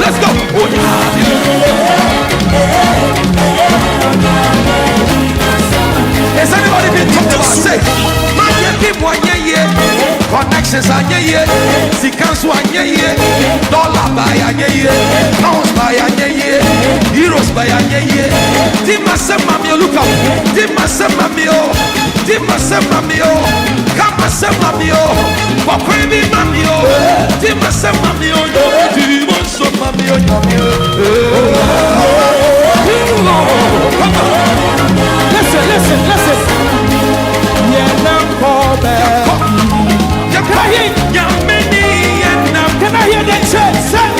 Let's go. Has anybody been talking about say? Connections are ye, Sikans are ye, dollar by a ye, pounds by a ye, euros by a ye. Dimasemamio, look up, Dimasemamio, Dimasemamio, Kamasemamio, Papabi Mamio, Dimasemamio, Dimasemamio. Listen. Yeah, now call back. Can I hear that church say?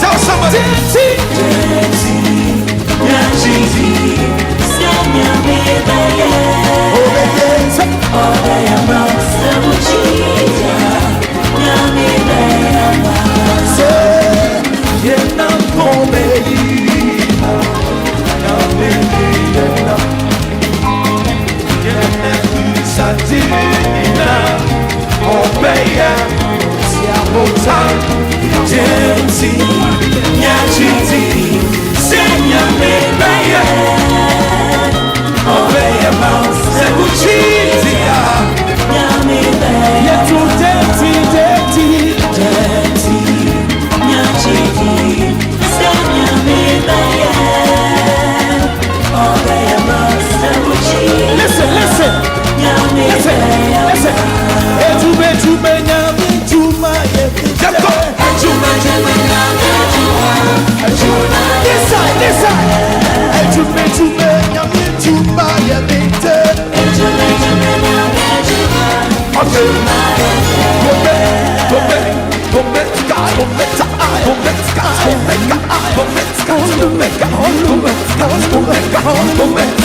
Tell somebody.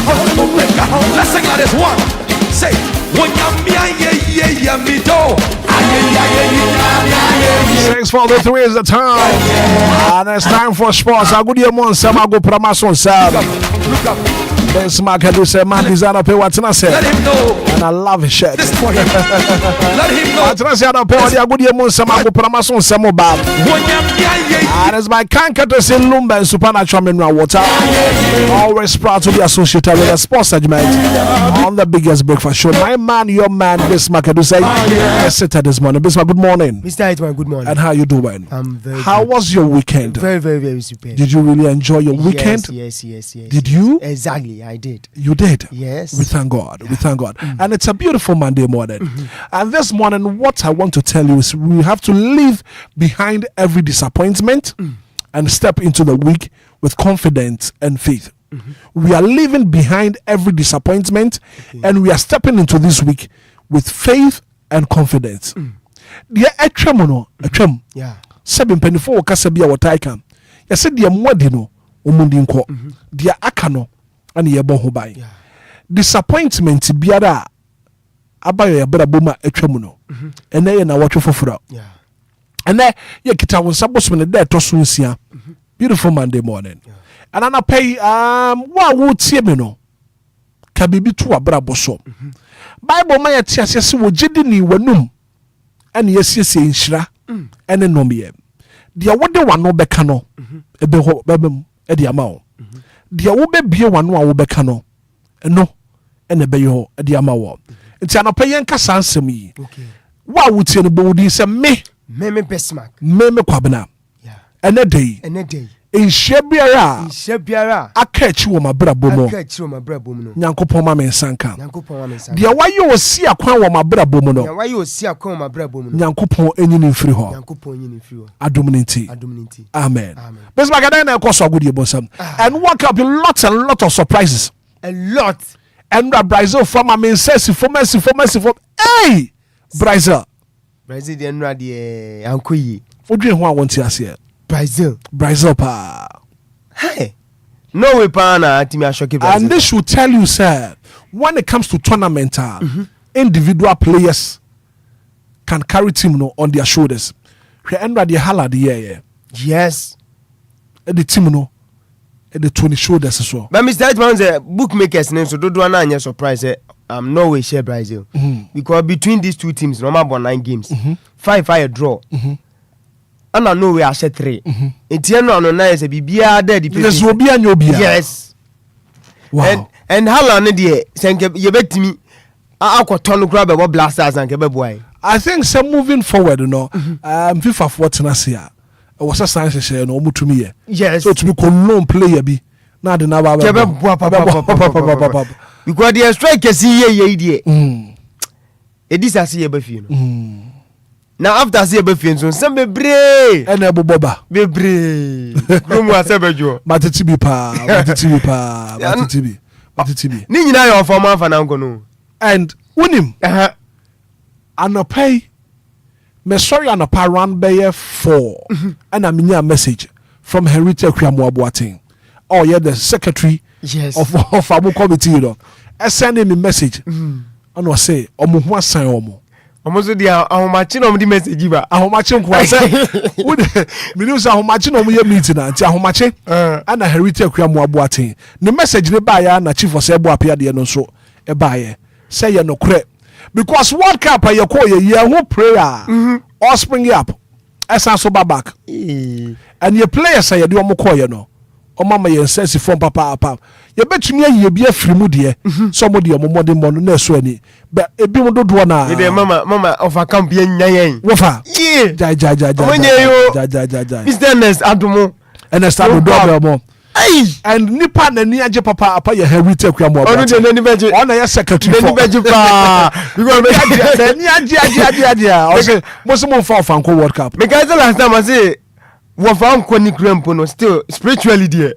Let's sing like this. One, say, Six for the three is the time, and it's time for sports. I go to your Sam. I go Pramason Sam. Look up. This market is a man designer pay what I said. Let him know. And I love his shirt. This for him. Let him know. What I said, I pay what I go to your Sam. I go Pramason Sam Bob. And it's my canker to say Lumba and supernatural mineral water. Always proud to be associated with a sports segment on the biggest breakfast show. My man, your man, Bismarck, do say, let's sit at this morning. Bismarck, good morning. Mr. Hitman, good morning. And how you doing? I'm very How good. was your weekend? Very super. Did you really enjoy your weekend? Yes. Did you? Exactly, I did. You did? Yes. We thank God. We thank God. And it's a beautiful Monday morning. And this morning, what I want to tell you is we have to leave behind every disappointment and step into the week with confidence and faith. We are leaving behind every disappointment and we are stepping into this week with faith and confidence. Dear Etremono, Etrem, Yeah. 724 Kasabia Wataikan. I said, Dear Mwadino, Umundinko, Dear Akano, and Yabohubai. Disappointment biara abayo ya bra boma Etremono. And then na watch for Yeah. and then you get our subscription there to Sunsia. Beautiful Monday morning. And I pay what would see me no kabibi to abrabo so. Bible my tia se wo gidi ni wanum and yes inshira and no me. Dia wo de wano beka no ebe ho bebem e dia ma wo. Dia wo be bie wano a wo beka no no ene be yo e dia ma wo. nti anopa yen ka sansem yi Okay. wa wutie no bodi se me Bestmark. me kwabena Yeah. ene dey Ene day. nhye biara Shebiara. aka achi wo mabrabo mo Aka chiro mabrabo mu no. nyankopon ma me nsanka Nyankopon wa me nsa. de waye osi akwan wo mabrabo mu no Ya waye osi akon mabrabo mu no. nyankopon enyini mfiri ho Nyankopon yin mfiri ho. adom ne nti amen Amen. Besma gadan na ekoso agudie bosam and work up lots and lot of surprises A lot. and Brazil from I mean says from hey Brazil Brazil de nra de ankoyi. odwen ho a wonti ase Brazil pa Hey. No way pa na timi ashoke Brazil. and this should tell you sir when it comes to tournament individual players can carry team no on their shoulders hwe enra de hala de yeah Yes. the team no the 20 shoulders so But Mr. Hitman say bookmakers name so dodo na anya surprise Norway share Brazil. Because between these two teams normal born 9 games. 5 draw. And I know we are 3. Etienne no na say bibia there the yes Obia nyobia yes. wow And Haaland de senke yebetimi akwoto no kura be blasters and kebe boy. I think some moving forward FIFA for tenacity was a science share no mutumi ye Yes. so to be colon player bi na de na ba Kebe boa papa. Because the strike see ye die. Edisa see ye be fie no. Now after see ye be fie so some bebre. ene eboboba Bebre. Kromu asebejo. matiti bi Ni nyina yo for man fa na nko no. and unim anopai me sorry anopa run by 4 and I mean a message from Henrietta Kwamoabuating oh yeah the secretary Yes. of our committee you know sending me message and was say omo ho asan omo Omoso dia ahomachi no di message ba. ahomache nko say me news ahomache no mo ye meeting anti ahomache ana Henrietta Kwamoabuating the message ne ba ya na chief of sebo apia de no so e ba ye say ye no kre because World Cup you call ye who prayer or spring up esa so back and your players say you do omo call ye no o mama ye sense from papa ye betumi ayi bi afiri mu de so mo de omo modern mo na so ani but ebi mo dodo na We dey mama of a camp ye nyan. wofa Yeah. ja Mr. Ernest Adumo. and start do mo Hey. and nipa na ni age papa ya Henrietta Kwamoabuating Onu de nani beje. ona ya secretary for Nani beje pa. Because ni age o say mo se mo fa fanko World Cup me guys last time I say wo fa nko ni krempo no still spiritually there.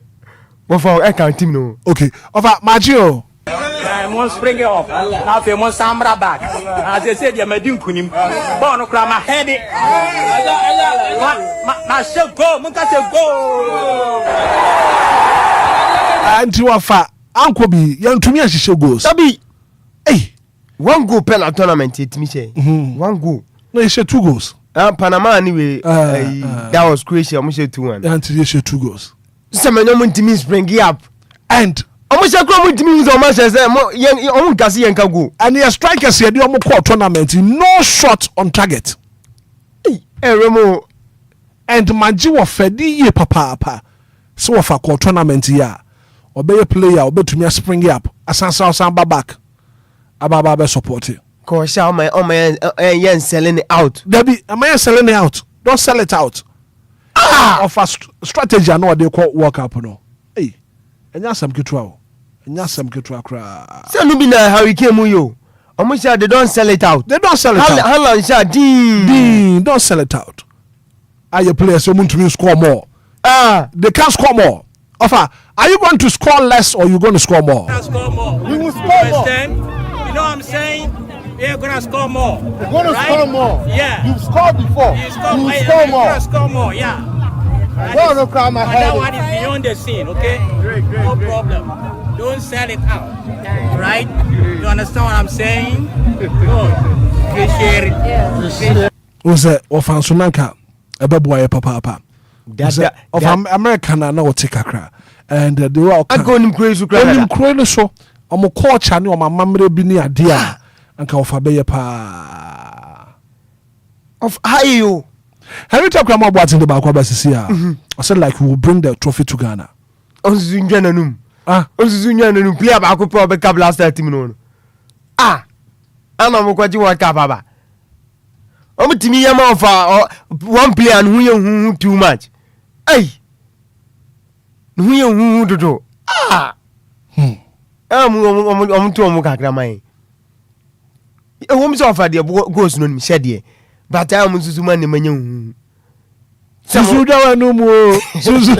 Wo fa I can team no. okay over Magio Mon spring it off. Now if you want Sambra back. As I said, you're making kunim. Born to cry my head. My shall go. Munka say go. and you afa anko bi yantumi ahihye goals Tabi hey one goal per tournament it me say. One goal. no you share 2 goals Panama anyway that was Croatia almost 2-1. until you share 2 goals Some no mun spring it up. and Almost a crowd to me so much as omo kasi yanka go. and your strikers here the omo call tournament no shot on target Remo and Maji wa fedi ye papa so of a call tournament here obey player obetumi spring up asansa back ababa be support it cause how my yen selling it out. Debbie am I selling it out don't sell it out of a strategy I know they call work up no hey enya sam kitwa kra Say no be na hurricane mu yo. Almost they don't sell it out. they don't sell it out Haaland sha don't sell it out your players want to score more they can't score more offer are you going to score less or you going to score more Score more. You will score more. You know what I'm saying? You're gonna score more. You're going to right? score more. Yeah. You've scored before. You score, will yeah, score you're more. gonna score more. Yeah. Go on, cry my But head. that one is beyond the scene, okay? No problem. Don't sell it out. Right? You understand what I'm saying? Good. Appreciate it. was of Ansonanka a baboy papa of American na wote kakra and they were I go nim crazy onim kro no so omo culture ne omo mamre bi ne ade a anka ofa be pa of how Henrietta Kwamoabuating the bakwa basisi a I said like we will bring the trophy to Ghana onzu nyananum ah onzu nyananum player ba ko pe obeka blaster team no ana mo kwaji World Cup aba omutimi yema ofa one player no hu too much ai no hu dodo omu kakra mai so ofa de goals no nim shede but I am susu man manya hu susu dawa no mu susu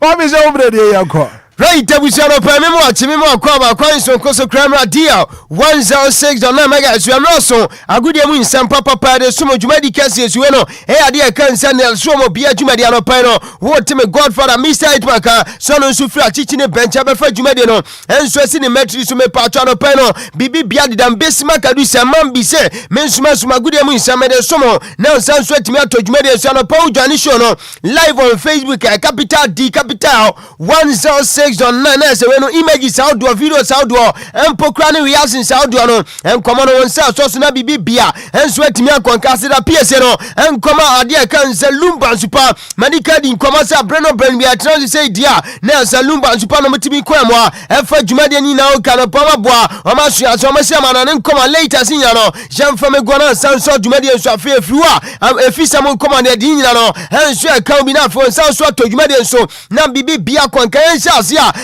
o mi se obre de yakọ. Right, we shall open me more kwaba kwanso koso kramra deal 106.9 megahertz we am also agudie mu nsem papa de sumo djumadi kase esuwe no ade e kan sanel sumo bia djumadi anopa no wo teme godfather Mr. Hitman ka so no nsu fira chichi ne bencha be fa djumadi no enso asi ne metri so me patwa anopa no bibi bia de dam besima kadu se mambi se mensuma suma agudie mu nsem de sumo na nsan so atimi ato djumadi esu anopa udwane show no live on Facebook capital D capital 106 6.9 se we no images audio videos audio empokra ne reactions audio no enkomo no wonsa so na bibia enso atimi akonkase da PS no enkomo ade kan se Lumba super medical din komo sa breno brand bia trans say dia na se Lumba super no mutimi kwamo a efa dwumade ni na o kan poma boa o ma sua so ma se ma na enkomo later sinya no jemfa me gona sanso dwumade enso afi afiwa efisa mo enkomo na din nyina no enso e kan bi na fo sanso to dwumade enso na bibia konkan sha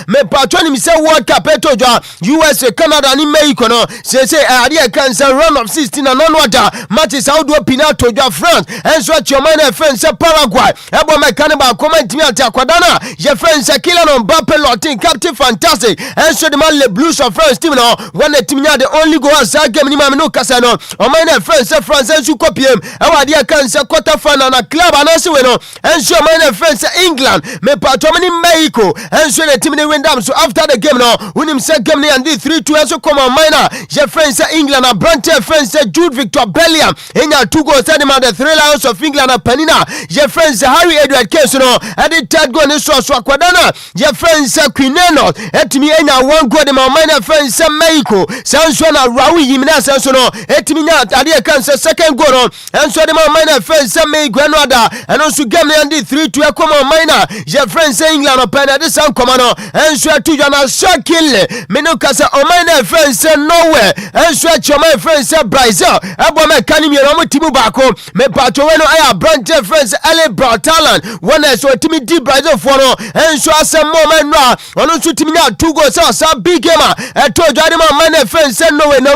me patroni mi say World Cup etoja USA Canada ni Mexico no say ade kan say round of 16 na non water matches how do pina toja France and so choma na friends say Paraguay ebo me kan ba comment mi ati akwadana je friends say Kylian Mbappe lotin captain fantastic and so the man le Blues of France team no when the team the only goal as game ni ma no kasa no o man na friends say France and so copiem e wa ade kan say quarter final na club anase we no and so man na friends say England me patroni ni Mexico and so the team they win down so after the game now when him say game and the 3-2 so come on minor je friends say England and Branton friends say Jude Victor Bellingham in your 2 goals tell them the 3 Lions of England and Penina je friends say Harry Edward Case no and the third goal is so akwadana je friends say Quineno etimi enya 1 goal the minor friends say Mexico sanso na Raul Jimenez sanso no etimi nya ade kan say second goal no and so the minor friends say Mexico no ada and also game and the 3-2 come on minor je friends say England and Penina this come on and so to jana shakile meno kasa o my friends say nowhere and so my friends say Brazil abo me kani mi no timu baako me pato we no aya branch friends ele Bratalan when so timi di Brazil for no and so asem mo man no ono so timi na 2 goals so big game e to jade my friends say nowhere no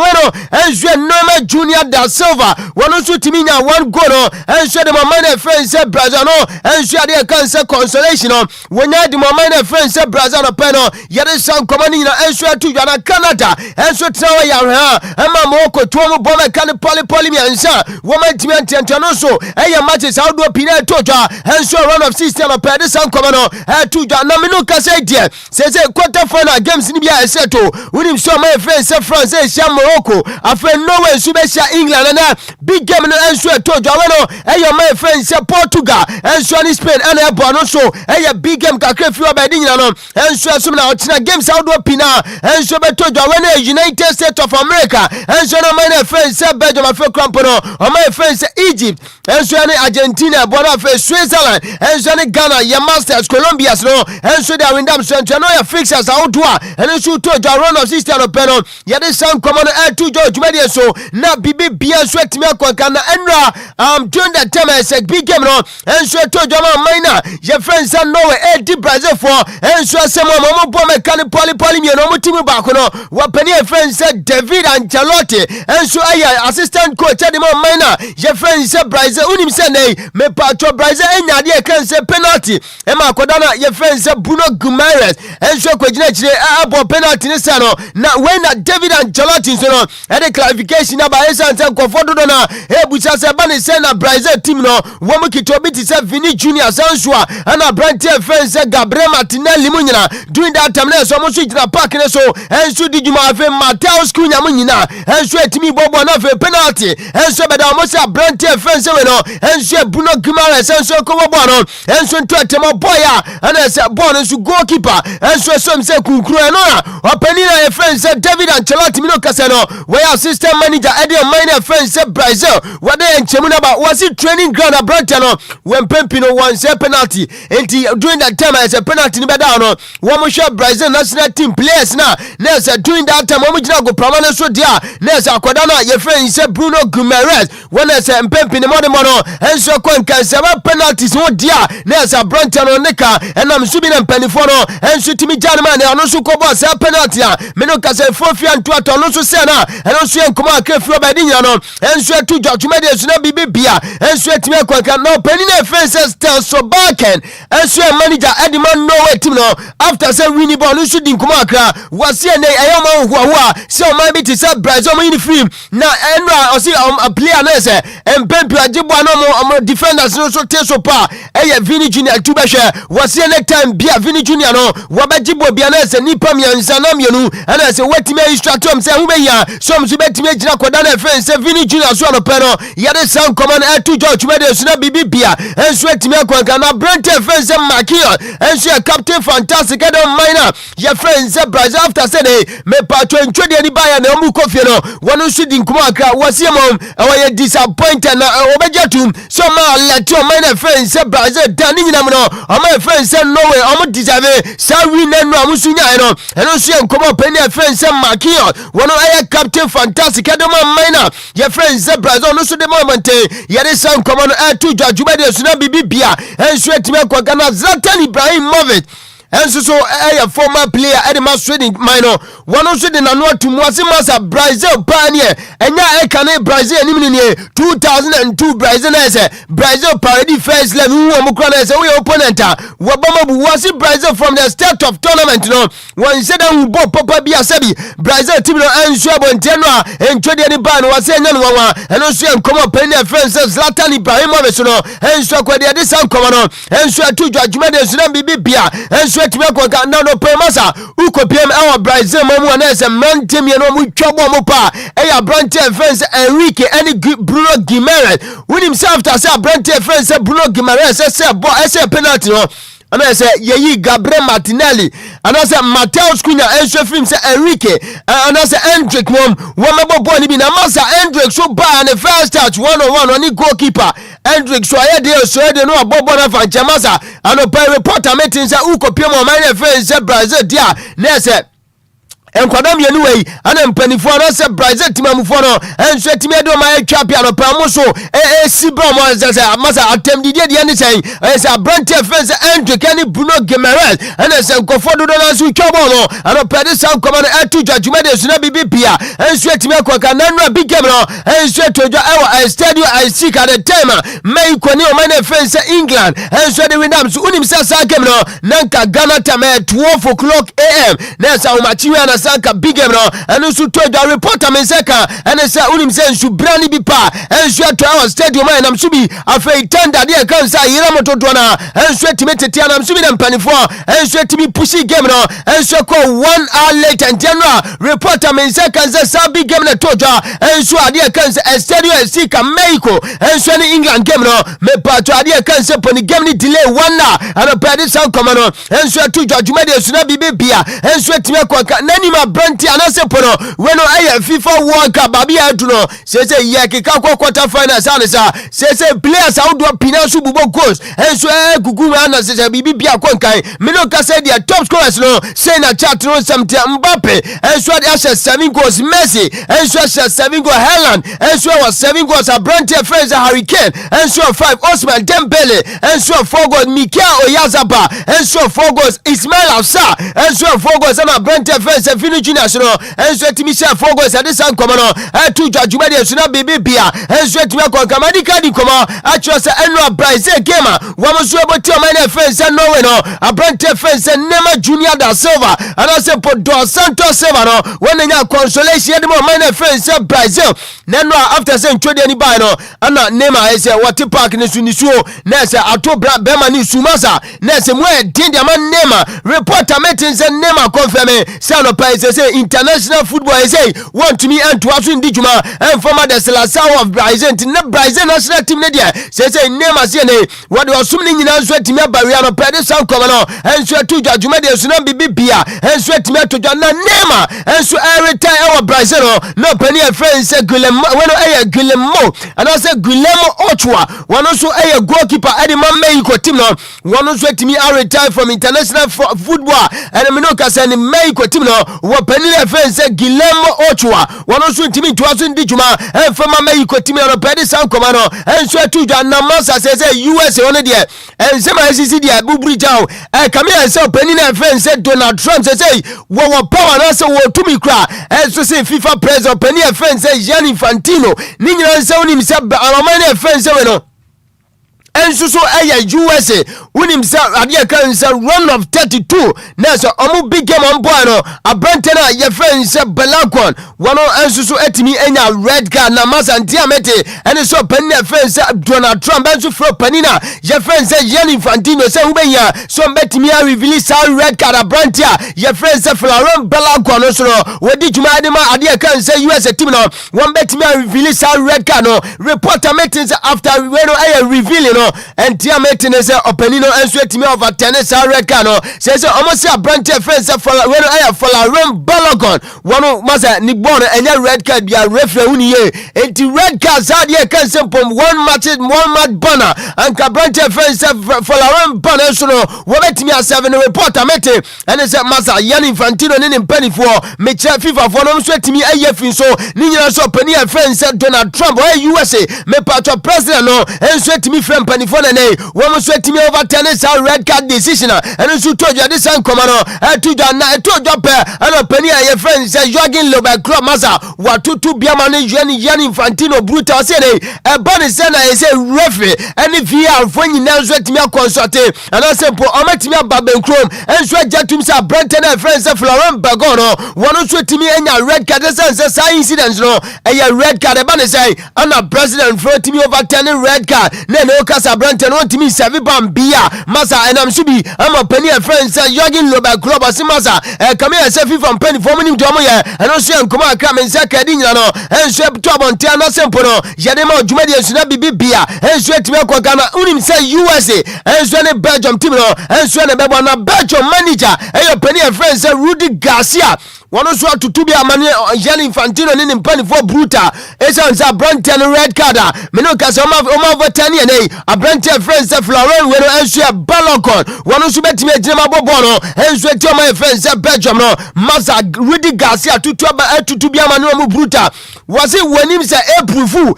and so no Junior da Silva ono so timi na 1 goal no and so the my friends say Brazil no and so dey can say consolation no when the my friends say Brazil no peno yere san komani na enso to jana Canada enso trawa ya ha ama moko to mo boma kan poli mi ansa wo ma timi antento so eya matches how do pina toja enso round of 16 no pede san komano to jana me no kase die say quarter final games ni bia eseto unim so my friends say France sia Morocco afa Norway so be sia England na big game no enso toja we no eya my friends say Portugal enso ni Spain and e bo no so eya big game kakra fi obedi nyina no enso so na otina games how do pina and so beto jwa when United States of America and so no my friends say Belgium afa crampono o my friends say Egypt and so ni Argentina bona afa Switzerland and so ni Ghana ya Masters Colombia no and so they win them so no ya fixers out to and so to jwa run of 16 no peno ya dey sound common air to George media so na bibi bia so etimi akwanka na enra during that time I said big game no and so to jwa minor your friends say Norway di Brazil for and so say mo bo me kan poli mi no mutimu baako no wapani friend said David Ancelotti and so assistant coach at the minor your friend said Brazil unim say nei me patro Brazil enya de kan say penalty e ma kodana your friend said Bruno Guimaraes and so kwagina chire abo penalty ni say no na when David Ancelotti so no e the clarification about Esan say kofodo do na e bucha say ba ni say na Brazil team no wo mu kitobi ti say Vini Junior Sansua and a branch friend say Gabriel Martinelli munyina during that time na so mo switch na park ne so enso di juma afa Mateus Cunha munyina enso etimi bobo na afa penalty enso beda mo say branch friend say we no enso Bruno Guimaraes enso ko bobo no enso nto atema boy and say ball enso goalkeeper enso so say kunkuru no openi na friend say David Ancelotti mi no kasa no we assistant manager Eddie minor friend say Brazil what they enchemu na ba was it training ground branch no when Pempino won say penalty enti during that time I say penalty ni beda no wɔn hwɛ Brazil national team players na say during that time wɔn gyina go permanent so dia na say akoda na ye friend say Bruno Guimaraes when say mpempi ne mode mono enso kon kan say penalties wo dia na say Bronton no neka enam so bi na mpanifo no enso timi Janman ne ono so ko bo say penalty a me no ka say Fofia nto ato no so say na eno so enkomo akafio ba di nya no enso atu dwatwomede so na bibia enso timi akwanka no pani na fences tell so backen enso manager Edman Norway team no after say winning ball no so di nkomo akra wase ne ayoma huwa say o man bi ti say Brazil mo uniform na enra o say a player na say empempi ajibo no defenders no so te so pa eye Vini Junior tu be hwe wase ne time bia Vini Junior no wabajibo bia na say nipa miansa na mienu ana say wetime instruct am say hu be ya so mso betime gina koda na friend say Vini Junior so no pe no yade sound command to George Mede so na bibia enso etime akwanka na Brent friend say Makio enso captain fantastic adam minor your friend say Brazil after say me pa 20 ani baya na mu kofie no wono so di nkumo akra wase mom e disappointed na obejatum so ma let your minor friend say Brazil dan ni nyina no o my friend say Norway o deserve sa win no amusunya no eno so nkomo pani friend say Makio wono aye captain fantastic adam minor your friend say Brazil no so the moment yade sound command to George Mede so na bibia enso etime kwa Ghana Zlatan Ibrahimovic enso so former player Edema Sweden minor one also the nano to Masa Brazil pioneer enya ekane Brazil enim ni 2002 Brazil Brazil parody first level who amukra say we opponent wabama was Brazil from the start of tournament no one said that bo papa bia sabi Brazil team no enso abonteno entwede ni ban was enya no wa eno so enkomo pioneer friends Zlatan Ibrahimovic no enso kwade de san komo no enso atu Dwajumede so na bibia enso etime kwa na no premasa ukopiem our Brazil mamu na se mantem ye no mu twabo mo pa eya brante fence Enrique any Bruno Guimaraes when himself after say brante fence Bruno Guimaraes say penalty no ana say yeyi Gabriel Martinelli ana say Mateus Cunha enso film say Enrique ana say Hendrick mom womabo ball ni bi na masa Hendrick so ba na first touch 1-on-1 on goalkeeper Hendrick so aye dey so dey no abobo na fan chamasa ano pa reporter meeting say ukopiem o man fence Brazil dia na say enkwadam ye nuwe ana mpanifo na se Brazil timamufo no enso etime do ma atwa pia no pa mo so sibro mo se masa atemdidie de ne sen se brante fence Hendrick ani Bruno Guimaraes ana se nkofo do na so twa bo no ana pa de san command atu Dwajumede so na bibia enso etime akwaka na nra big game no enso etojo ewa stadium I seek at the time mai kwani o man fence England enso de windam so unim se sa game no nanka Ghana time 12 o'clock am na sa o machiwe na sanka big game no eno so to the reporter men seka ene say unim say nsu brani bi pa ensu to our stadium na nam so bi afei tender de kan say yira motodo na ensu timetete na nam so bi na mpanifo ensu timi pushi game no ensu ko 1 hour later and general reporter men seka say big game na toja ensu ade kan say stadium sika Mexico ensu ni England game no me pa to ade kan say poni game ni delay 1 hour and pedi sound come no ensu to Dwajumede so na bibia ensu timi akwa nani ma Brenti anase pono weno aye FIFA World Cup babi aduno sese ye keka kwa quarter final sa sese players awdo pinasu bubo goals enso gugu ana sese bibi bia konkan mino ka say their top scorers no say na chat no something Mbappe enso they have 7 goals Messi enso has 7 goals Haaland enso was 7 goals Brenti friends Harry Kane enso 5 Ousmane Dembele enso 4 goals Mikel Oyarzabal enso 4 goals Ismail Assar enso 4 goals na Brenti friends Vini Junior no enso etimi share 4 goals ade san komo no atu Dwajumede so na bibia enso etimi akwa madika di komo atro se enra Brazil game wo so eboti o man fence Norway no Brenti fence Neymar Junior da Silva ana se Dos Santos Silva no when nya consolation de man fence Brazil neno after say ntwede ni buy no ana Neymar say water park ni sunisuo na say ato bema ni sumasa na say mo din de man Neymar reporter meeting say Neymar confirm say no pa say international football say want to me and to asu ndi juma and former the Selassie of Brazil na Brazil national team ne dia say name as ne what was sumni nyina so atimi abaria no pede san koma no enso atu dwajuma de so na bibia enso atimi atodwa na name enso retire our Brazil no penny a friend say Guillermo and I say Guillermo Ochoa one also a goalkeeper Eddie Mexico team no one also atimi retire from international football and me no ka say ni Mexico team no what penny a friend say Guillermo Ochoa one also atimi to aso ndi juma and from Mexico team no pede san koma no enso atu dwa na masa say US on there and say my CC there bubri jaw come here say penny a friend say Donald Trump say wo power na say wo tumi kra enso say FIFA president penny a friend say Gianni Infantino ni nyina say onim say amamani a friend say we no enso so USA unim say ade kan say run of 32 na so omu big game on boy no abrante na ye friend say Belakon one enso so etimi enya red card na masa ntiamete ene so penny a friend say Donald Trump enso fro penny na ye friend say Gianni Infantino say ubenya so betimi a reveal say red card abrante ye friend say Florent Belakon no so wodi juma de ma ade kan say USA team no one betimi a reveal say red card no reporter meetings after we no reveal no entia meeting say openino enso etimi over 10 say red card no say almost say abrante friend say Florent Belakon one masa ni born enya red card bia referee uni ye enti red card say de kan say one match banner and abrante friend say Florent banner so no wo betimi a 7 reporter meeting and say masa Gianni Infantino ni mpanifo me che FIFA for no so etimi ayefin so ni nyina so pani a friend say Donald Trump USA me patro president no enso etimi friend panifo na nei wo so etimi over 10 say red card decision and so to jade san komano to na to job and pani a friend say Jürgen Lumba masa watutu biama ne Gianni Infantino brutal say nei e bani say na say referee any VR for nyina so etimi consult and I say po o metimi ababenkrom enso ajatum say Brenton and friends say Florent Belakon one so etimi enya red card say incident no e red card e bani say ana president for etimi over 10 red card na no kasa Brenton no etimi serve bambia masa enam subi ama penny a friend say Jürgen Lumba club as masa come here say FIFA penny for me to ye and no say nkoma akra men say kadi nyina no enso to abonte na sempo no yede ma odwuma de suna bibia enso etimi akwa Ghana unim say USA enso ne Belgium team no enso ne bebo na Belgium manager penny a friend say Rudy Garcia one also to be a man Gianni Infantino ni mpani for brutal esa say Brenton red card me no ka say over 10 ye a Brenton friend say Florent we no enso Belakon one also betimi ejema bobo no enso eti my friend say Belgium no masa Rudy Garcia to be a man no brutal was it when him say April fool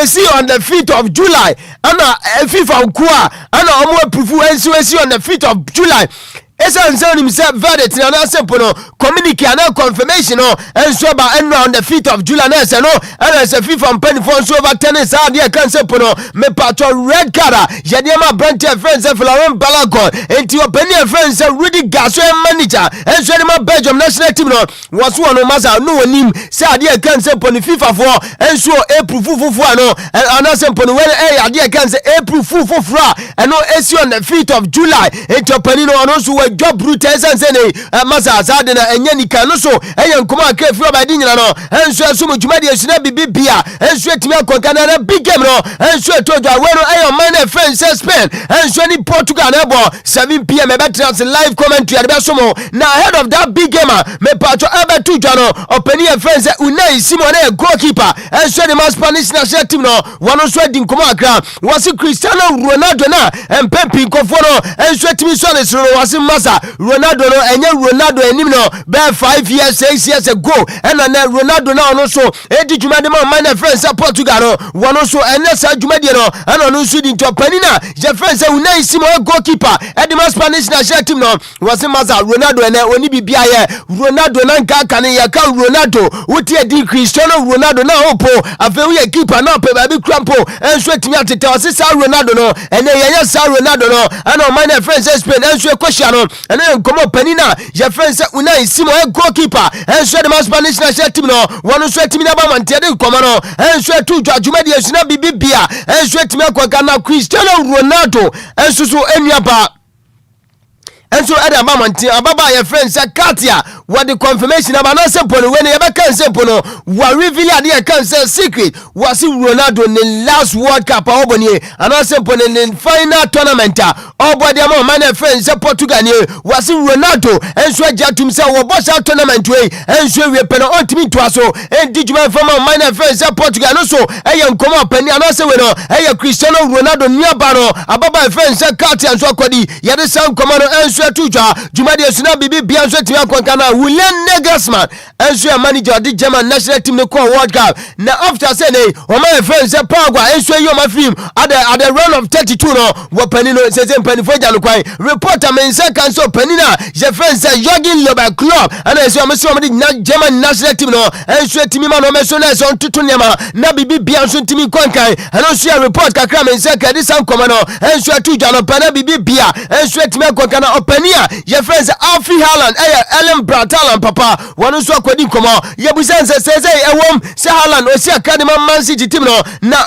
see on the 5th of July and FIFA kwa and omo April fool enso on the 5th of July esa nse himself verdict na simple no communicate na confirmation no enso ba on the 5th of July na say no and say FIFA penny for so over 10 say dey can simple no me patro red card yede ma Brenton friends say Florent Belakon enti openi friends say Rudy Garcia manager enso dey ma Belgium national team no was one no masa no onim say dey can simple ni FIFA for enso April fufu no and na simple no when dey can say April fufu and no esi on the 5th of July enti openi no so job brutal and say masa azade na enye nika no so eye nkoma aka fi obadi nyina no enso aso mutuma de esuna bibia enso etimi akonka na big game no enso etojo awero eye man friend say Spain enso ni Portugal na bo 7 pm e betrans live commentary ade besomo na ahead of that big game me patcho abetu jwa no openi e friend say Unai Simon na goalkeeper enso ni Spanish national team no wano so di nkoma akra wasi Cristiano Ronaldo na empempi nkofo no enso etimi so ne soro wasi masa Ronaldo no enye Ronaldo enim no be 5 years 6 years ago and na Ronaldo na ono so edi juma de man friends Portugal no wono so ene sa juma de no and ono so di ntopani na je friends Unai Simon goalkeeper edi Spanish national team no wasi masa Ronaldo ene oni bibia ye Ronaldo na nka kan ye ka Ronaldo wuti edi Cristiano Ronaldo na opo afi we keeper na pe ba bi crampo enso etimi atete wasi sa Ronaldo no ene ye sa Ronaldo no and man friends Spain enso question no ene nkomo panina je friends Unai Simon goalkeeper enso de Spanish national team no wono so etimi na ba mante de nkomo no enso etu dwajuma de esuna bibia enso etimi akwa na Cristiano Ronaldo enso so enuaba enso ade aba monte ababa ye friend say Katia what the confirmation aba no say pono when ye be kan say pono wa reveal ade ye kan say secret was Ronaldo in last World Cup oboni and say pono in final tournament obodi am man friend say Portugal ni was Ronaldo enso ajatum say wo boss tournament we enso we peno ontimi to aso endijuma from man friend say Portugal no so eye nkomo pani and say we no eye Cristiano Ronaldo niaba no ababa friend say Katia enso akodi ye de san komo no enso tuja juma de suna bibi bia enso timi akonka na William Nagelsmann enso a manager the German national team no call World Cup na after say ne o my friend say Paraguay enso yo ma film at the round of 32 no wo pani no say pani for jalo kwan reporter men say kan so pani na je friend say Jürgen Klopp club and enso am so the German national team no enso timi ma no me so na so tutu nema na bibi bia enso timi konkan and enso report kakra men say ka this am come no enso tuja no pana bibi bia enso timi konkan na opania je friend say Alfie Haaland Ellen Bratalan papa wonu so akodi komo ye busan say ewom say Haaland o si academy Man City team no na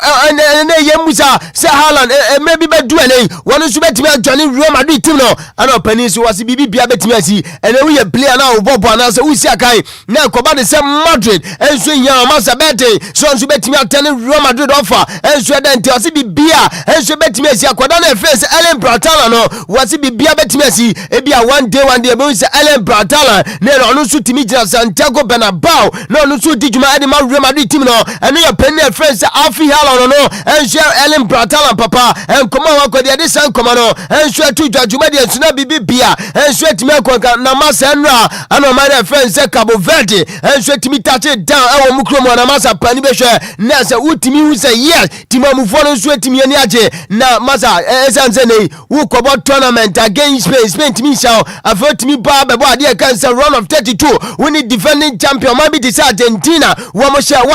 ye musa say Haaland maybe be do any wonu so betimi join Real Madrid team no and opani so was bibi bia betimi asi and we player na obobo na say usi akai na koba de say Madrid enso nya masa bete so betimi attend Real Madrid offer enso dente o si bibia enso betimi asi akoda na face Ellen Bratalan no was bibia betimi asi ebia one day be say Ellen Bratalan na no so timi jira Santiago Bernabeu no so dijuma ade ma Real Madrid team no and your penny friends Alfie Haaland no and share Ellen Bratalan papa and come on ko de san come no and share to juma de suna bibi bia and share timi akonka na masa nra and my friends say Cabo Verde and share timi touch down e wo mukromo na masa pani be share na say utimi hu say yes timi amufo no so timi ani age na masa esanse nei wo kobo tournament against Spain timi shaw afo timi ba be bo ade kan say run of 32 we need defending champion maybe this Argentina wo mo share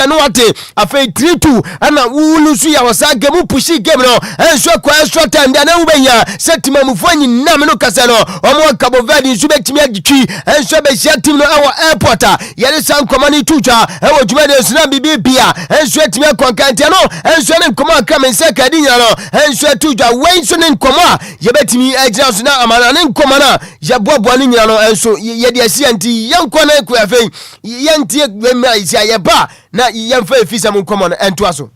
no wate afei 3-2 ana wulu su ya wasa game pushi game no enso kwa extra time da na wo benya setima mufanyi na me no kasa no omo Cabo Verde su betimi agitwi enso be share team no awo airport yele san komani tuja ewo juma de suna bibi bia enso etimi akonkante no enso ne komo aka men se kadi nya no enso tuja wen so ne komo ye betimi agira so na amana ne komo na ye bobo ne nya no enso ye de asia nti yanko na ku afei yantie gwema isia ye ba na yemfa efisa mun komo na ento aso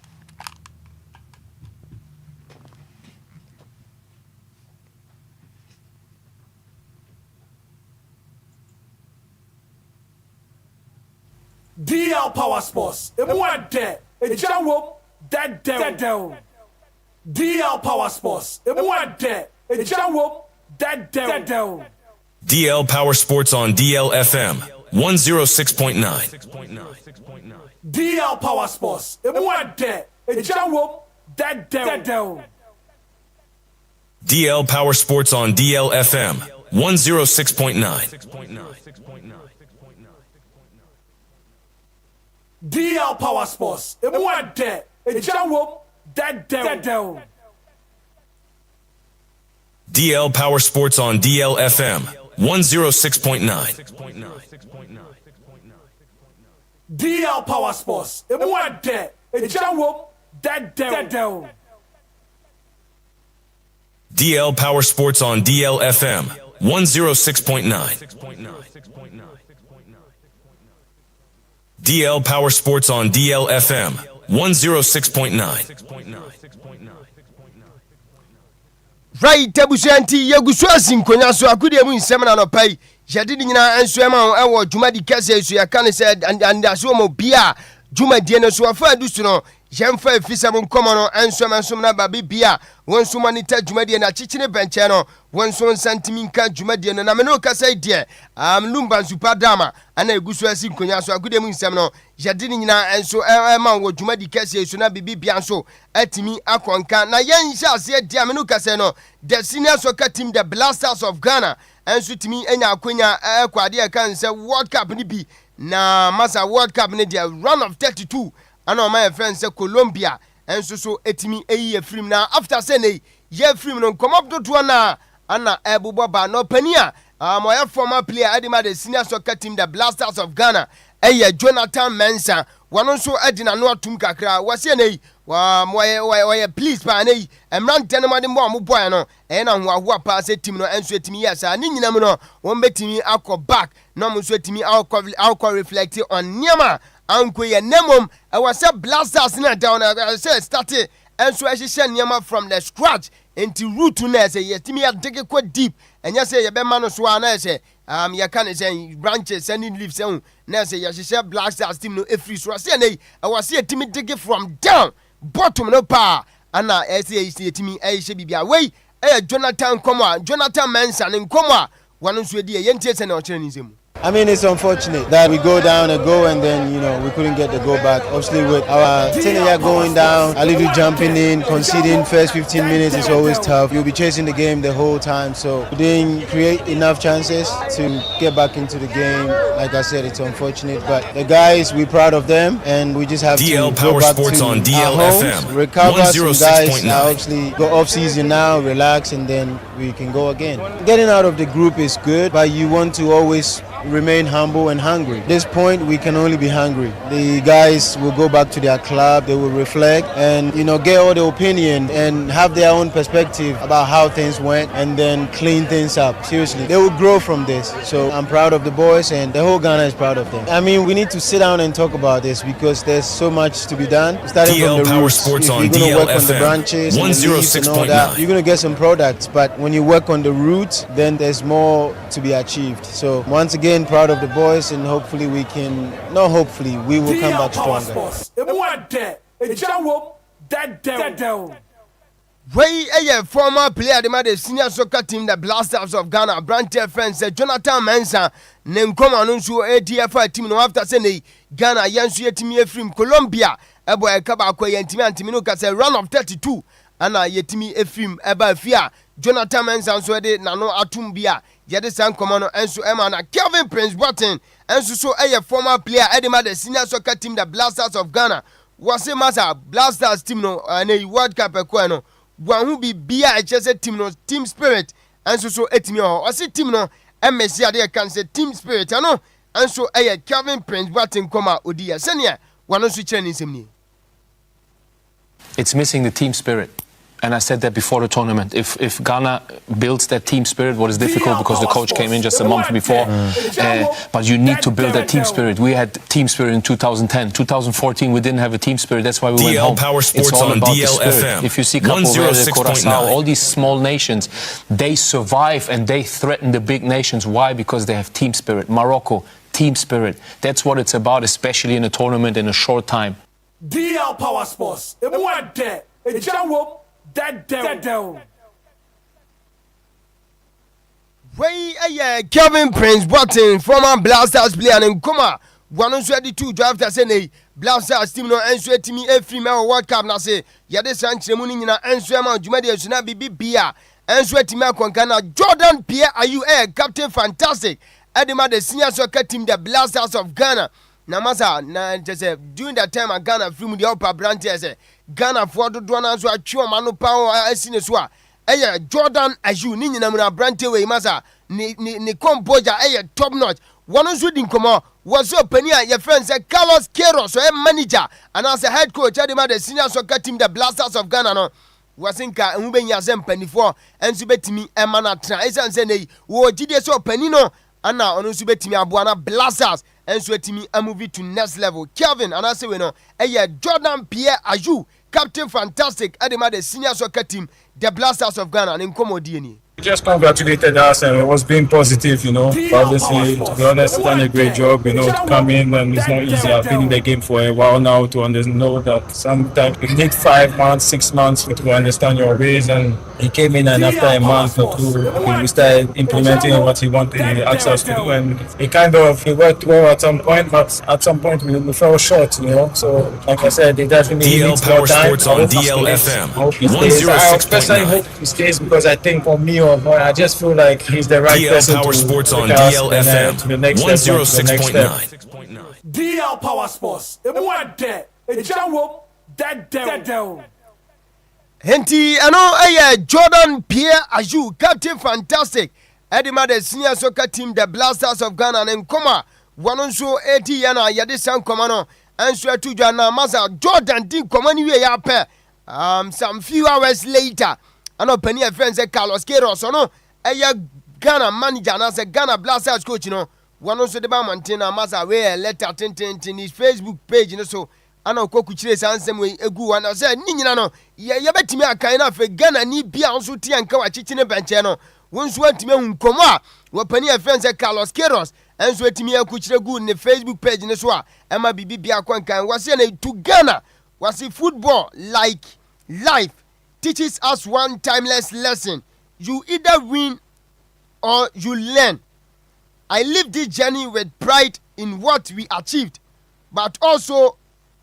DL Power Sports. Emwade. Ejawo. Dead. DL Power Sports. Emwade. Ejawo. Dead. DL Power Sports on DLFM 106.9. DL Power Sports. Emwade. Ejawo. Dead. DL Power Sports on DLFM 106.9. DL Power Sports. Emwade. Ejawo. Dead. DL Power Sports on DLFM 106.9. DL Power Sports. Emwade. Ejawo. Dead. DL Power Sports on DLFM 106.9. DL Power Sports on DLFM 106.9. Right tabusanti yegusu asinkonya so akudi mu nsem na no pai yede ni nyina enso ema ewo dwumadi kase esu ya kan se andaso mo bia dwumadi ne so afa adusu no yemfa efisem nkomo no enso mensom na babi bia wonso manita dwumadi na chichine benche no wonso santimi nka dwumadi no na me no kase die Lumba super dama ana egusu asinkonya so akudi mu nsem no yede ni nyina enso ema wo dwumadi kase esu na bibi bia so atimi akonka na yenhye ase dia me no kase no the senior soccer team the Blasters of Ghana enso timi enya akonya kwade e kan se World Cup ni bi na masa World Cup ni the run of 32 ana my friend say Colombia enso so etimi eyi efrim na after say ne ye efrim no come up to na ana ebubo ba no pania my former player adima the senior soccer team the Blasters of Ghana Jonathan Mensah wano so adina no atum kakra wase nei wa please pa nei emran tenema de mo boy no na ho pa se team no enso etimi yesa ni nyinam no won betimi akọ back no mo so etimi akọ reflect on niama anko ye nemom wase blasters na down say start enso ehye niama from the scratch into root na say yetimi adege ko deep enya say ye be ma no so na say you can say branches sending leaves na say you share blasters team no every so say na I was see a team dig from down bottom no pa ana say team she bibia wey Jonathan Mensah nkoma wanu so di yentie se na o kire ni zemu. I mean, it's unfortunate that we go down a goal and then, we couldn't get the goal back. Obviously, with our tenure going down, a little jumping in, conceding first 15 minutes is always tough. You'll be chasing the game the whole time. So we didn't create enough chances to get back into the game. Like I said, it's unfortunate. But the guys, we're proud of them. And we just have DL to Power go back Sports to on our DLFM. homes, recover. Some guys 106.9. obviously go off-season now, relax, and then we can go again. Getting out of the group is good, but you want to always remain humble and hungry. At this point, we can only be hungry. The guys will go back to their club, they will reflect and, get all the opinion and have their own perspective about how things went and then clean things up. Seriously, they will grow from this. So I'm proud of the boys and the whole Ghana is proud of them. I mean, we need to sit down and talk about this because there's so much to be done. Starting DL from the Power roots, Sports if on you're going to work on the DLFM, branches and the leaves and all that, 106.9. you're going to get some products. But when you work on the roots, then there's more to be achieved. So once again, proud of the boys and hopefully we will come back stronger. Way former player the senior soccer team the Blasters of Ghana Brantel friends Jonathan Mensah nenkoma no nso ADF team no after say Ghana yanso yetimi efrim Colombia ebo ekaba akwa yantimi antimi no ka say run of 32 ana yetimi efrim eba afia Jonathan Mensah nso de nano atum bia yede san komo no enso ema na Kelvin Prince Boateng enso so former player edema the senior soccer team the Blasters of Ghana was masa Blasters team no na World Cup ekwa no wan bi bia echese team no team spirit enso so etimi o se team no emesi ade kan say team spirit ano enso Kelvin Prince Boateng koma odi senia wano so kire ni nsem. It's missing the team spirit. And I said that before the tournament. If Ghana builds that team spirit, what is difficult because the coach came in just a month before. But you need to build that team spirit. We had team spirit in 2010. 2014, we didn't have a team spirit. That's why we went home. Power Sports it's all on about DLFM. the spirit. If you see Capo Verde, Curaçao, all these small nations, they survive and they threaten the big nations. Why? Because they have team spirit. Morocco, team spirit. That's what it's about, especially in a tournament in a short time. DL Power Sports. Way Kelvin Prince Boateng former Blasters player and Nkoma one so the two drafter say Blasters team no enso etimi efri me World Cup na say yade san kiremu ni nyina enso ma dwumade asuna bibia enso etimi akonka na Jordan Pierre Ayew captain fantastic edema the senior soccer team the Blasters of Ghana na masa na just during that time Ghana from the upper branches Ghana for do na so atwe ma no pa asine so a Jordan Ayew ni nyina na branche we masa ni composure top notch one so din komo was so pania your friend say Carlos Queiroz so manager and as a head coach edema the senior soccer team the Blasters of Ghana no wasinka hu benya sempanifo enso betimi emana tra esan say nei wo gide so panino ana ono nso betimi aboa na Blasters enso etimi amuvi to next level. Kelvin and I say we no Jordan Pierre Ayew captain fantastic edema the senior soccer team the Blasters of Ghana and Nkomodi ni. He just congratulated us and it was being positive, Obviously, to be honest, done a great job, to come in and it's not easy. I've been in the game for a while now to know that sometimes you need 5 months, 6 months to understand your ways. And he came in and after a month or two, we started implementing what he wanted, he asked us to do. And he worked well at some point, but at some point we fell short, So, like I said, he definitely needs more time. Sports on DLFM. I hope he stays. I especially hope he stays because I think for me, I just feel like he's the right person Power to Sports on take us DLFM to the next step. 106.9. DL Power Sports. Henti ano Jordan Pierre Ayew captain fantastic edema the senior soccer team the Blasters of Ghana and Nkoma one nso 80 year na yɛde san nkɔmɔ no nso atu dwa na masa Jordan din nkɔmɔ ni wie ya pɛ some few hours later ana pani a friend say Carlos Queiroz no ɛyɛ Ghana manager na say Ghana Blasters coach no one nso de ba mountain na masa we letter tintin his Facebook page no so ana okoku kire sansem we egu wana say ni nyina no ye betimi akan na fe Ghana ni bia nso tie nka wa chichi ne benche no wonso atimi hunkomo a wapani a friend say Carlos Queiroz enso atimi akukire gu ne Facebook page ne so a ema bibi bia kwankan wase na to Ghana wase football like life teaches us one timeless lesson. You either win or you learn. I live this journey with pride in what we achieved, but also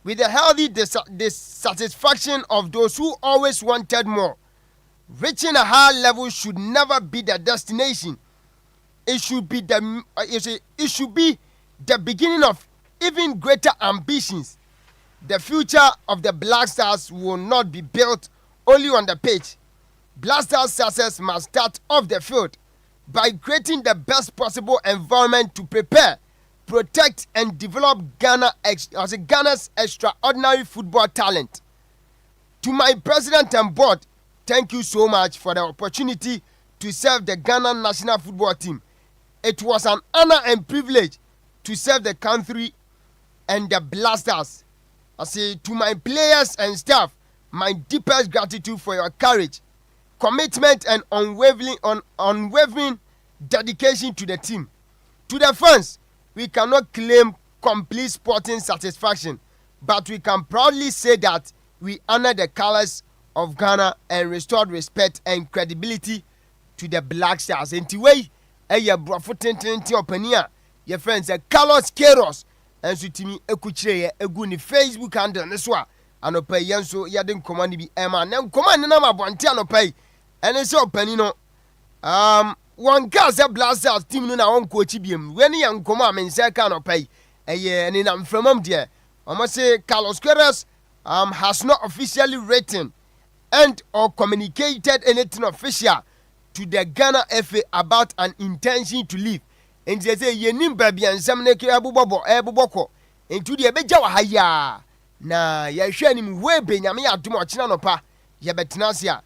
with the healthy dissatisfaction of those who always wanted more. Reaching a high level should never be the destination. It should be the beginning of even greater ambitions. The future of the Black Stars will not be built only on the pitch. Black Stars success must start off the field by creating the best possible environment to prepare, protect, and develop Ghana's extraordinary football talent. To my president and board, thank you so much for the opportunity to serve the Ghana national football team. It was an honor and privilege to serve the country and the Blasters. I say to my players and staff, my deepest gratitude for your courage, commitment, and unwavering dedication to the team. To the fans, we cannot claim complete sporting satisfaction, but we can proudly say that we honor the colors of Ghana and restored respect and credibility to the Black Stars. And today, your brother opinion, your friends, Carlos Queiroz, and so to me, ekuchire egu ni Facebook handle neswa anopai yanso yade command bi ema na command na mabonte anopai ene se opani no one guy say Blasters team no na won coach biem when yan komo amense ka anopai eye ni na mframam de omo say Carlos Queiroz has not officially written and or communicated anything official to the Ghana FA about an intention to leave. And they say yenim baby and some ne abubobo ebuboko into the ebeja wa haya na ye hwe nim we be nyame adom ochina no pa ye betenasia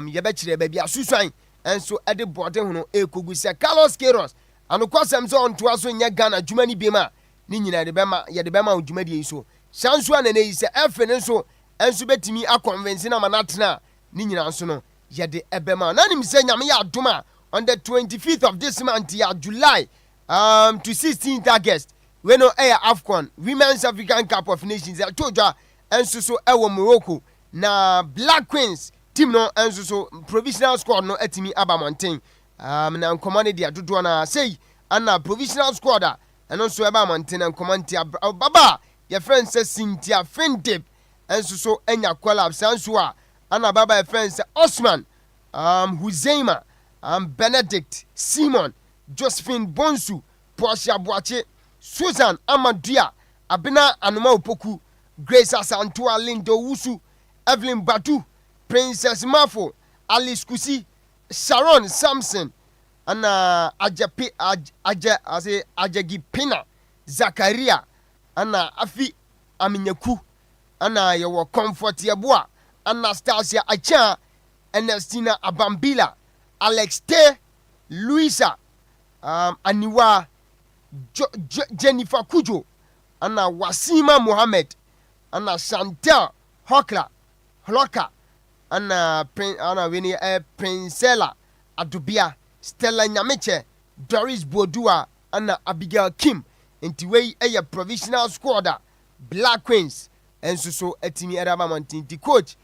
ye be kire baby asusuan enso ede bode hono ekogu se Carlos Queiroz anokwasem se onto aso nya Ghana dwumani bema ni nyina de bema ye de bema dwumadi yi so sanso anene yi se efe ne so enso betimi akonvince na manatena ni nyina nso no ye de ebema na nim se nyame ya adom a on the 25th of this month, July to 16th August, we know AFCON, Women's African Cup of Nations, I told you, and so ewo Morocco, na Black Queens, team no, and so provisional squad no etimi Abamonten, na commanded dia to na say, and na provisional squad, and also Abamonten and command Baba, your friend says Cynthia Fendip, and so enya collab Sansua, and Baba friend says Osman, Huzeima, Benedict, Simon, Josephine Bonsu, Portia Boache, Susan Amadria, Abena Anuma Opoku, Grace Asantua Lindo Wusu, Evelyn Batu, Princess Mafo, Alice Kusi, Sharon Samson, Anna Ajagi Pina, Zakaria, Anna Afi Aminyaku, Anna Yawa Comfort Yabua, Anastasia Acha, Ernestina Abambila, Alex T, Luisa, Aniwa, Jennifer Kujo, Anna Wasima Mohammed, Anna Chantel Hloka, Anna Winnie Princella Adubia, Stella Nyameche, Doris Bodua, Anna Abigail Kim, Intiway a provisional squad, Black Queens, and so etimi Arabamontin, the coach,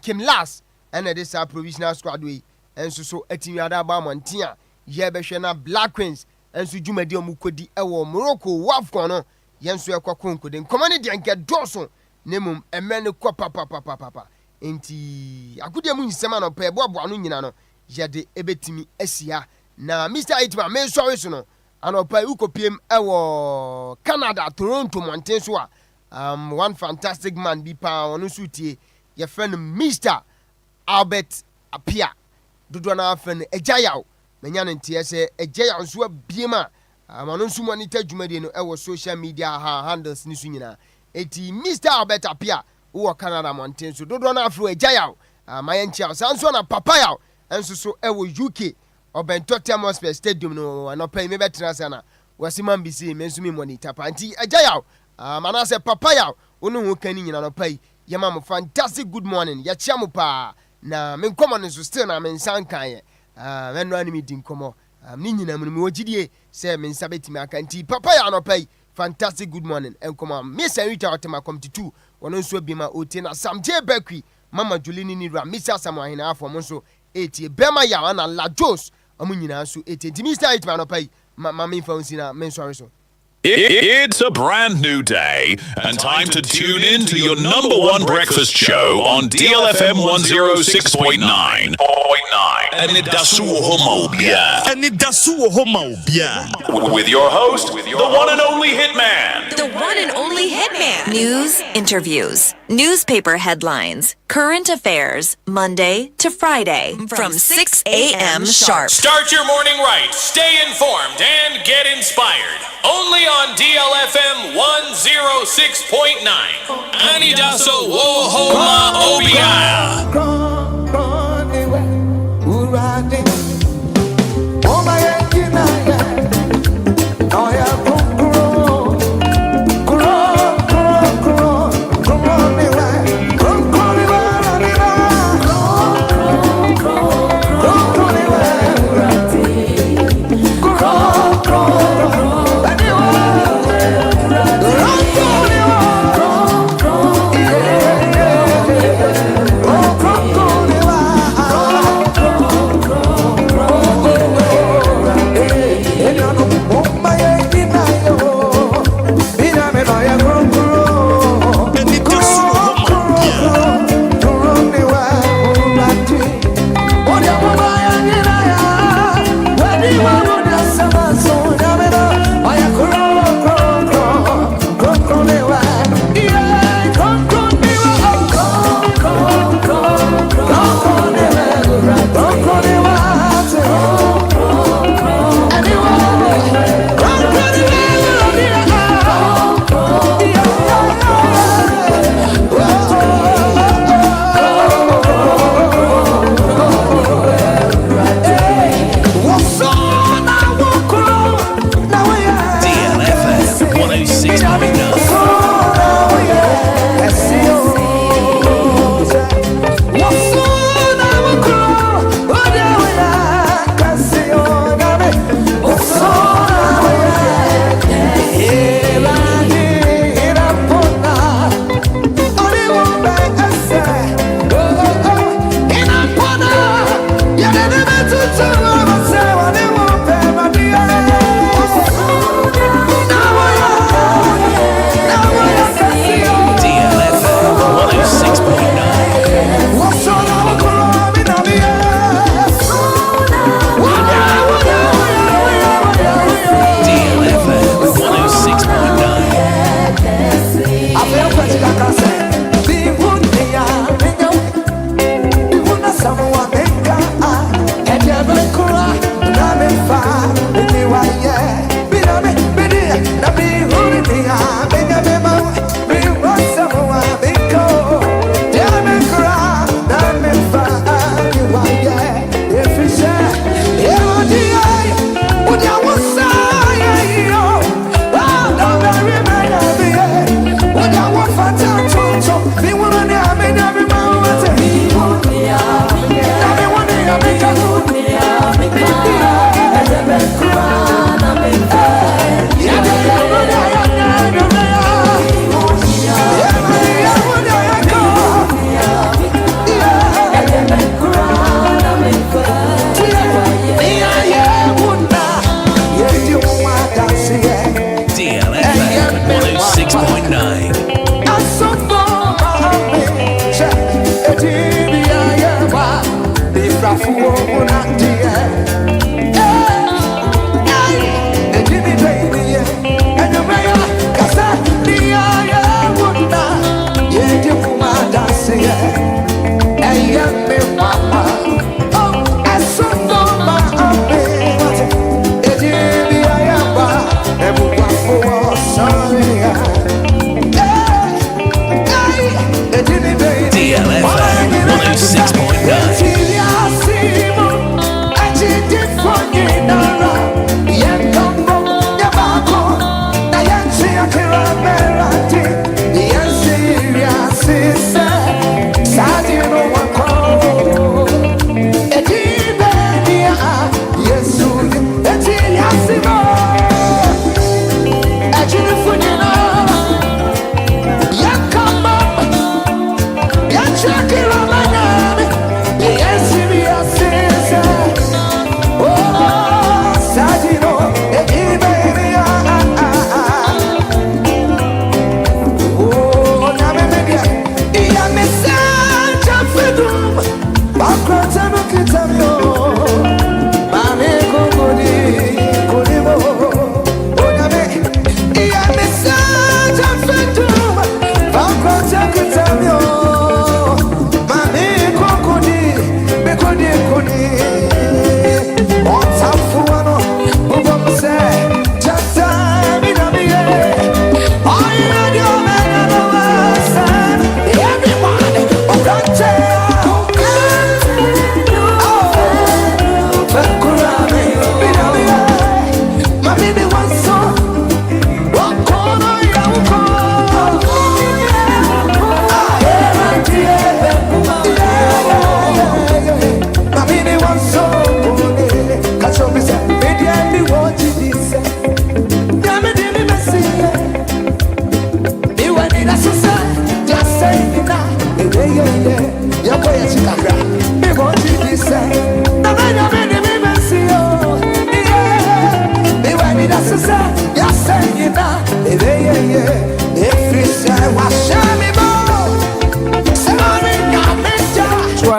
Kim Lass, and this provisional squad way. And so etimi adaba montia ye be hwe na Black Queens enso dwumadi omukodi ewo Morocco wafcon no yenso ekwakonko den komane de anke doso nemum emene ko papa enti akudi mu nsema no pe boabo anu nyina no yede ebetimi asia na Mr. Hitman me so so no anopa ukopiem ewo Canada Toronto mountain so one fantastic man bi pa onu sutie ye friend Mr. Albert Apia dodo na afen ejayaw menya ne ntie se ejayaw so biema Amano nso monitor dwumadi no e social media handles ni so nyina. Eti Mr. Albert Apia wo Canada mountain so dodo na afro ejayaw. Mayenchia sanso na papaya enso so e UK Obento Thermospace Stadium no anopa me betra sana. Wasiman bisi me nso me monitor panti ejayaw. Manase papaya onu ho kani nyina no pai. Yama mo fantastic good morning. Ya chia mo pa na me nkomo no so still na me nsan kan ye. Men no anime din komo. Ni nyina me wogidie se me nsa betimi akanti papaya no pai. Fantastic good morning. Enkomo Miss Rita Otema committee 2 wono nso bima oti na Samje Bakri Mama Julini ni ra Mr. Samuel hina afo mo nso eti bema ya na La Jos amu nyina nso eti Mr. Hitman no pai mama me fa nsina me nso so. It's a brand new day and time to tune in to your number one breakfast show on DLFM 106.9. Anidaso Wɔhɔ with your host, the one and only Hitman. The one and only Hitman. News, interviews, newspaper headlines, current affairs, Monday to Friday from 6 a.m. sharp. Start your morning right, stay informed, and get inspired. Only on DLFM 106.9. Anidaso Wɔhɔ Obia.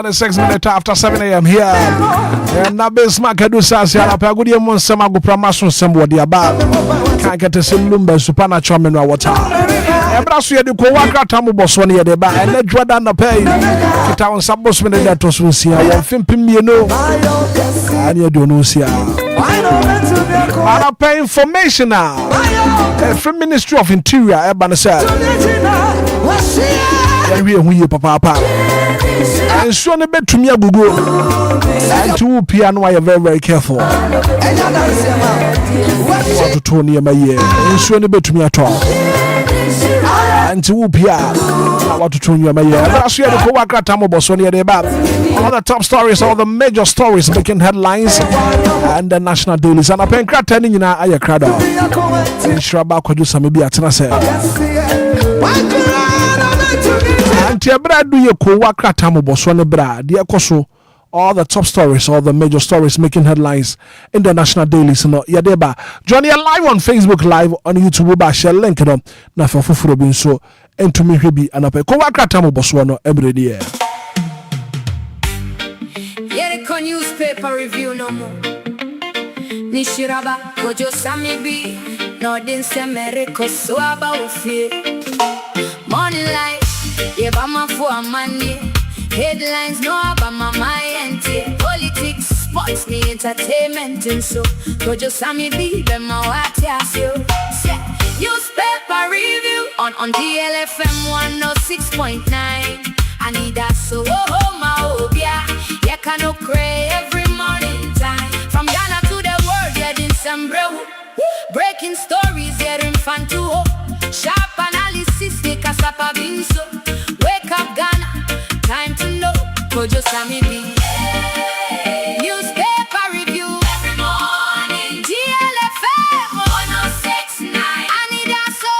26 minutes after 7 a.m. here. And now Bismarck Edusas, Yalapagudi Monsama Gupramasun Sembo Diaba. Can't get to see Lumba supernatural mineral water. Ebrasu Yadu Kowaka Tamu Boswani Yadeba, and let Jordan the pay. Kitawan Sabos Menegatos Rusia, and Fimpim, you know, and you don't know. I pay information now. From Ministry of Interior, Ebanasa. We papa. And so on a bed to me, Google. And to piano, I am very, very careful. What to Tony my year. And so on a bed to me at all. And to piano, what to Tony my year. Last year, the Kowaka Tamo Boswani Deba. All the top stories, all the major stories making headlines, and the national dailies. And I pay crating in a crowd. And Shraba could do some maybe at Tennessee. And Tiabra do you Kowaka Tamo Boswani Bra, dear Koso. All the top stories, all the major stories making headlines in the national dailies. No, Yadeba. Join you live on Facebook Live on YouTube. Share link it up. Na for Fufuro so and to me hebi and up. Kowaka Tamo Boswano every day. Yeriko newspaper review no more. Nishiraba kojo samibi. Nordin semeriko so about fear. Morning light, yebama for money. Headlines no about my mind. Politics, sports, me entertainment and so kojo samibi be my what you. Newspaper review on DLFM 106.9. Anidaso Wɔhɔ ma Obia. You can cray every morning time. From Ghana to the world, you're in some bro. Breaking stories, you're in fan to sharp analysis, make us up a binso. Wake up Ghana, time to know. Kojo Sami B. Newspaper review every morning. DLFM 106.9. Anidaso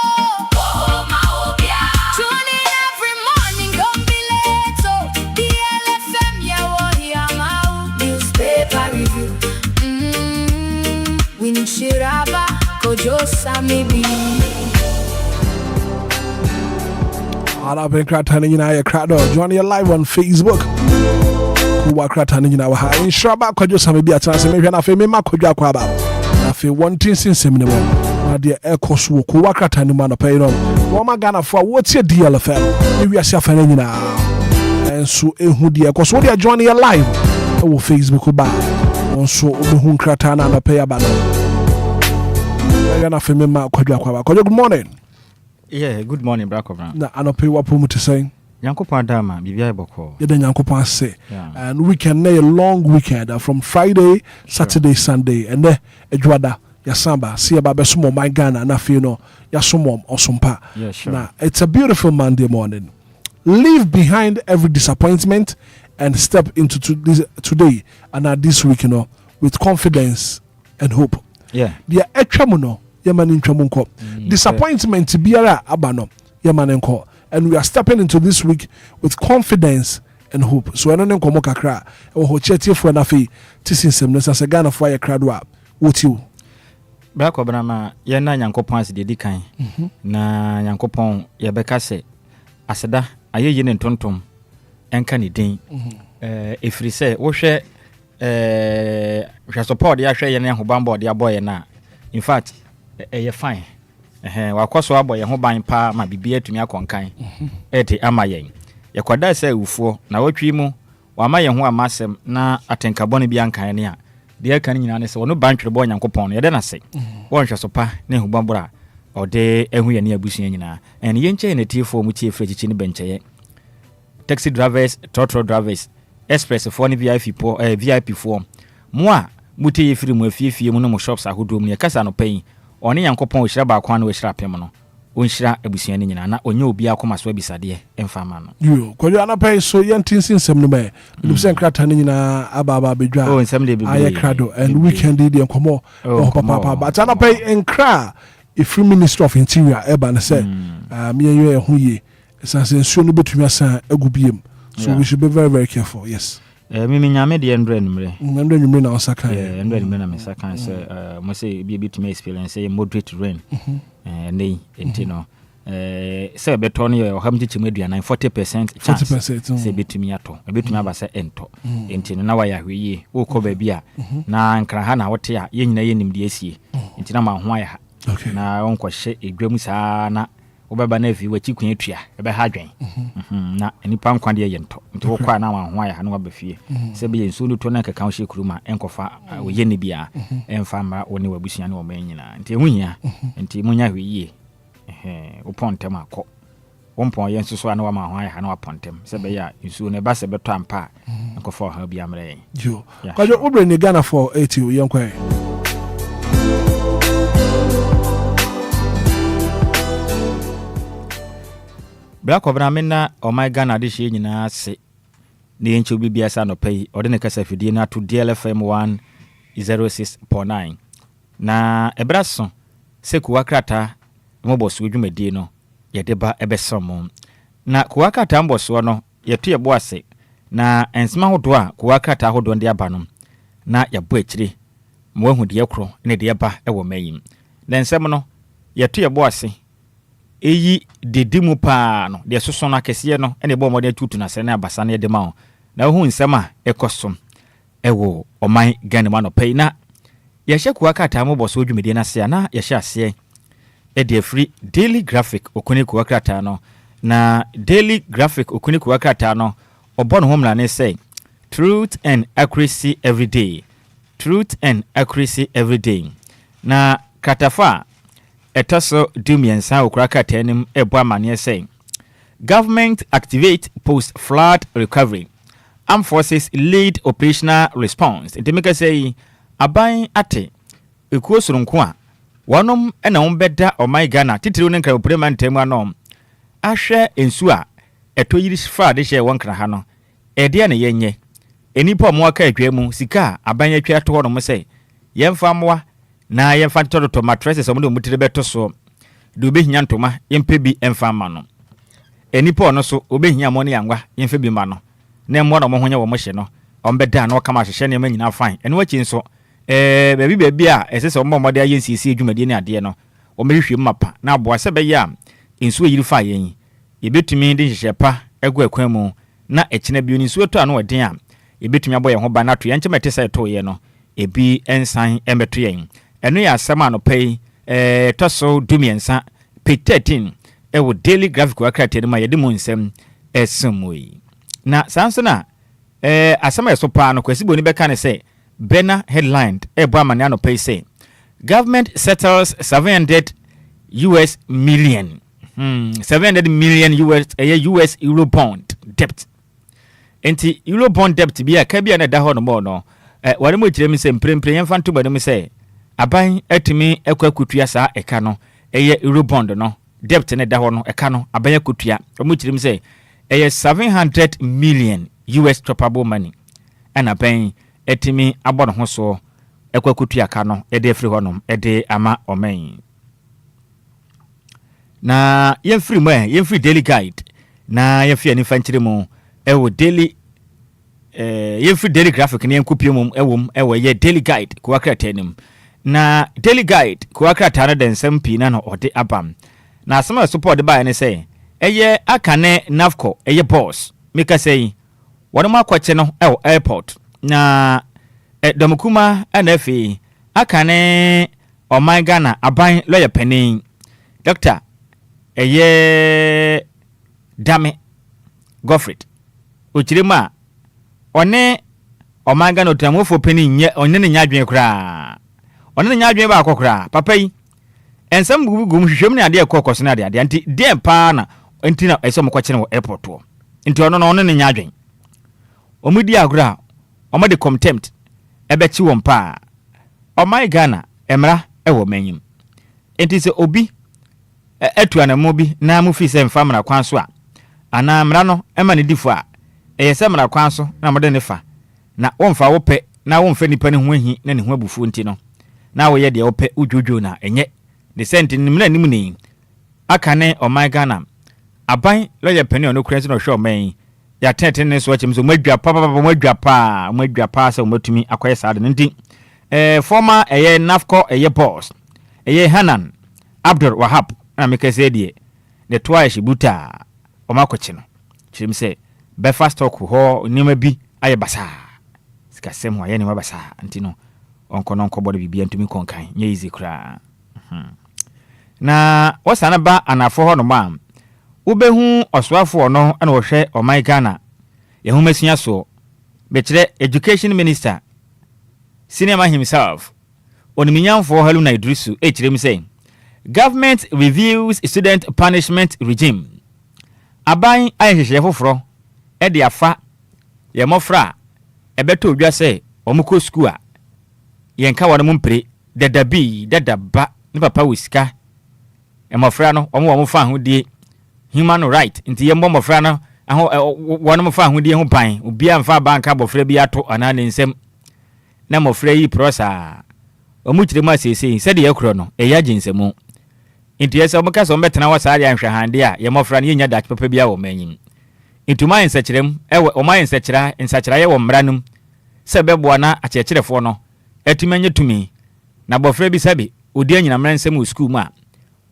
Wɔhɔ ma Obia. Tune in every morning, don't be late. So DLFM, yeah, newspaper review. Winchiraba Kojo Sami B. I've been crating in our crowd. Join you live on Facebook. Who are crating in our high in Shraba Kojo Sami B. At Transmission of Mema Kojo Kwaba. I feel one thing since him. My dear Echoes who are crating man of payroll. Woma Ghana for what's your DLFM? Maybe I shall find now. And so, who dear, because what they are joining you live over Facebook. Also, who cratana and a pay about. Good morning. Yeah, good morning, Brakovan. Na anope wapo mu tesay. Yankopon Adama, bibia boko. Yeda Yankopon say. And weekend a long weekend from Friday, Saturday, Sunday, and then Edwada Yasamba, see about Besumo my Ghana na fino Yasumom or Sumpa. Yeah, sure. Now it's a beautiful Monday morning. Leave behind every disappointment and step into today and this week, with confidence and hope. Yeah. The Etramuno, Yaman Tramunko. Disappointment biara abano, Yamanenko. And we are stepping into this week with confidence and hope. So I don't know Komokakra or Hocheti for Nafi, Tissin Semness as a gun of fire crowd up. What you? Brakobanama, Yana Yankopons de Dikai. Na Yankopon, Yabekase, Asada, Ayen and Tontom, and Canidin. If we say, Oshe, support the Asha and Hobambo, dear boy, and now. In fact, you're fine. Wa kwaso boy, ho ban pa ma bibia tumi akonkan. Eti amayen. Ye kwada say ufo na watwi mu wa ma ye ho amasem na atenka bone bi ankan ne a. De aka nyina ne se wono bantwere bo Nyankopon no ye de na se. Won hwe so pa ne hu bambura. Ode ehu ye ne abusua nyina. En ye nche ne tiefo mu tie frechichi ne bencheye. Taxi drivers, total drivers, express for ne VIP form. Mo a muti ye firi mu afiefie mu no mo shops ahodo mu ye kasa no pai. Oni Yankopon ohira ba kwa na ohira pem no. Onhira abusua ne nyina na onye obi akoma so abisade emfama no. Yo, kwaju anapai so yentin nsem no me. Dubse nkrata ne nyina aba bedwa. Oh, nsem de bebe. Aye krado and weekend dey enkomo. Oh papa but anapai enkra ifri Ministry of Interior eba na say me ye hu ye. Sanse nsuo no betumi asan agubiem. So we should be very, very careful. Yes. Mimi nyame de ndre numre. Ndre numre na osaka. Ndre numre na mesaka say mo say bi to me experience say moderate rain. Nei entino Say beto no yo ham chichi meduana 40% chance 40%, say betumi ato betumi aba say ento enti no na wa ya hweye wo ko ba bia na nkra ha na wote a ye nyina ye nimde asie enti na ma ho ya na wonko hye edwam saa na wobeba na afi wachi kun atua ebe ha dwen na enipa nkwa de ye nto nti wo kwa na ma ho ya na waba fie se be yensu no to na keka wo hye kuruma enkofa wo ye ne bia emfa ma wo ne wabusua ne wo manyina nti ehuhia nti munya hweye upontem akọ wompon yen so so na wa ma ho ya na wa pontem se be ya nsu ne ba se beto ampa enkofa ha bia mre yo kwajo obre ni Ghana for 80 Enquires. Black of Mena or my Ghana this year in say the inch will be a son of pay or the Casa Fidina to DLFM 106.9. Na Ebrason, Sekuakrata, Mobos with Medino, Yadeba Ebesomo. Na Kuakata Amboswano, Yatia Boise, na and small doa, Kuakata hold on the abanum, na ya butchery, more with Yokro, in the Aba ever main. Then Semino, Yatia Boise. Eyi de dimu pa no de soso na kese no ene bo modern tutu na se na abasa na de ma na hu nsem a ekosom ewo oman Ghana ma no pay na ye hye ku akata mo boso dwumede na se na ye hye ase e de free daily graphic okuni ku akata no na daily graphic okuni ku akata no obon homla ne say truth and accuracy every day, truth and accuracy every day. Na katafa etaso dumiensa okraka tenim ebo amane say government activate post flood recovery, armed forces lead operational response. Intimika say aban ate ekuo soronko a wonom ena wombeda o my Ghana titiri ne nkra oprema ntem anom ahwe ensu a eto yiri fa de hye wonkra ha no ede na yenye enipa mo aka adwamu sika aban atwa to no say yemfa moa na yemfa to mattresses omo de mutire beto so de obehia ntoma yempe bi emfa ma no enipa no so obehia mo ne yangwa yemfa bi ma no na mo na mo honya wo mo hye no ombeda na okama hye ne manyina fine eno wachi nso baby a esese omo mo de ayensisi adwumade ne ade no o mehwe mapa na aboa se be ya ensu yiri fa yen yebetumi de hye pa egu akwan mu na ekina bi onsu to ano ɔden a yebetumi aboye ho ba na to yenche mete sai to ye no ebi ensan emeto yen eno ya asema no pay toso dumiensa page 13 ewo daily graphic akrate ma yede mu nsem esumui na sanso na asema yeso pa no kwasi boni beka ne say Bena headline ebo amane no pay say government settles 700 US million 700 million US euro bond debt. Enti euro bond debt bi aka bi na da ho no mo no ware mo kirem se mprempre yemfa nto badem se aban atimi ekwakutua saa eka no euro bond no debt ne da ho no eka no aban akutua mo kirem se 700 million US topable money ana ban etimi abono ho so ekwakutua ka no ede free honom ede ama omen na yemfree daily guide na yemfree ani fanchire mu ewo daily yemfree daily graphic ne yankopie mu ewo ye daily guide ko akrata anim na daily guide ko akrata na den sampi na no ode abam na asema support de buy ne say eye akane navco eye boss meka say wonma akwache no ewo airport na domukuma anafi akane o my Ghana aban lawyer penin doctor eye dame Godfred ochirima one o my Ghana otamofo penin nye onne ne nyadwen kra onne ne nyadwen ba akokra papa yi ensam gugum hwehwem ne ade ekokoso na ade anti dem pa na anti na eso mokwache no airport wo nti ono no onne ne nyadwen omudi agura omo de contempt ebechi won pa o my Ghana emra ewo manyim enti se obi atuana mo bi na mu fi se mfa mra kwan so a ana mra no ema ne difo a eyese mra kwan so na mo de ne fa na wonfa wo pe na wonfa nipa ne ho ahi na ne ho abufu nti no na wo ye de wo pe udwodwo na enye de sent nimna nim ni akane o my Ghana aban lawyer penny no kura se no hwe o man ya tete ne so achim so madwa pa se matumi akoye saade nti former nafco boss Hanan Abdul Wahab na meka se die ne toa shibuta omakoche no chim say befa stock ho nima bi aye basa sika sem ho aye nima basa antino onko no nko body bibia ntumi konkan nye easy kra na wasana ba anafo ho no ma ubehu oswafo no na wo hwe o my Ghana yehumesua so bekire education minister senior man himself oniminyamfo Haruna Idrisu echirem say government reviews student punishment regime aban ayehye foforo e de afa ye mofra ebeto odwa say omuko school a yenka wona mumpre dadaba ni papa wisika e mofra no omo fa hodie human right nti ye mofra no wona mo fa hodie ho pan obia mfa banka bofra bi ato anane nsem na mofra yi prosa omu kire ma sese se de yakro no e ya ginsemu nti yesa omuka so mbetena wasari anhwe hande a ye mofra no yenya dak papa bia wo manyin nti ma nsakirem ewe o ma nsakira ye wo mranum se beboa na akekirefo no etimenye tumi na bofra bi sabe odi anyina mransem wo school ma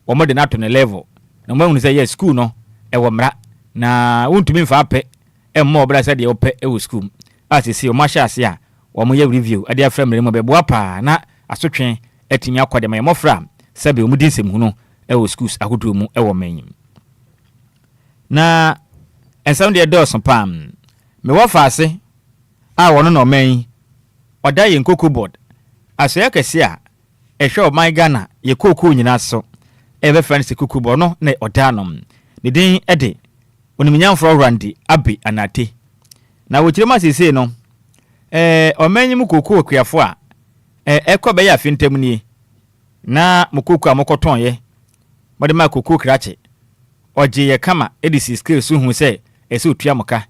wo mo de na to ne level na mo hunu se ye school no e wo mra na wontumi mfa ape emmo obra se de wo pe e wo school asisi o ma sha ase a wo mo ye review ade afra mre mo beboa pa na asotwen etimi akwade ma ye mofra sabe omudi nsem hunu e wo schools akodo mu e wo manyin na ensam de dɔɔso pam me wo faase a wono no man oda ye nkoko board aso ya kese a ehwe o my Ghana ye koko nyina so e be friends koko board no na oda nom ne din ede oniminyamfo Randy Abi Anate na wo kirema sese no o manyim koko akuafo a ekobe ya fintem ni na mukoko amokoton ye mode ma koko krache oje ye kama edisi skill so hu se ese otua moka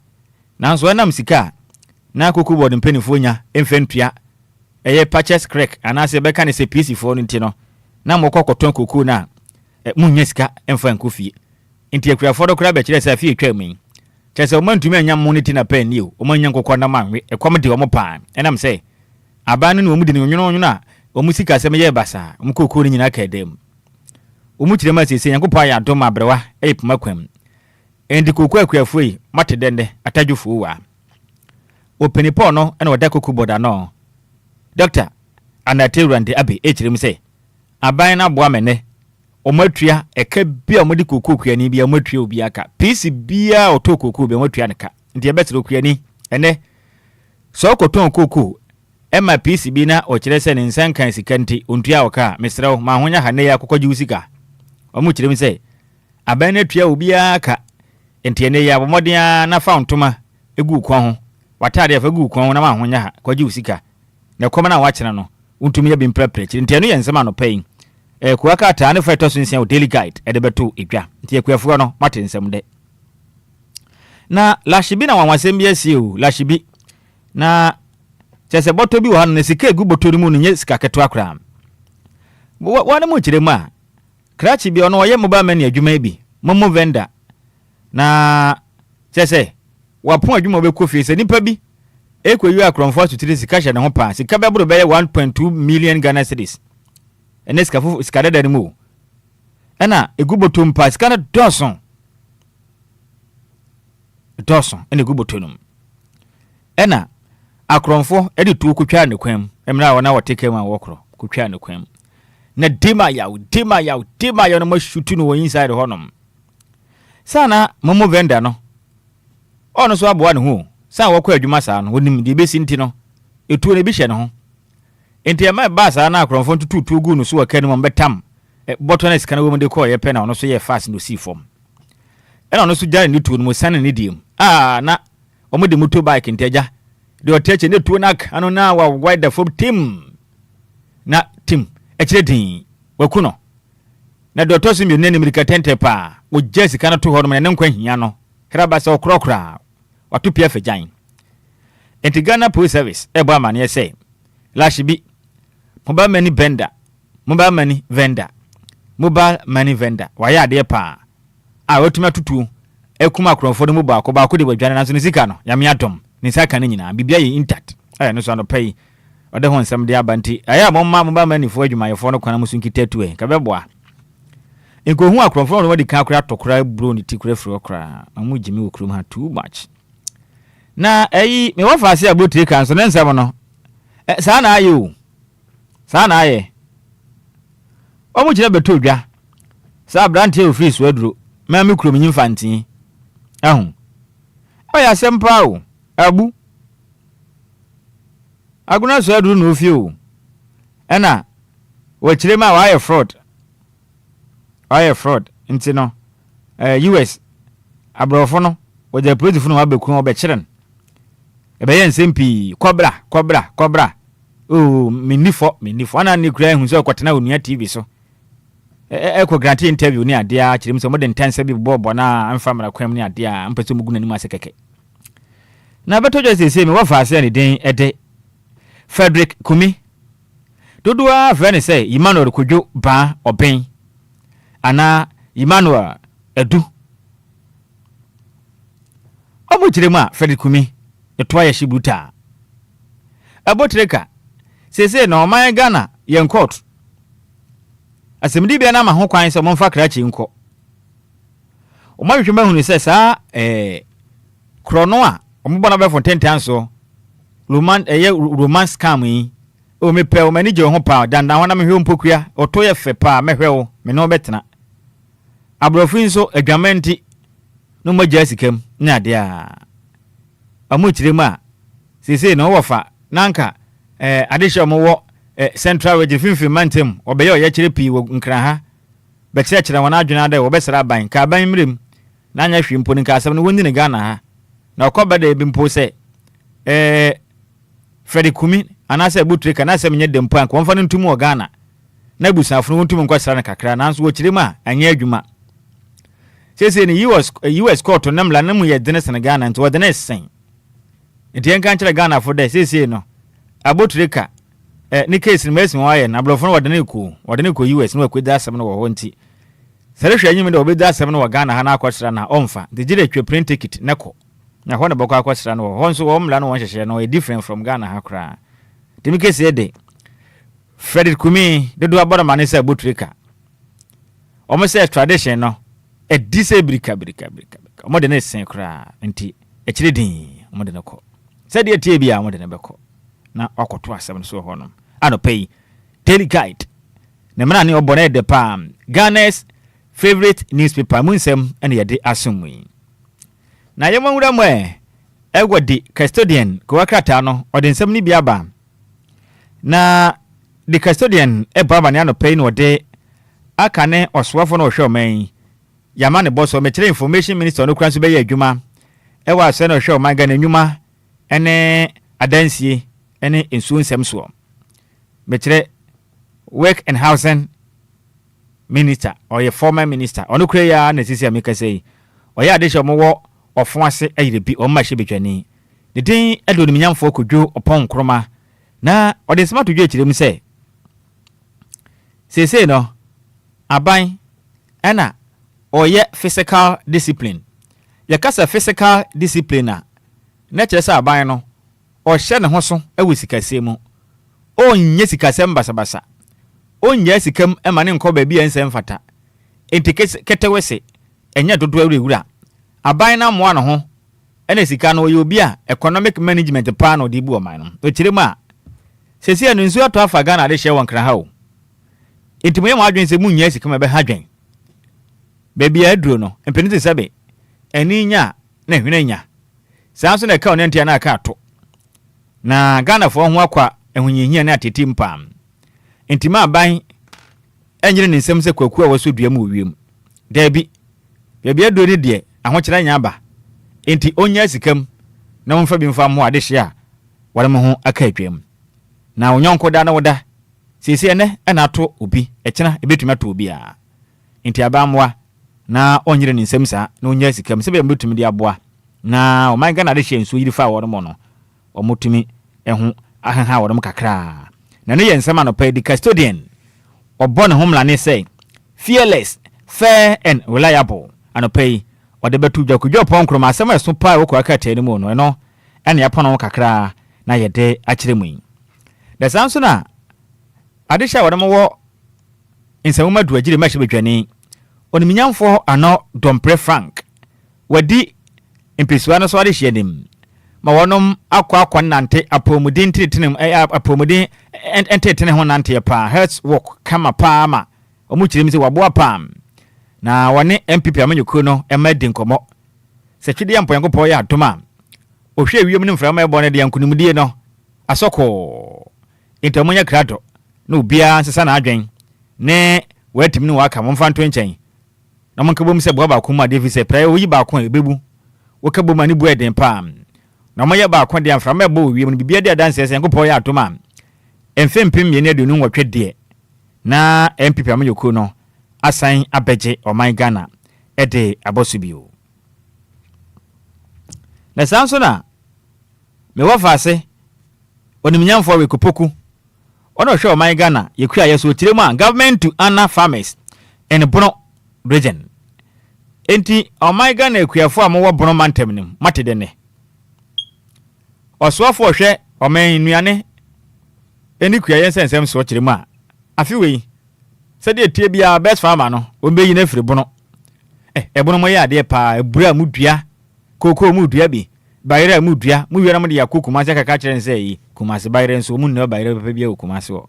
nanso enam sika na koko board mpanifo nya emfentua eye purchase crack anase beka ne se PC4 no ntino na mokokoton koko na munya sika emfa nkofie nti akuafo do kra be kire se afie twam kese o mantumi anya moniti na pen ni o manya nkokɔ na manwe ekom de o mo pa enam se abanu ne omudi ne onwono a omusika se meye basa omukoko ni nyina ka dem omukyire ma sese yankopa ya dom abrewa epuma kwam endi koko akuafo yi mate dende atadwofo wa openipo no ena oda koko boda no Dr. Anate Randy Abi echirem se aban na boa mene omatua eka bia omodi koko kuani bia omatua obi aka PC bia oto koko bia omatua nka ndi ebetro kuani ene so koton koko ema PC bi na okire se ne nsankan sikanti ontua oka mesrew ma honya hane ya kokɔgye usika omu kirem se aban na tua obi aka enti ene ya bomoden na fauntoma egu kwa ho watade afa egu kwa ho na ma honya ha kɔgye usika na kɔma na wachena no untumi ya bi mprepre nti eno ye nsema no pɛyin kuaka ata ne fa toso nsia o daily guide e de beto edwa nti akuafo no mate nsem de na lashibi na wanwasem bi asie o lashibi na chese boto bi wo han ne sika egu boto mu nye sika keto akra wana mu kire mu a krachi bi ono oye mobile money adwuma bi momo vendor na chese wapon adwuma obekɔ fie se nipa bi ekweyu akronfo atutire sika hye ne ho pa sika bebro be 1.2 million Ghana cedis ene sika dada ni mu ena egu boto mpa sika na doson ene egu boto num ena akronfo edi tu kutwa ne kwam emra wona woteke ma wokro kutwa ne kwam na dima ya no mashutu no inside honom sana momo vendor no ono so aboa ne ho sa wokɔ adwuma saa no wonim de besi nti no etuo ne bi hye ne ho enti e ma ba saa na akronfo tutu gu no so waka ne mo betam bottle sika na wo mo de kɔ ye pɛ na ono so ye fast no si fom ɛna ono so jare ne tuo no mo sane ne diem na omo de motorbike ntaja de oteche ne tuo nak ano na wa wide fom tim na tim ekire din waku no na de otoso mi ne mirika tente pa wo jesi kana to ho no ne nkwa hia no heraba se okrokra watu pia fejan enti Ghana Police Service ebo amane say lashibi mobile money vendor waya ade pa a watuma tutu ekuma akronfo no mu ba ko de badwane nanso ne sika no yame adom ne saka ne nyina bibia ye intact no so no pay ode ho nsem de abanti aya mobile money fo adwuma ye fo no kwana musu nkitatu ka beboa Enko hu akromfo no wadi kan akra tokra bro ni tikura firi okra. Amu jimi okrum ha too much. Na me wa fa ase abotire kan so ne nsem no. Sa na aye o. Sa na aye. Omu kire beto dwa. Sa brante office waduro. Ma me krom nyimfantin. Ahun. Oya sempa o. Abu. Aguna so aduro no ofie o. Ena wo kire ma wa fraud. Wa fraud. Nti no US abrofo no wo the police no abeku no be kiren. Ebe ye nsempi kobra. Oh, minifo ana ni kura hu so kwatena onua TV so. Eko grant interview ni ade a kirim so mo de intense bi bobo na amfa mara kwam ni ade a mpese mugu nani ase keke. Na beto just say me wa fa ase ni den ede Frederick Kumi. Dodoa friend say Emmanuel Kojo ba oben. Ana Emmanuel Edu. Obo kirema Frederick Kumi etwa ya shibuta. Abotreka sese na oman Ghana yen court. Asemdi bia na ma ho kwan se mo mfa krachi nko. Omahwehwe mahunu se sa krono a ombo na be for 10 so romance scam yi o me pe o mani je ho pa dan ho na me hwe mpokua oto ye fe pa me hwe o me no betena. Abrofin so adwamenti no magya sikam na ade a amuchirema sese na wofa nanka adisha mo wo central region finfin mantem obeye oye kire pi wo nkran ha be kire wana adwena da wo besra ban ka ban mrem na anya hwe mpo ni ka asem no woni ne Ghana ha na okoba da bi mpo se Freddy Kumi anase butrika na asem nye dempo an ko mfa no ntumu o Ghana na busafo no ntumu nkwasra na kakra nanso wo kire ma anya adwuma sese ni US court no namla namu ye dene sen Ghana nto wo dene sen enti kan kire Ghana fo da sese no abotrika ni case ni mesi waye na blofo no wadane ko US no akweda asem no wo nti sare hwe anyim de obeda asem no wa Ghana ha na akwasra na omfa de gire twe print ticket neko na ho na bako akwasra no ho nso wo mla no won hyehye no different from Ghana ha kra timi case ede Frederick Kumi de do abara mane sa botrika omo say tradition no e disabrika omo de na sen kra nti e kire din omo de neko se de tie bia omo de na beko na akoto asem so ho no anopay daily guide na mana ne obone de pam Ghana's favorite newspaper munsem ene yede asumwi na yemwura mo egwadi custodian ko wakrata no ode nsem ni bia ba na the custodian baba ne anopay no de akane oswafo no hwe oman yama ne boss o me kire information minister no kran so be ye adwuma ewa ase no hwe oman Ghana nwuma ene adansie ene ensuo nsem so metre work and housing minister or your former minister onu kure ya na sisi ameka sei oya adesha mo wo ofo ase ayire bi o ma hye betwani de din edo ni nyamfo kodwo opon kroma na ode sema to dwo akirem se sese no aban ana oye physical discipline yakasa physical discipline na kire se aban no o hye ne ho so ewosikase mu onye sikasem basabasa onye sikam emane nko ba bia nsem fata enti ketewese enya dodo awura aban na moa no ho ene sika no obi a economic management plan odi bu oman no o kirem a sesi anu nsu ato afa Ghana de hye wankra ha o enti moye mo adwen se munye sikam be hadwen ba bia aduro no empenite sebe eni nya na hwenanya sanso na ka onentia na aka ato na Ghana fo ho akwa ehunyinyia na ateti mpam entima aban enyere ne nsem se kwaku a waso dua mu wiem dabi bia aduro ni de ahokyera nya aba enti onya sikam na wonfa bi mfa mo ade hye a wale mo ho aka atwam na onyonko da na woda sisi ene na ato obi ekena ebetumi ato obi a enti abamwa na onyere ne nsem sa na onya sikam se be mbetumi de aboa na o man Ghana de hye nso yiri fa wo mo no omotumi ehu ahaha wo dem kakra na ne yensem anopay the custodian obone homla ne say fearless fair and reliable anopay ode betu dwakudwo ponkrom asem eso pa wo kwa kata ni mu no eno ene yapono kakra na yede akiremu da sanso na adesha wo dem wo nsem madu agire ma hye betwani oniminyamfo ano Dompre Frank wadi impesua no so ade hyenim ma wonom akwa nante apomudin titinem apomudin entetene ho nante pa health work kama pa ma omu kyerem se waboa pam na wone MPP amanyuko no emadi nkomo se twede yampo yankopɔ ya adoma ohwe wiem ne mframa ebo ne de yankunimdie no asoko intamunya krado na Obia nsesa na adwen ne watimi ne waka momfa nto nkyɛn na monkabom se boa ba ko ma David se prae oyi ba ko ebebu wokabom ani bu eden pam na moyɛ ba ko de mframa ebo wiem ne bibia de adanse se yankopɔ ya adoma emfempem ye ne adunu nwotwe de na MPP amanyuko no asan abegye oman Ghana ede abosubio na sanso na me wafase oniminyamfo we kopoku ono hwe oman Ghana yekua yeso tiremu a government to honor farmers in Bono region enti oman Ghana ekuafo amowo Bono mantem nim matede ne osofo hwe oman nuane eni kua yensensem so tiremu a afiwe sede tie bia best farmer no ombeyi na firi Bono Bono mo ya ade pa ebura mu dua koko mu dua bi bayira mu dua mu wiera mu de yakoku ma se kaka kire nse yi kumase bayira nso mu nno bayira pepe bia kumase wo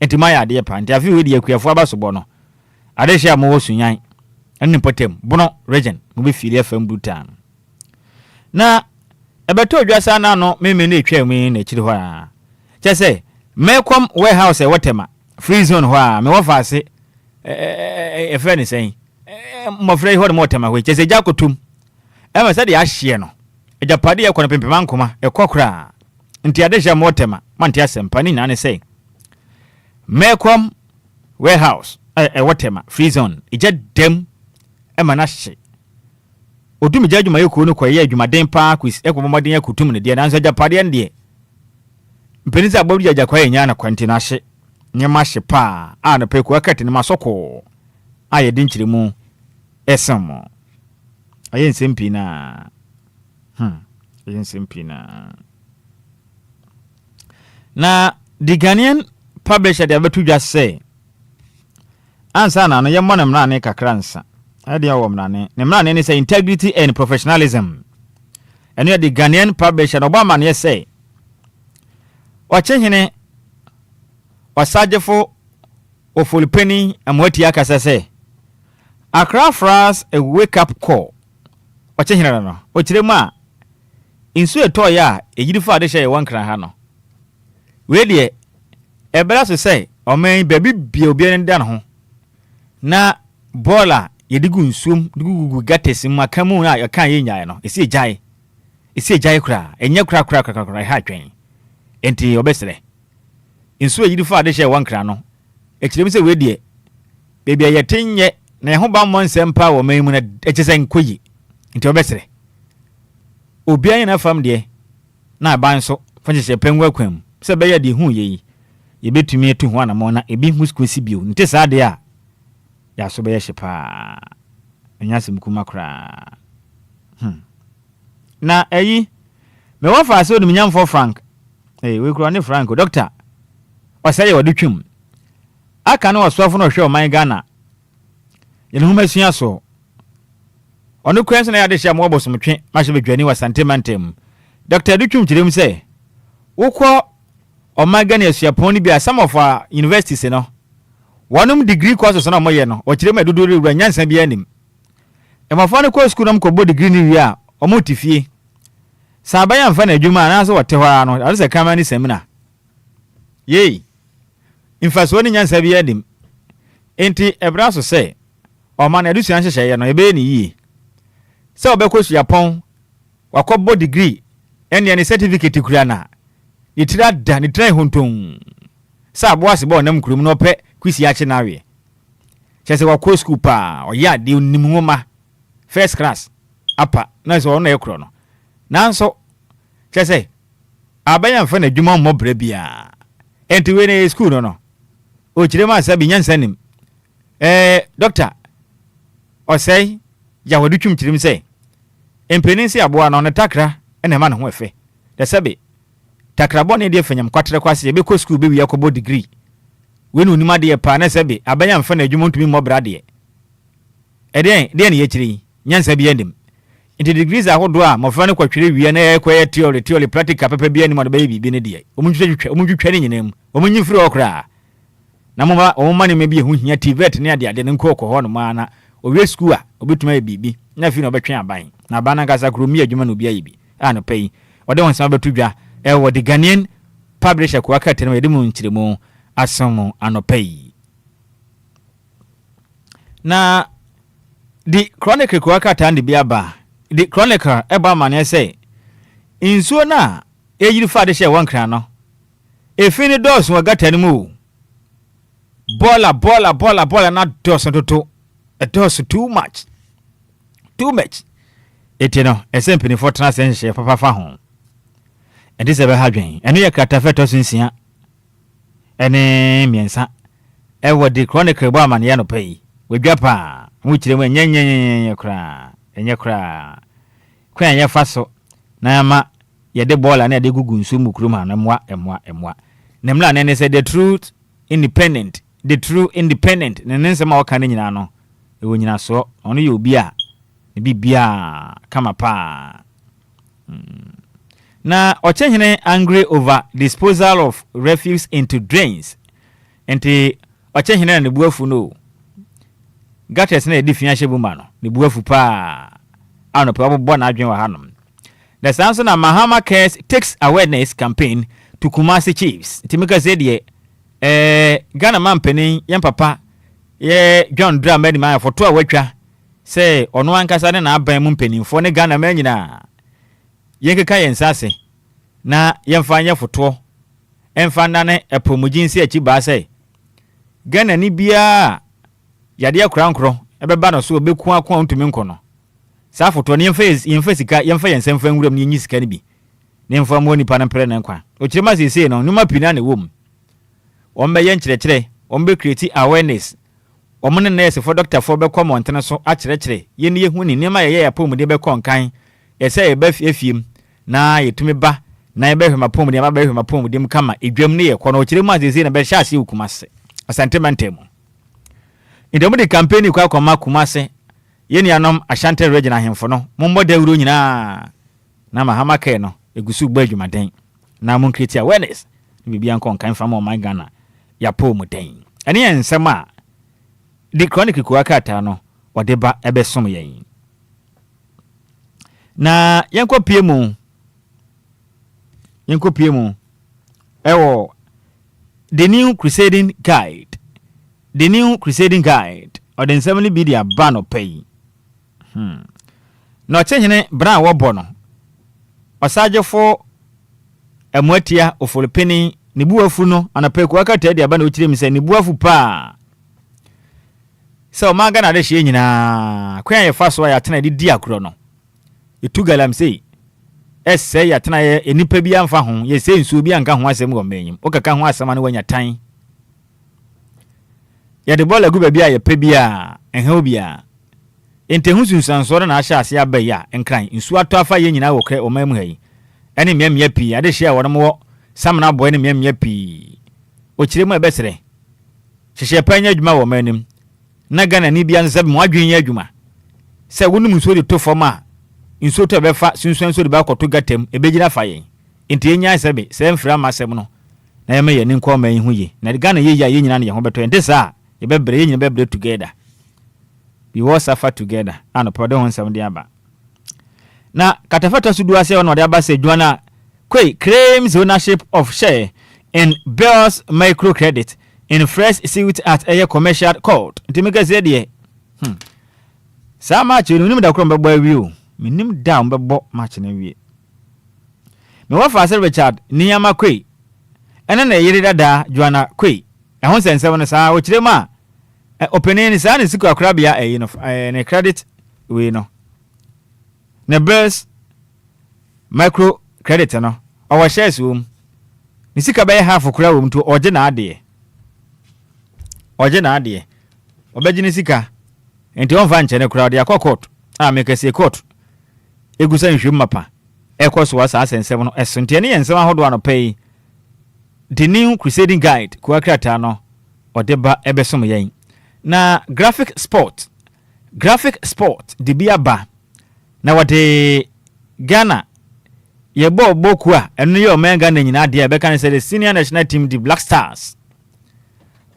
enti ma ya ade pa nti afi we de yakuafo abaso no ade hia mo wo sunyan enne potem Bono region mu be firi FM Butan na ebeto odwasa na no meme na etwa mu na kiri ho a chese mekom warehouse wetema free zone ho a me wo faase efe ni sen mo free ho mo tema ho chese jakotum ema se de ahye no ejapade yakɔ no pempema nkoma ekɔkora nti adehya motema manti asempa ni nane say mekom warehouse wotema free zone eja dem ema na hye odumi jadwuma yeko no koye adwumaden pa quiz ekɔmɔden yakutum ne de nanso ejapade nde mpeniza abɔdu ajakwaye nya na kwanti na hye nyema hye pa a na pe ko akate ne masoko aye din kyiremu esamo aye nsempi na na the Ghanaian publisher de abetu just say ansa na no yemmo na mra ne kakransa ade ya wo mra ne mra ne say integrity and professionalism eno the Ghanaian publisher Obama ne say ochehene osagefo ofulpeni amwati akasa say Accra France a wake up call ochehene no ochiremu a insu eto ya ejirifa ade hye wankran ha no we de ebra so say omen baby bia obi nda no ho na bola yedigu nsum digugu gates makamu na yakan ye nyae no esi ejai kura enye kura ha twen enti obesere insu ejirifa ade hye wankran no ekirem se we de baby yetenye na ho ba mo nsempa wo men mu na echesen koyi enti obesere Obia na fam de na ban so fanche penwa kwam se be ya de hu ye ye betumi etu ho anamo na ebi hu skosi bio nte sa de a ya so be ye hyepa anyasem kuma kra na eyi me wa fa se odum nyamfo Frank we kro ne Frank doctor o se ye wodutwum aka na osofo no hwe o man Ghana ye no masua so onu kwense na ya de hia mo obosomtwe ma hye bedwani wa santemantem Dr. Dutwum kirem se wokọ Ghana asuapon ni bia some of our universities no wonum degree courses na mo ye no o kirem adudu rewura nyansa bia nim e mafo ne ko school nam ko bo degree ni wi a o mo tifie sabaya mfa na adwuma na so wote hɔ no ade se kama ni semina yei infaso ni nyansa bia nim enti ebra so se o ma na adusuan hyehyɛ ye no ebe ni yi se obekɔ suapon wakɔbɔ degree ene ne certificate kura na yitira da ne trai honton sa aboase bɔ nam kurum no pɛ kwisi ache na awe kyese wakɔ school pa oya de nimwoma first class apa na so ona ekro no nanso kyese abanya mfa na dwuma mmɔbra bia enti we ne school no o kirema sabi nyansa nim doctor osei ya wadutwum kirim sei empeninsi aboa na ne takra ene ma ne ho efe de sebe takra bɔ ne de fanyam kwatere kwase ye be ko school be wi yakɔbɔ degree we no nima de pa na sebe abanya mfa na adwuma ntumi mmɔbra de den ye chiri nyansa bi anim into degrees ahodo a mofra ne kwatwere wie na ekwa theory practical pepe bi anim no baby bi ne de omunhwetwa ne nyinam omunyifiri okra na mama omma ne mebi ehu hia tivet ne ade ne nkoko ho no ma na owe school a obetuma bibi na fi no obetwe aban na aban na kasa kromi adwuma no bia yibi no pay ode won san betu dwa wo the Ghanaian publisher ko akate no yedemu nchiremu asomo anopay na the chronicle ko akata ande bia ba the chronicle eba mane say insuo na eyiri fa de hye wankran no efini dos wa gata mu bola na dos toto a dos too much etino esempini for transense papa fa ho enti se be hadwen eno ye krata feto sinsia ene miensa e wo the chronicle ba man ye no pay wedwa pa mu kiremu enyenyenyenye kra enye kra kwan ye fa so na ma ye de bola na de gugu nsu mu kurum na emwa nemla ne say the true independent ne nsema waka ne nyina no e wo nyina so ono ye Obia ne bibia kama pa na ochehene angry over disposal of refuse into drains enti ochehene ne buafu no gates na edifia hyebu no ne buafu pa ano pa bo na adwen wa hanom the Samson na Mahama Cares takes awareness campaign to Kumasi Chiefs timika said ye Ghana mampeni yem papa ye John Dra medi ma foto awatwa say ono ankasa ne na aban mu mpenimfo ne Ghana ma nyina yenkeka yensase na yemfa nya foto emfa ndane epomujinsi achi ba say Ghana ni bia yade akurankro ebeba no so obeku akwa ntumi nkono sa foto ne yemfa sika yemfa yensemfa nwuram ne nyi sika ne bi ne yemfa mo nipa na mpere na nkwa ochirema sese no numa pina ne wom ombe yen kyerɛkyerɛ ombe create awareness omne nurse for doctor for be comment so a kyerɛkyerɛ ye ne yehu ni nema ye ya pom de be konkan yesa ye ba fiem na yetumi ba na ye be hwema pom de ma be hwema pom de kama edwam ne ye kɔ no kyerɛ ma sese na be hya ase Kumase asante mantem indemo de campaign kwa akoma Kumase ye ni anom Ashanti region ahemfo no mombo da wuro nyina na Mahama Care no egusu gba adwumaden na mon create awareness bibia nkonkan fam o man Ghana ya po mu den ene ensem a the chronicle ko akata no ode ba ebesom yen na yenko pie mu ewo the new crusading guide ode nsem ni bi dia ba no pay no chenhene bra wo bo no osagefo emwatia ofolopeni ni buafu no anapeku akata dia ba na ochire mi se ni buafu pa so manga na de hye nyina kwan ye fa so ya tena di akro no etugalam sei esse ya tena ye enipa bi amfa ho ye se nsuo bi anka ho asem go menyim okaka ho asema na wanya tan ya de bola gu ba bi a ye pe bi a enha obi a ente hu sunsanso na ahya ase abaya enkran nsuo ato afa ye nyina wo kre o mam hayi ene miamia pi ade hye a wo no samna boy ne miamia pi ochiremu ebesere hye panya adwuma wo manim na Ghana ni bia nsabe mo adwen ya adwuma se wonum nsuo de to foma nsuo to be fa sunsuan so de ba koto gatem ebegina fa yen enti enya nsabe se mfra masem no na yema ye nko ma yin huye na Ghana ye ya ye nyina na ye ho beto ente sa ye bebre ye nyina bebre together we all suffer together and pode ho nsam de aba na katafata sudu ase ono de aba se dwana claims ownership of share in Bell's microcredit in fresh suit at a commercial court. Ntimika said ye. Sa match you nim da kro mbebo awie minim da mbebo match na wie. Me wa fa Richard Niyama Kwe. Ene na yiri dada Joanna Kwe. Ehon sense won sa wo kire ma opening ni sa ne siku akra bia ne credit we no. Ne Bell's micro credit no our shares wom ni sika be half kura wom to oje na ade obeji ni sika enti on fa nchene kura de akokot a mekase court egusa nhwem mapa ekoso wasa asensem no esonte ne yensem ahodo ano pay the new crusading guide ko akrata no ode ba ebesom yen na graphic sport graphic sport de bi aba na wode Ghana ye boku a eno ye omenga na nyina de be kan say the senior national team the Black Stars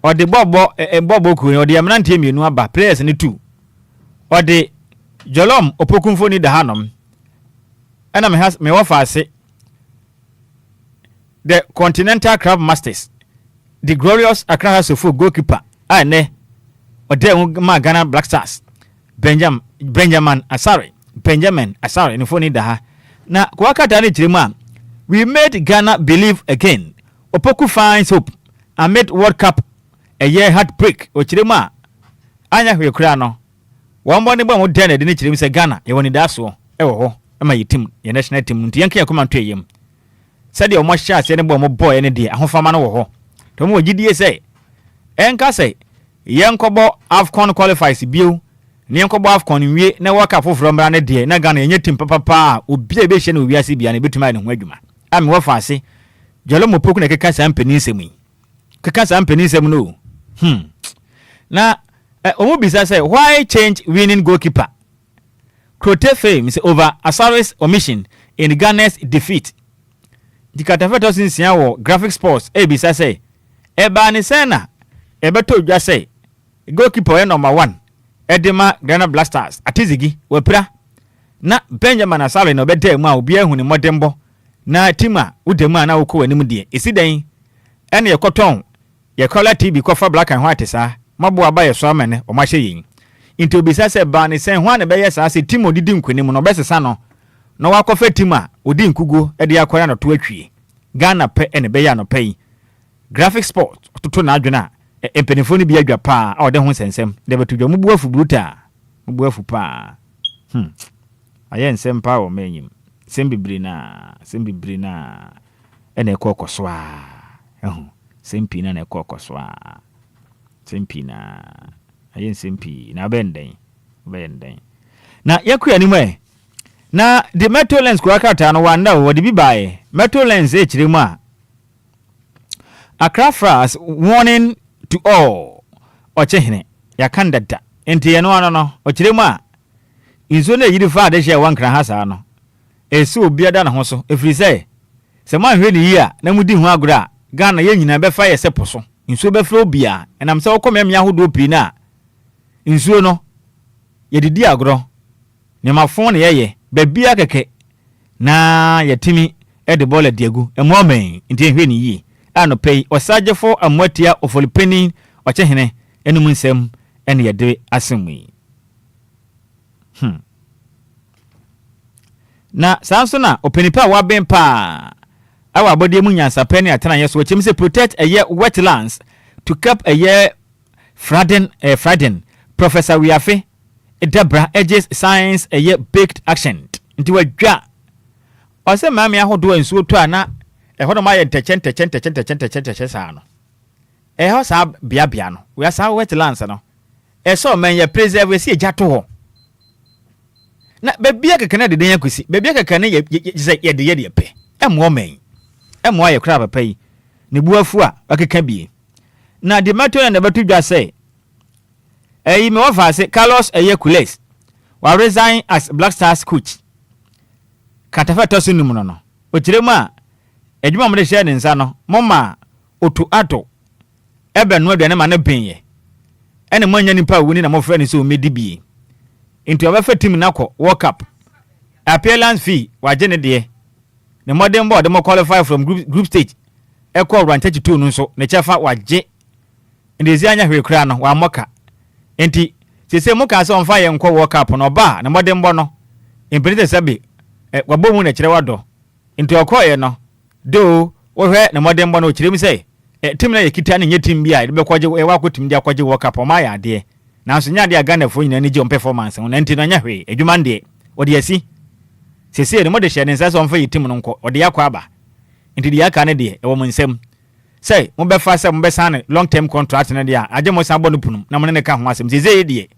or the boku or the amnante mienu aba players ni two or the Jolom opokunfo ni da hanom ana me wafa ase the Continental Crab Masters the glorious Accra House of goalkeeper ne or the ma Ghana Black Stars Benjamin Asare ni phone da ha na kwa kata ni chirima we made Ghana believe again opoku finds hope amid World Cup a year heartbreak o chirima anya hwe kura no won ne mo den de ni chirim se Ghana ye woni daso e wo ho ama ye team ye national team nti yanka yakoma to yem sade o mo sha se ne bo mo boy ne de ahofama no wo ho to mo gidie se enka se yenkobo AFCON qualifiers bio ne yenkobo AFCON wie na waka foforo mbra ne de na Ghana yenye team papa obia be hye na owiase bia ne betuma ne ho adwuma ami wo fa ase jolo mo poku na keka sa mpani nsem keka sa mpani nsem no na omo bisa say why change winning goalkeeper Crote fame is over Asare's omission in Ghana's defeat the Catafetos in Siawo graphic sports bisa say eba ni sena ebeto dwa say goalkeeper number 1 Edema Ghana Black Stars atizigi wepra na Benjamin Asare no bede mu a obi ahu ni modembo na tima udemu a na wokọ anim de esidan ene yekoton ye color TV kofa black and white sa mabo aba ye so amene o ma hye yin into bisa se ba ni sen ho na be ye sa se timo didi nkwanim no besesa no no wakofa tima odi nkugo e de akoya no to atwie Ghana pe ene be ya no pe graphic sport toto na adwena empenifo ni bi adwa pa a ode ho sensem de betudwa mubuafu bruta mubuafu pa aye nsem pa o menyim sembibri na ene ekokoso a sempi na ekokoso a sempi na aye sempi na benden na yakua ni mwe na the metal lens kwa kata no wanda wo de bi bae metal lens e chire mu a Accra Fras warning to all ochehene yakandada enti ye no ano no ochire mu a inzo na yiri fa de hye wankra hasa no esi Obia da na ho so efiri se ma hwe ni yi a na mudi hu agora Ghana ye nyina be fa ye se poso inzo be fra Obia enam se okome me ahodo pi na inzo no ye didi agoro ne mafon ne ye be bia keke na yetimi e de ball diagu emomen nti hwe ni yi ano pay osagefo amwatia ofolipeni ochehene enum nsem ene ye de asemwi na sansona openipa wa bempa awa abode mu nyansa pani atana yeso wachim se protect wetlands to cap Fraden Professor Wiafe Debra edges science baked action nti wadwa ose mami ahodo ansuo to ana ehodo ma ye techen sa no eho sa bia no we sa wetlands no eso man ye preserve si ejato ho na bebia kekene de den yakosi bebia kekene ye de pe emo men emo aye kra papa yi ne buafu a akeka bie na de mato na betu dwa say me wafa say Carlos Kules wa resign as Black Stars coach Katafa sunum no okiremu a adwuma mo de hye ne nsa no moma otu ato ebe no aduane ma ne benye ene mo anya nipa woni na mo frɛ ne so medi bie into obefa team nako World Cup appearance fee waje ne de ne modern board mo qualify from group stage e call rank 2 no so ne chefa waje ndezi anya hwe kra no wa moka enti sese mo ka se on fa ye nko World Cup no ba ne modern bo no impedite sabe wabo mu na kire wado enti okoye no do wo hwe ne modern bo no kire mi say team na ye kita ne nye team bia de be kwaje e wa ko team dia kwaje World Cup o ma ya de na so nya de Ghana fo nyina ni je performance no enti no nya hwe adwuma de o de asi sese ne mo de hye ne nsa so on fa yi team no nko o de yakwa aba enti de yaka ne de e wo mo nsem say mo be fa say mo be san long term contract ne de a aje mo san bo no punum na mo ne ka ho asem sese de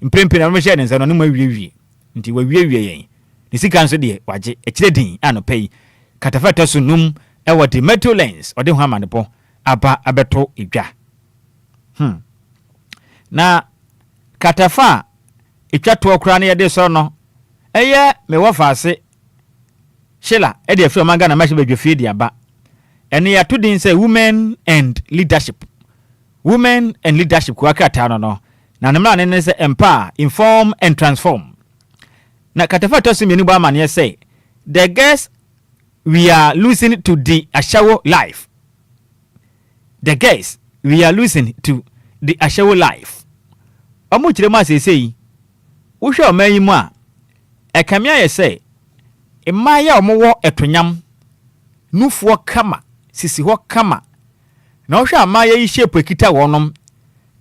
impempe na mo hye ne nsa no no ma wiewie enti wa wiewie yen ne sika nso de waje e kire din ano pay Katafata sunum e wo de metal lens o de ho amanepo aba abeto edwa na Katafa etwa to kra na ye de so no eye me wo faase Sheila e de afro manga na ma hye badwafie di aba ene ya to din say women and leadership kwa kata no na nemra ne say empower inform and transform na katafa to simi ni ba ma ne say the girls we are losing to the ashawo life omu kire ma sei wo hwe oman mu a ekamia ye say emaya omowo etonyam nufuo kama sisi ho kama na wo hwe amaya yi shape ekita wonom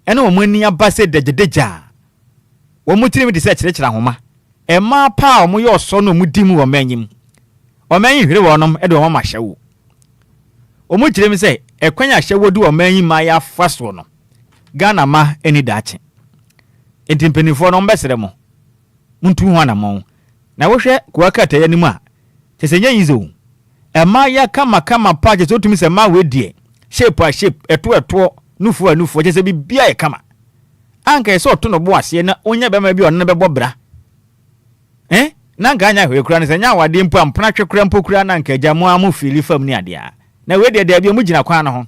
ene wo mani abase degedeja wo mutiri mi de se kire homa ema pa omo ye oso no mudimu wo manyim omanyi hwere wonom e de wo ma hyewo omu kire mi say ekwanya hyewo du omanyi ma ya faso no Ghana ma eni dache entimpenifo no mbesere mo muntu ho anamon na wo hwe kwa kata ya nimu a tesenya yizo ema ya kama pa je so tumi se ma we die shape eto nufu je se bibia e kama anka e so to no bo ase na onya be ma bi ono be bobra na nga anya hwe kura ne se nya wade mpo ampona twekura mpo kura na nka jamu amu fili fam ni ade a na we de bi mu gina kwa na ho.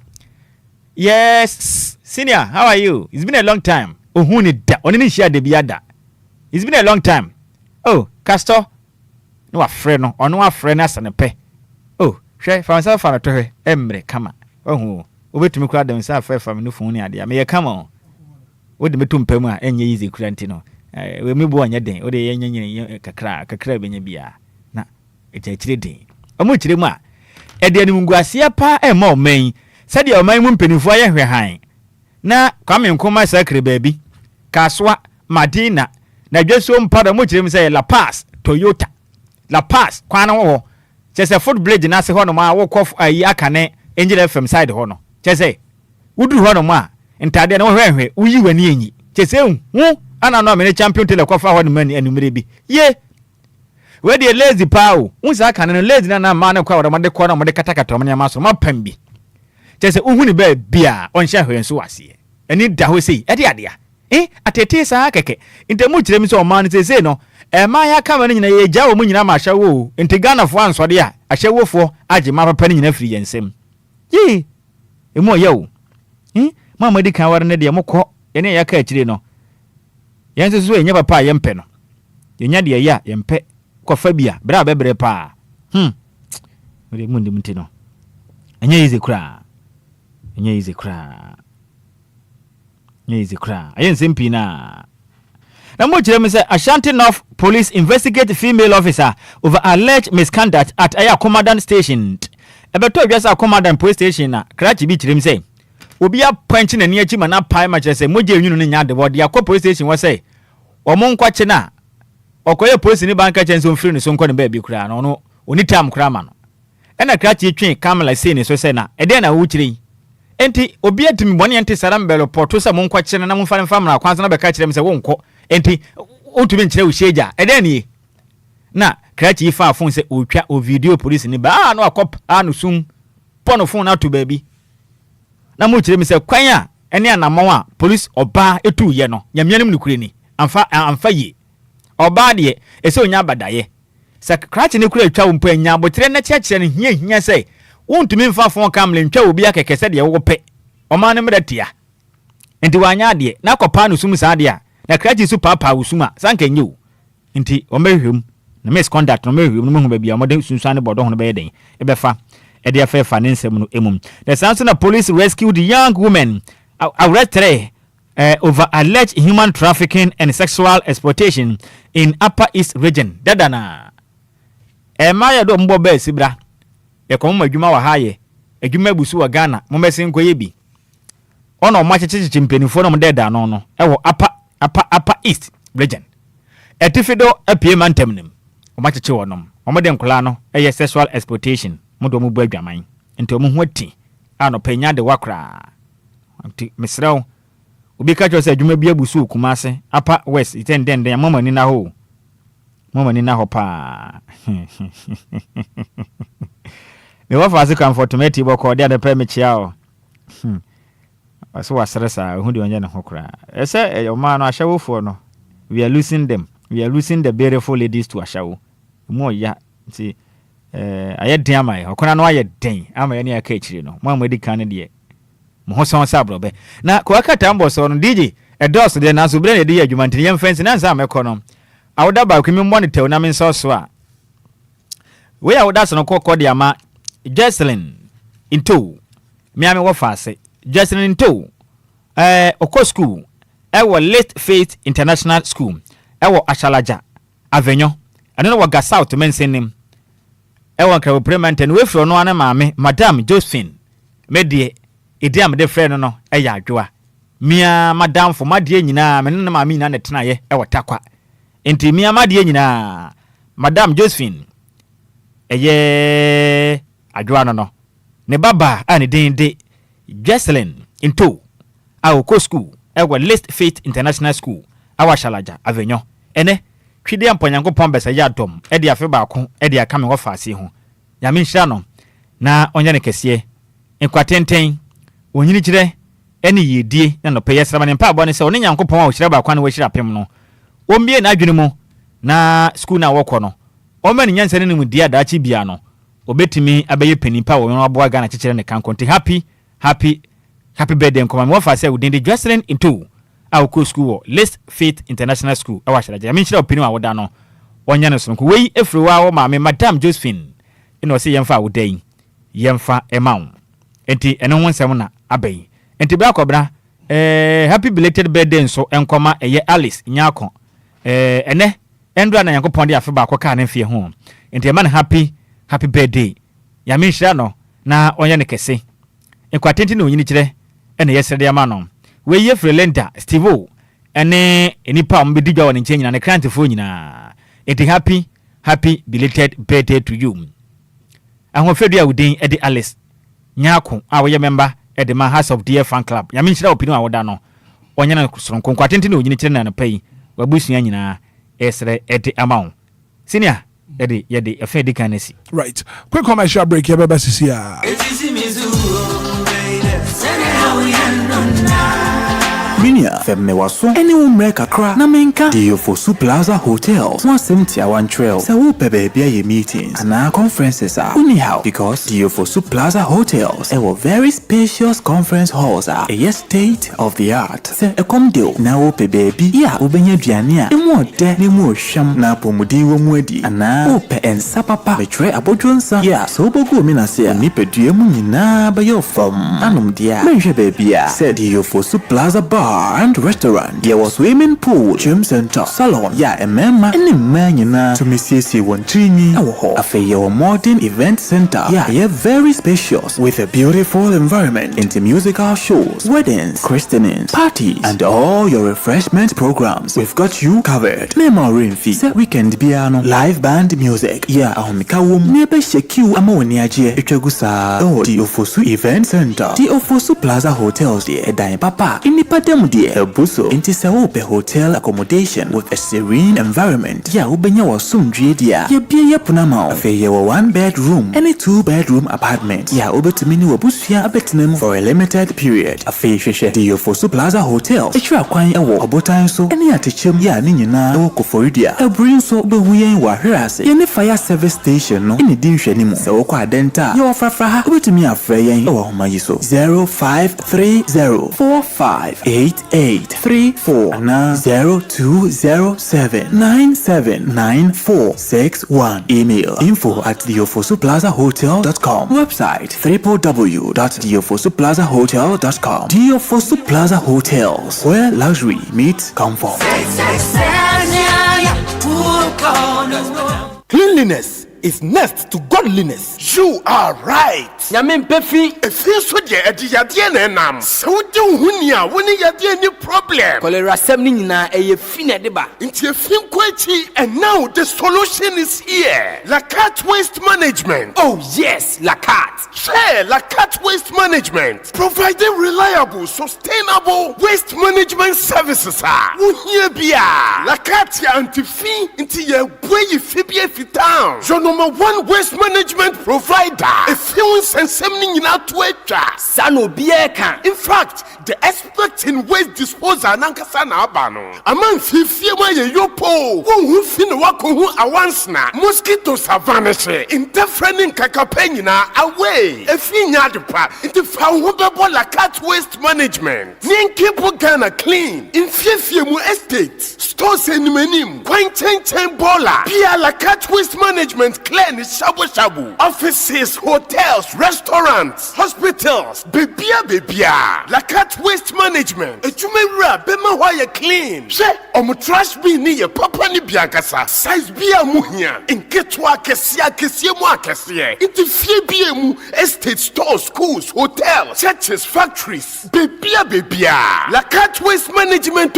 Yes senior, how are you? It's been a long time. Ohun ni da oni ni share de biada. It's been a long time. Oh, Castor. No afre no, ono afre na sanepe. Oh, hwe fa myself fa to hwe emre kama. Ohu, obetumi kura dem sa afre fa me no fun ni ade. Me ye kama. Wo de metum pam a enye easy kura ntino. We me bo anya den. Wo de ye nyanyine kakra benya bia. Na ekyekire den. Omo kire mu a e de anim nguase pa e ma oman. Said your man mumpenifo aye hwe han. Na kwame nkoma sakre baabi. Kaswa Madina na dweso mpada mo kirem say La Paz Toyota. La Paz kwana wo. Chese foot bridge na se hono ma wo kof ayi akane Angel FM side hono. Chese uduru hono ma ntade na wo hwehwe uyi wani enyi. Chese hu ana no me champion tele kofa hono mani anumere bi. Ye we dey lazy pawo. Unsa akane no lazy na ma na kwa wo de ko na mo de katakata mo ne ma so ma pambi. Chese uhuni be bia onhya hwe nso wase eni da ho sei ade ade a atete saa keke ntemu kirem so man sese no ma ya kama ne nyina ye gya wo mu nyina ma hyawo enti Ghana fo ansode a ahyawofo age ma papa ne nyina firi yensem yi emu yewo mama di kan war ne de mokọ ene ya ka kire no yense so enye papa yempe no yenya de ya yempe kofa bia bra bebre pa ore mu ndi mti no enye yize kura ayen simpi na mo kire me say Ashanti North Police investigate female officer over alleged misconduct at Aya Commandant Station. Ebeto adwasa Commandant Police Station na krachi bi kire me say Obia punch na ni achi mana pai ma kire say moje enwunu no nya de body akọ police station wo say omo nkwache na okoye police ni banka chense onfiri ne so nkọ ne ba bi kura no no oni tam kura ma no ena krachi twen kamala say ne so say na ede na wo kire enti obi atimi bone enti sarambelo porto sa monkwa kire na momfa mfa mra kwanza na beka kire me se wonko enti otumi nkire wo sheja ede ni na krachi ifa afon se otwa o video police ni ba no akop anu sum pono phone na to baby na mo kire me se kwanya ene anamon a police oba etu ye no nyamianim nikure ni amfa yi oba de ese onya badaye se krachi ne kure atwa wo mpa nya botre na kiakire ne hia se wontumi mfa fon kamle ntwa obi akekese de wo pe oma ne mretia enti wanya de na kopa no sum sa de a na krachi su papa wo suma sanka nyu enti o mehwem na misconduct no mehwem no mehu ba bia modern sunsuane bodo ho no be den e be fa e de afa ne nsem no emum the Samsung police rescued the young woman arrested over alleged human trafficking and sexual exploitation in Upper East region dadana maya do mbo ba sibra e ko mo adwuma wa haye adwuma busu wa Ghana mo mesin nkoye bi ono ma checheche mpenifo no mo deda no no e wo upper East region etifido apie mantem nim o ma cheche wonom o mo de nkola no e sexual exploitation mo do mo bu adwaman enti o mo ho ati ano panya de wakra anti misraw obi ka cho se adwuma bi abusu kumase Upper West itendende mama ni na ho pa me wa fa se comfortment bo ko de ade pa me chiao aso wasresa hu de onye ne ho kra ese o ma no ahyawofo no we are losing them. We are losing the beautiful ladies to Ashawo. More ya see I had damn my okona no aye den ama ya ni aka chiri no. Mo amadi kan de. Mo ho son sabro be. Na ko aka tambo so no DJ e dos de na so bre na de adwumantini yem fence na nsa mekọ no. Awoda ba kwemi monitor na men so so a. We awoda so no kokọ de ama Jocelyn into me ame wo faase. Jocelyn into Oko school ewo Late Faith International School ewo Ashalaja Avenue eno wo ga south mensenim ewo nkra prement and we fro no ana maame Madam Josephine medie idiam de frɛ no eya adwoa mia madam fo madie nyina me no maame nyina ne tenaye ewo takwa enti mia madie nyina Madam Josephine eye adwoa no ne baba ani dende Jocelyn into Oko school ewo Late Faith International School awa Shalaja Avenue ene twide amponyanko pombesa ya dom e de afe baako e de aka me wo faase ho ya me nhira no na onye ne kese enkwatenten onyini kire ene yedie na no peye srama ne mpa abo ne se oni nyankopon a wo hira baako na wo hira pem no ombie na adwene mu na school na wokọ no o ma ne nyansa ne mu dia daachi bia no obetimi abeye panipa wo no abo aga na kikire ne kan konti happy birthday nkoma me wafa say within the Jocelyn into Oko school Late Faith International School awa Shalaja ya minchira opinion a woda no onya no so ko wei efriwa wo maame Madam Josephine eno say yemfa wodan yemfa emaw enti eno ho nsem na abai enti bra kobra happy belated birthday nso enkoma eye Alice nyako ene endra na yankopon de afe ba akoka na mfie ho enti ema na happy birthday ya minchira no na onya ne kese enkwatenti na onyini kire ene yesere ya ma no we ye Frelenda Steve ene enipa mbedi dwa woni nkyenya ne krantifo nyina enti happy belated birthday to you ahofedu ya udin edi Alice nyako a we member edi ma House of Dear Fan Club ya minchira opinion a woda no onya na soronko kwatenti na onyini kire na pai wabusuya nyina esere edi amount senior edi yedi afedi kanesi right quick commercial break here baba sisia Minia femme waso any umre kakra na menka DLFM Plaza Hotels 171 Trail se wo pebe bia ye meetings and conferences are anyhow because DLFM Plaza Hotels a very spacious conference halls are a state of the art se e kom deal na wo pebe bi ya obenya duane a emu ode ne mu ohwam na pomudi wo mu adi ana wo pe ensa papa betre abodwonsa ya so bogu mi na se ni pedue mu nyina ba yo fam anom dia menhwe be bia se DLFM Plaza Bar and restaurant. There was swimming pool, gym center, salon. Yeah, a member any man you know to Mrs. Wontrini. A modern event center. Yeah, very spacious with a beautiful environment into musical shows, weddings, christenings, parties, and all your refreshment programs. We've got you covered. Memory fee, weekend piano, live band music. Yeah, ahomikawum nebe shekiu amoniaje etwagusa. Oh, DLFM Event Center, DLFM Plaza Hotels. Edai papa inipadem dear Buso into Saope Hotel accommodation with a serene environment. Ya ubenya wa sumdrie dia. Ya bia punama. Afe ye wa 1-bedroom and a 2-bedroom apartment. Ya ubetumini wa busia abetinem for a limited period. Afe sheshe DLFM Plaza Hotel. Etra kwan ewo abotan so ene atechem ya ni nyina ewo koforidia. Ebrin so behuyen wa hwase. Ye ne fire service station no ene din hwani mu. Se wo kwa denta. Ye wo frafra ha ubetumi afre yen ewo homayi so 0530458834 na 0207979461. Email info@DLFM-plazahotel.com. Website www.DLFM-plazahotel.com. DLFM Plaza Hotels, where luxury meets comfort. Cleanliness is next to godliness. You are right. Nyame mpefi Efi so de ediyade na nam. So de huni a woni yade ni problem. kolera sem ni nyina eye fi na de ba. Nti efi nkwachi and now the solution is here. Lakat Waste Management. Oh yes, Lakat. Share Lakat Waste Management, providing reliable, sustainable waste management services. Wuhie bia. Lakat ya antifi nti ye boye fi bia fi town. Your number one waste management provider. If you want send something in our Twitter, Sano bieka. In fact, the expert in waste disposal nankasa na abano. Aman fifie ma ye yopo. Who fin wako hu awansna. Mosquitoes are vanishing. Interfering kakapenina away. Efi nyadepa. Inti fa hu bebo la cat waste management. Nien keep Ghana clean. In fifie mu estate. Stores enumenim. Kwan chen bola. Pia la cat waste management clean shabu shabu. Offices, hotels, restaurants, hospitals. Bebia. La cat waste management. Ejumewura bema wa ye clean. She omu trash bin ni ye papa ni biagasa. Size bia mu hia. Inketwa kesie mu akese. Inti fie bia mu estate stores, schools, hotels, churches, factories. Bebia. La cat waste management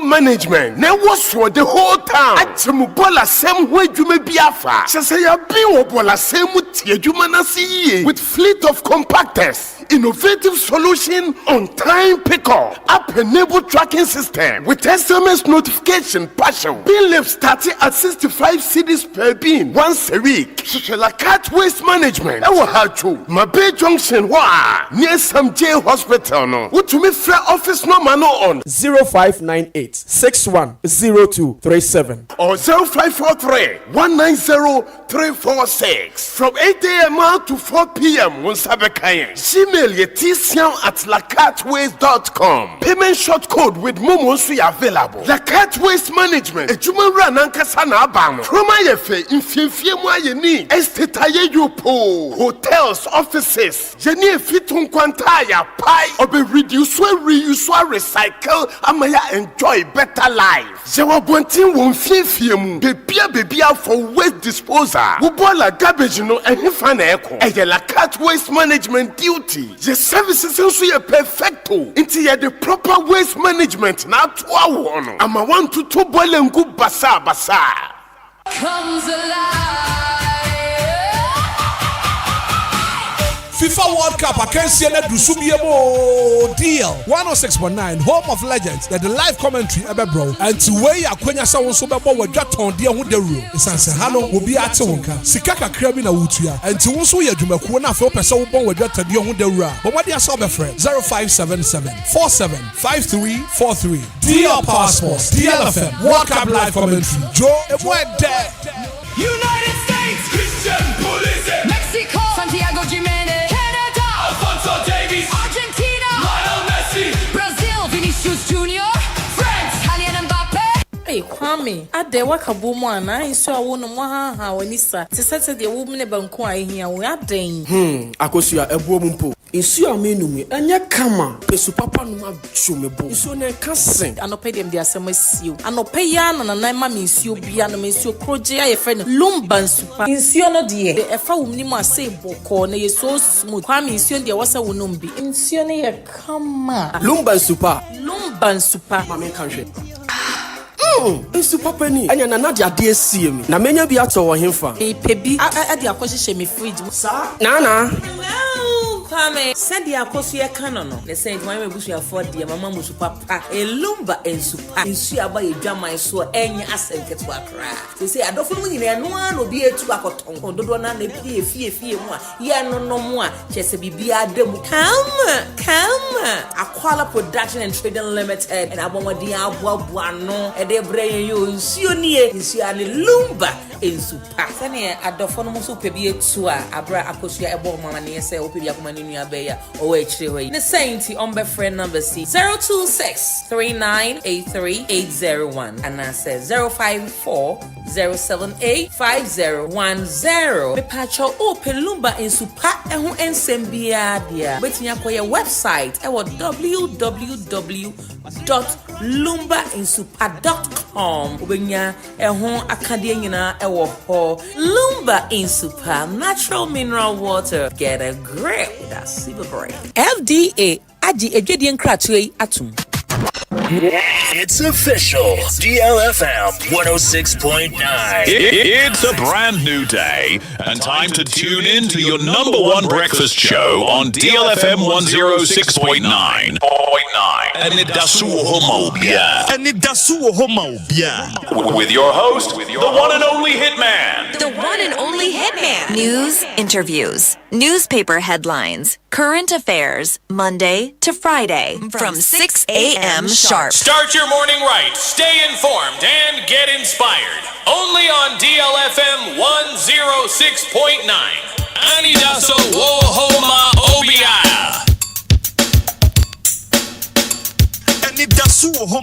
management. Ne was for the whole town. Achemu bola sem ho adwuma biafa. Sese ya bi wo bola sem tie adwuma na siye with fleet of compactors. Innovative solution on time pickup. App-enabled tracking system with SMS notification partial. Bill lift starting at 65 cedis per bin once a week. Shishela cat waste management. Ewa hachu. Mabe Junction wa near some jail hospital no. Utumi free office number no on 0598 610237 or 0543 190 346 from 8 a.m. to 4 p.m. on Sabekayen. Email yetisian@lacatwaste.com. Payment short code with Momo Sui available. Lacat Waste Management. Ejuma run ankasana abano. Kroma yefe infie mu ayeni. Estate aye yopo. Hotels, offices. Jeni fitun kwantaya pai. Obe reduce, reuse, recycle. Amaya enjoy better life. Jewa bontin won fie mu. Bebia for waste disposal. Wubola garbage no ehifa na eko. Eye Lacat Waste Management duty. The services also are perfecto. Into the proper waste management. Now to our one. I'm a 1 to 2 boil and good basa. Comes alive. FIFA World Cup akansie na dusubiemo deal 106.9 home of legends the live commentary ebebro and to way akwanya sa won so bebo wadwaton de ho dawuro isanse ha no obi ate wonka sika kakra bi na wutua and to won so ye adwumakuo na afa pese wo bon wadwata de ho dawuro but what dey so be friend 0577 475343 DL Passports DLFM World Cup live commentary Joe Emwede United States Christian Police Mexico Santiago Jimenez Argentina, Lionel Messi, Brazil, Vinicius Junior, France, Kylian Mbappe. Hey, Kwame, ade wakabo mu ana iso awo no mo ha wanisa. Te sese de wo mne banko ahia wo aden. Akosua ebuo mu mpo. Isu amenum enya kama pesu papa no ma chomebo. Isu ne kasen. Anope dem de asem asio. Anope ya na nan ma mensuo bia no mensuo kroje aye fe no Lumba nsupa. Insuo no de e fa wumni mu ase boko na ye so smooth. Kwame insuo de wasa wonom bi. Insuo ne ye kama. Lumba nsupa. Lumba nsupa. Mama kanhwe. Isu papa ni anya na de ade asie mi. Na menya bi ato wo hemfa. Pebi ade akohye me fridge. Sa? Na. Kwame, send ya kosu ye kano no. Le say my me busu afford dia mama musu papa. E Lumba ensupa. Insu aba ye dwaman so enya asenketo akra. They say adofo mu nyina no an obi etu akoton. Dodo na na bi efie mu a ye no mu a chese bibia demu. Come. Aquala Production and Trading Limited and abomodi aboaboa no e de breye yo nsuo nie. Nsuo ale Lumba ensupa. Sane adofo no musu pebi etu a abra akosua ebo mama ne say opebi akoma ninu abeya o we chire hoyi. Ne sainti on be friend number C 026398380 and I says 05407851010. Me pacho open Lumba ensupa ehu ensembia dia. Betinya koye website e wo www.lumbainsupa.com. Ubenya ehu akade nyina e wo ho. Lumba Insupa natural mineral water. Get a grip. That's super great. FDA aji ejedi nkratwe atum. It's official. DLFM 106.9. It's a brand new day and time to tune in to your number one breakfast show on DLFM 106.9. Anidaso Wɔhɔ. Anidaso Wɔhɔ. With your host, the one and only Hitman. The one and only Hitman. News, interviews, newspaper headlines, current affairs, Monday to Friday from 6 a.m. sharp. Start your morning right, stay informed, and get inspired. Only on DLFM 106.9. Anidaso Wɔhɔ Obia. Anidaso Wɔhɔ.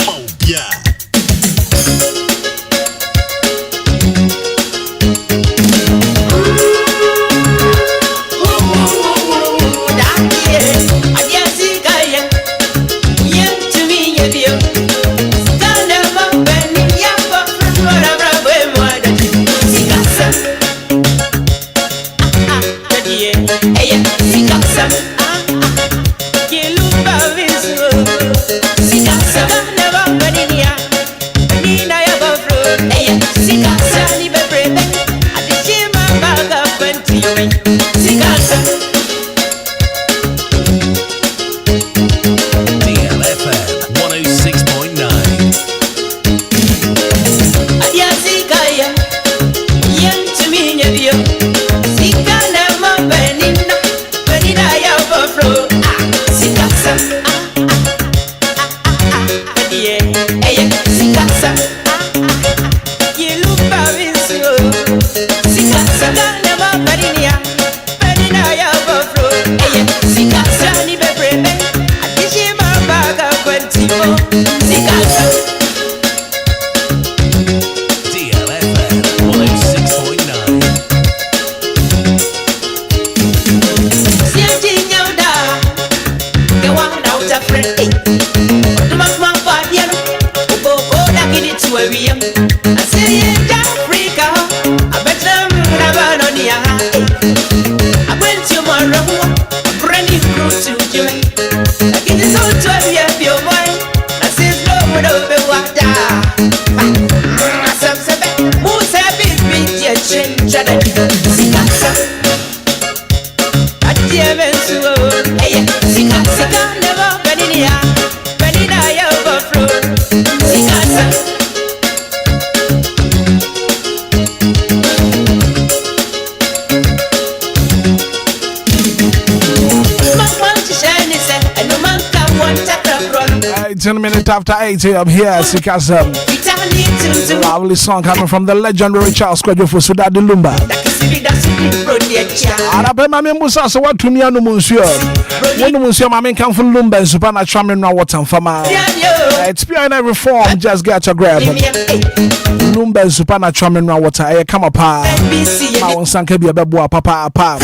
After 8 a.m. here at Sikasam. Lovely song coming from the legendary Charles Kwadwo for Sudade Lumba. Arabe mame musa so what to me anu munsuo. Wonu munsuo mame kan from Lumba and supernatural me no water fama. It's pure reform just get your grab. Lumba and supernatural me no water e come up. Ma won sanka bi abebo papa apa.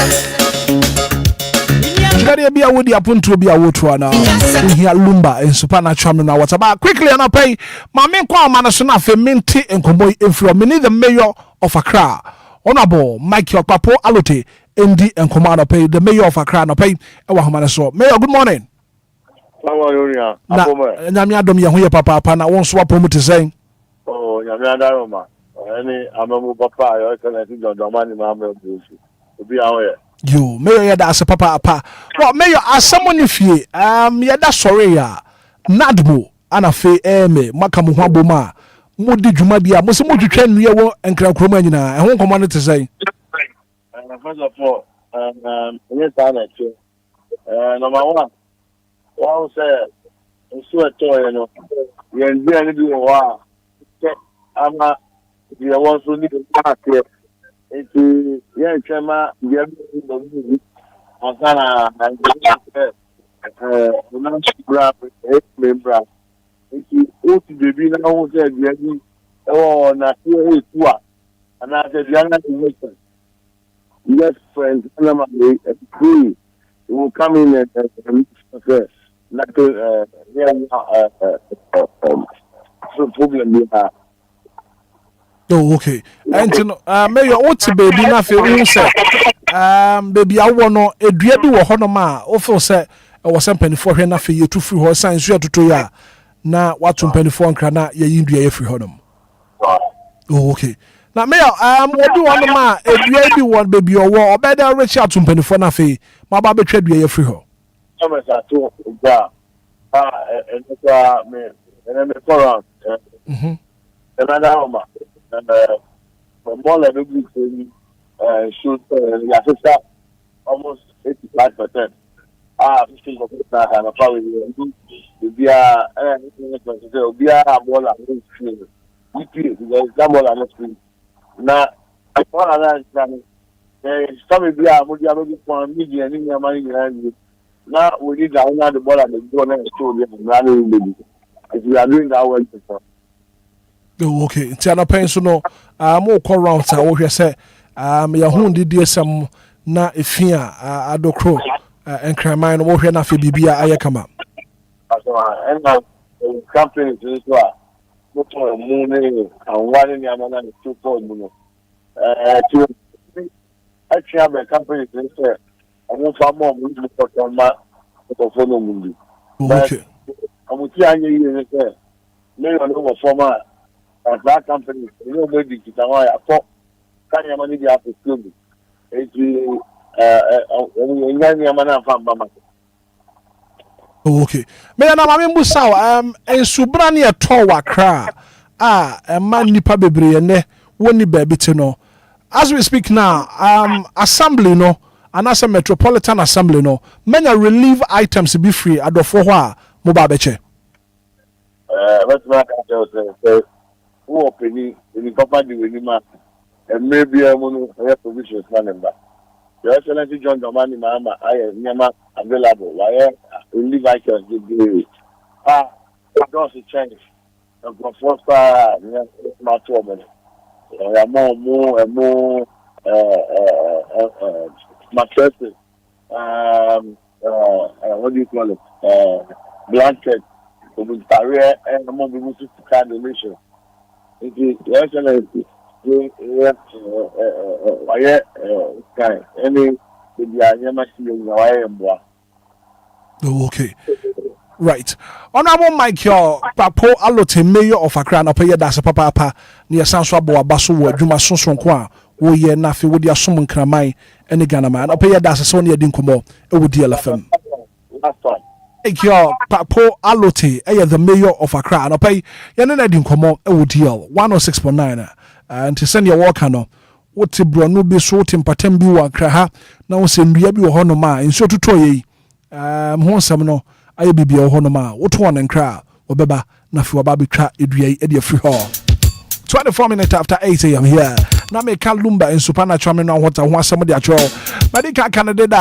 There be a woody upon to be a water now. We hear Lumba and supernatural na water. But quickly and I pay my main call manasuna for minty and comboy from me the mayor of Accra. Honorable Mike Yokpapo Alote, ND and Commander Pay, the mayor of Accra no pay. Mayor, good morning. Namia Domia Huya Papa Pana won't swap home to say. Oh, Yamia Daroma. Any Amamu Papa, I can let Domani Mamma be aware. You mayor that's a papa. Well, mayor as someone if ye yada sorry ya Nadmo anafe eme makamu hwaboma modi dwuma bia mo se mo twetwa nua wo enkra kroma nyina e ho nkomo ne te sai. First of all, yes number one, what say so to no yen bi ani bi wa ama bi won so ni pass eti yen chema bi abi asana bra membra eti o ti bebi na ho say bi ani e na ti e tua ana say bi ana ti yes, friends, we will come in and first. Not so problem we have. Oh, okay. And you know, Mayor, what's a baby? Nothing. Say, baby, I want no. A dear do a honoma. Also, say, I was some penny for her. Nothing. You two free horse science. You have to do ya. Now, what's some penny for and crana? You do a free honum. Oh, okay. Now, Mayor, what do one ma? If you want baby or war, better reach out to penny for nothing. My baby trade be a free ho. Thomas, I told Obia, And then the forum. Another Roma. And more than everything, shoot your sister almost 85%. 50% and probably Obia, Obia, more than because that more than screen. Now, I thought that some be a movie for media and India money behind you. Now we need to own the ball and the go next to them. If we are doing that well before. Okay, Tiana Penso no, more call round. I will say, Yahoo did some na ifia adokro and crime over here na fi bibia ayakama. And now companies is what motor moon and one in Yamana and 2 moon. Actually, have a company is I want far more movie for my phone movie. Okay. I'm with you, maybe I know former that company, you know, maybe it's a thought, can you manage the after school? It's okay. Me na mama musa en subrani eto wakra man nipa bebre ne woni baabi te no. As we speak now, assembly no, and as a metropolitan assembly no, many relief items be free adofo ho a mo ba beche. What's my say who open the company with him and maybe I'm on a provisions number. Your Excellency John Domani Mama, I am never available. Why relief items give it does change. And for first smart woman. More mattresses, what do you call it? Blankets, with career and more people to kind donation. It is excellent. Okay. Right. Honorable Michael Papo Alote, Mayor of Accra, na pay that's a papa near Sanswabo Abaso, Juma Sonson Kwa, wo ye nafi with your summon cramai, and the Ghana man. I pay that's a Sonia Dinkomo, with DLFM. Thank you, Papo Alote, the Mayor of Accra, and I pay Yanina Dinkomo, with DL 106.9, and to send your walk no. What the Bruno be sort in Patembu Accra, now send Yabu Honoma, in so to Toy, Honsamno. Aye bibia ho no ma woto on nkra obeba na fi oba betwa edua e free hall 24 minutes after 8 a.m. here na me ka Lumba in supernatural me no hota ho asem de atro madika Canada da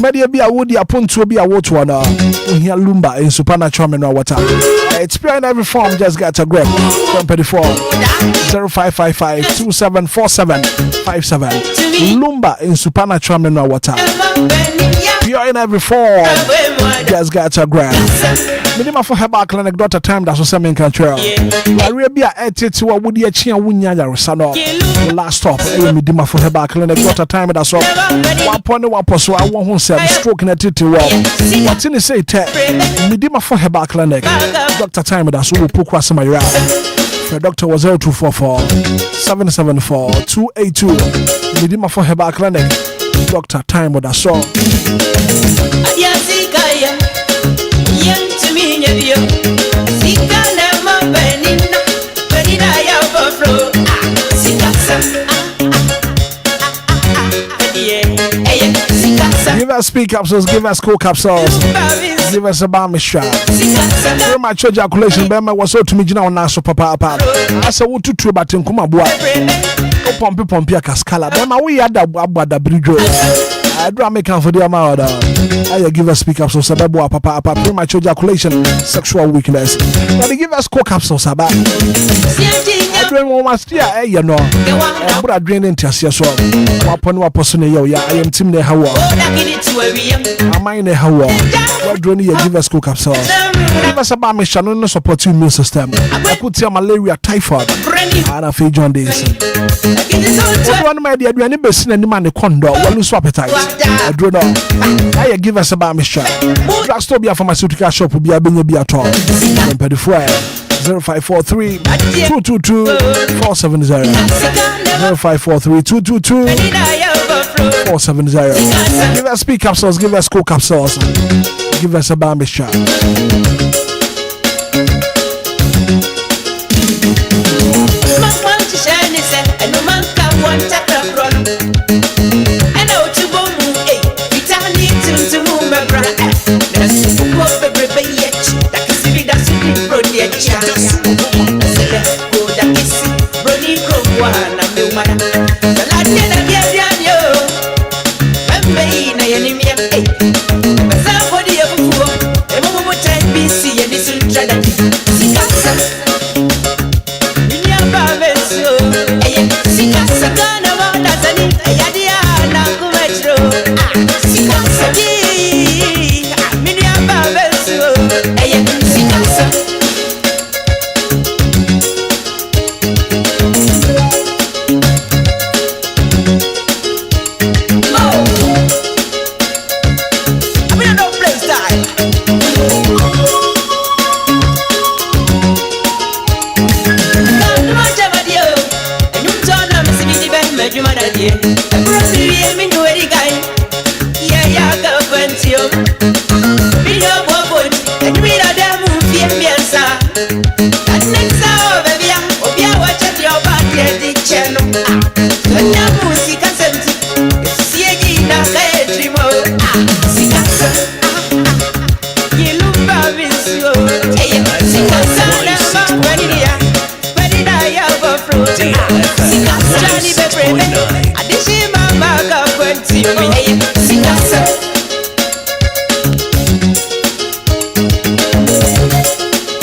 media bia wodi aponto bia woto na ohia Lumba in supernatural me no water it's pure in every form just get a grip 24 0555 274757 Lumba in supernatural me no water pure in every form just get a grab minimum for herbal clinic Dr. Time that's what men can trail Arabia etiti wa wudi achi awunya yaresano last stop minimum for herbal clinic Dr. Time that's what 1.1 so I want stroke na titi wa what in say te minimum for herbal clinic Dr. Time that's what pokwa samayra the doctor was 0244 774 282 minimum for herbal clinic Dr. Time that's all Give us speak capsules, give us cool capsules, give us a bar mixture. Very much ejaculation, but was so to me now now so papa. I said, what to about in Kumabua? Pompia Cascala, then we had the bridge. I do make for the amount. I give us speak capsules, Sababo, papa, premature ejaculation, sexual weakness. But give us cool capsules about. I drink one last year, you know. But I drink into a so. One person, I am Tim de Hawa. Am I in a Hawa? What do you give us cool capsules? Give us a bar mission, no support immune system. I could tell malaria, typhoid, and I feel John Days. One of my dear, any best in the man, the condo, well, lose appetite. I don't know. I give us a bar mission. Drugstore be a pharmaceutical shop will be a bing be at all. 0543 222 470 0543 222 470. Give us speak capsules, give us cool capsules, give us a bar mission.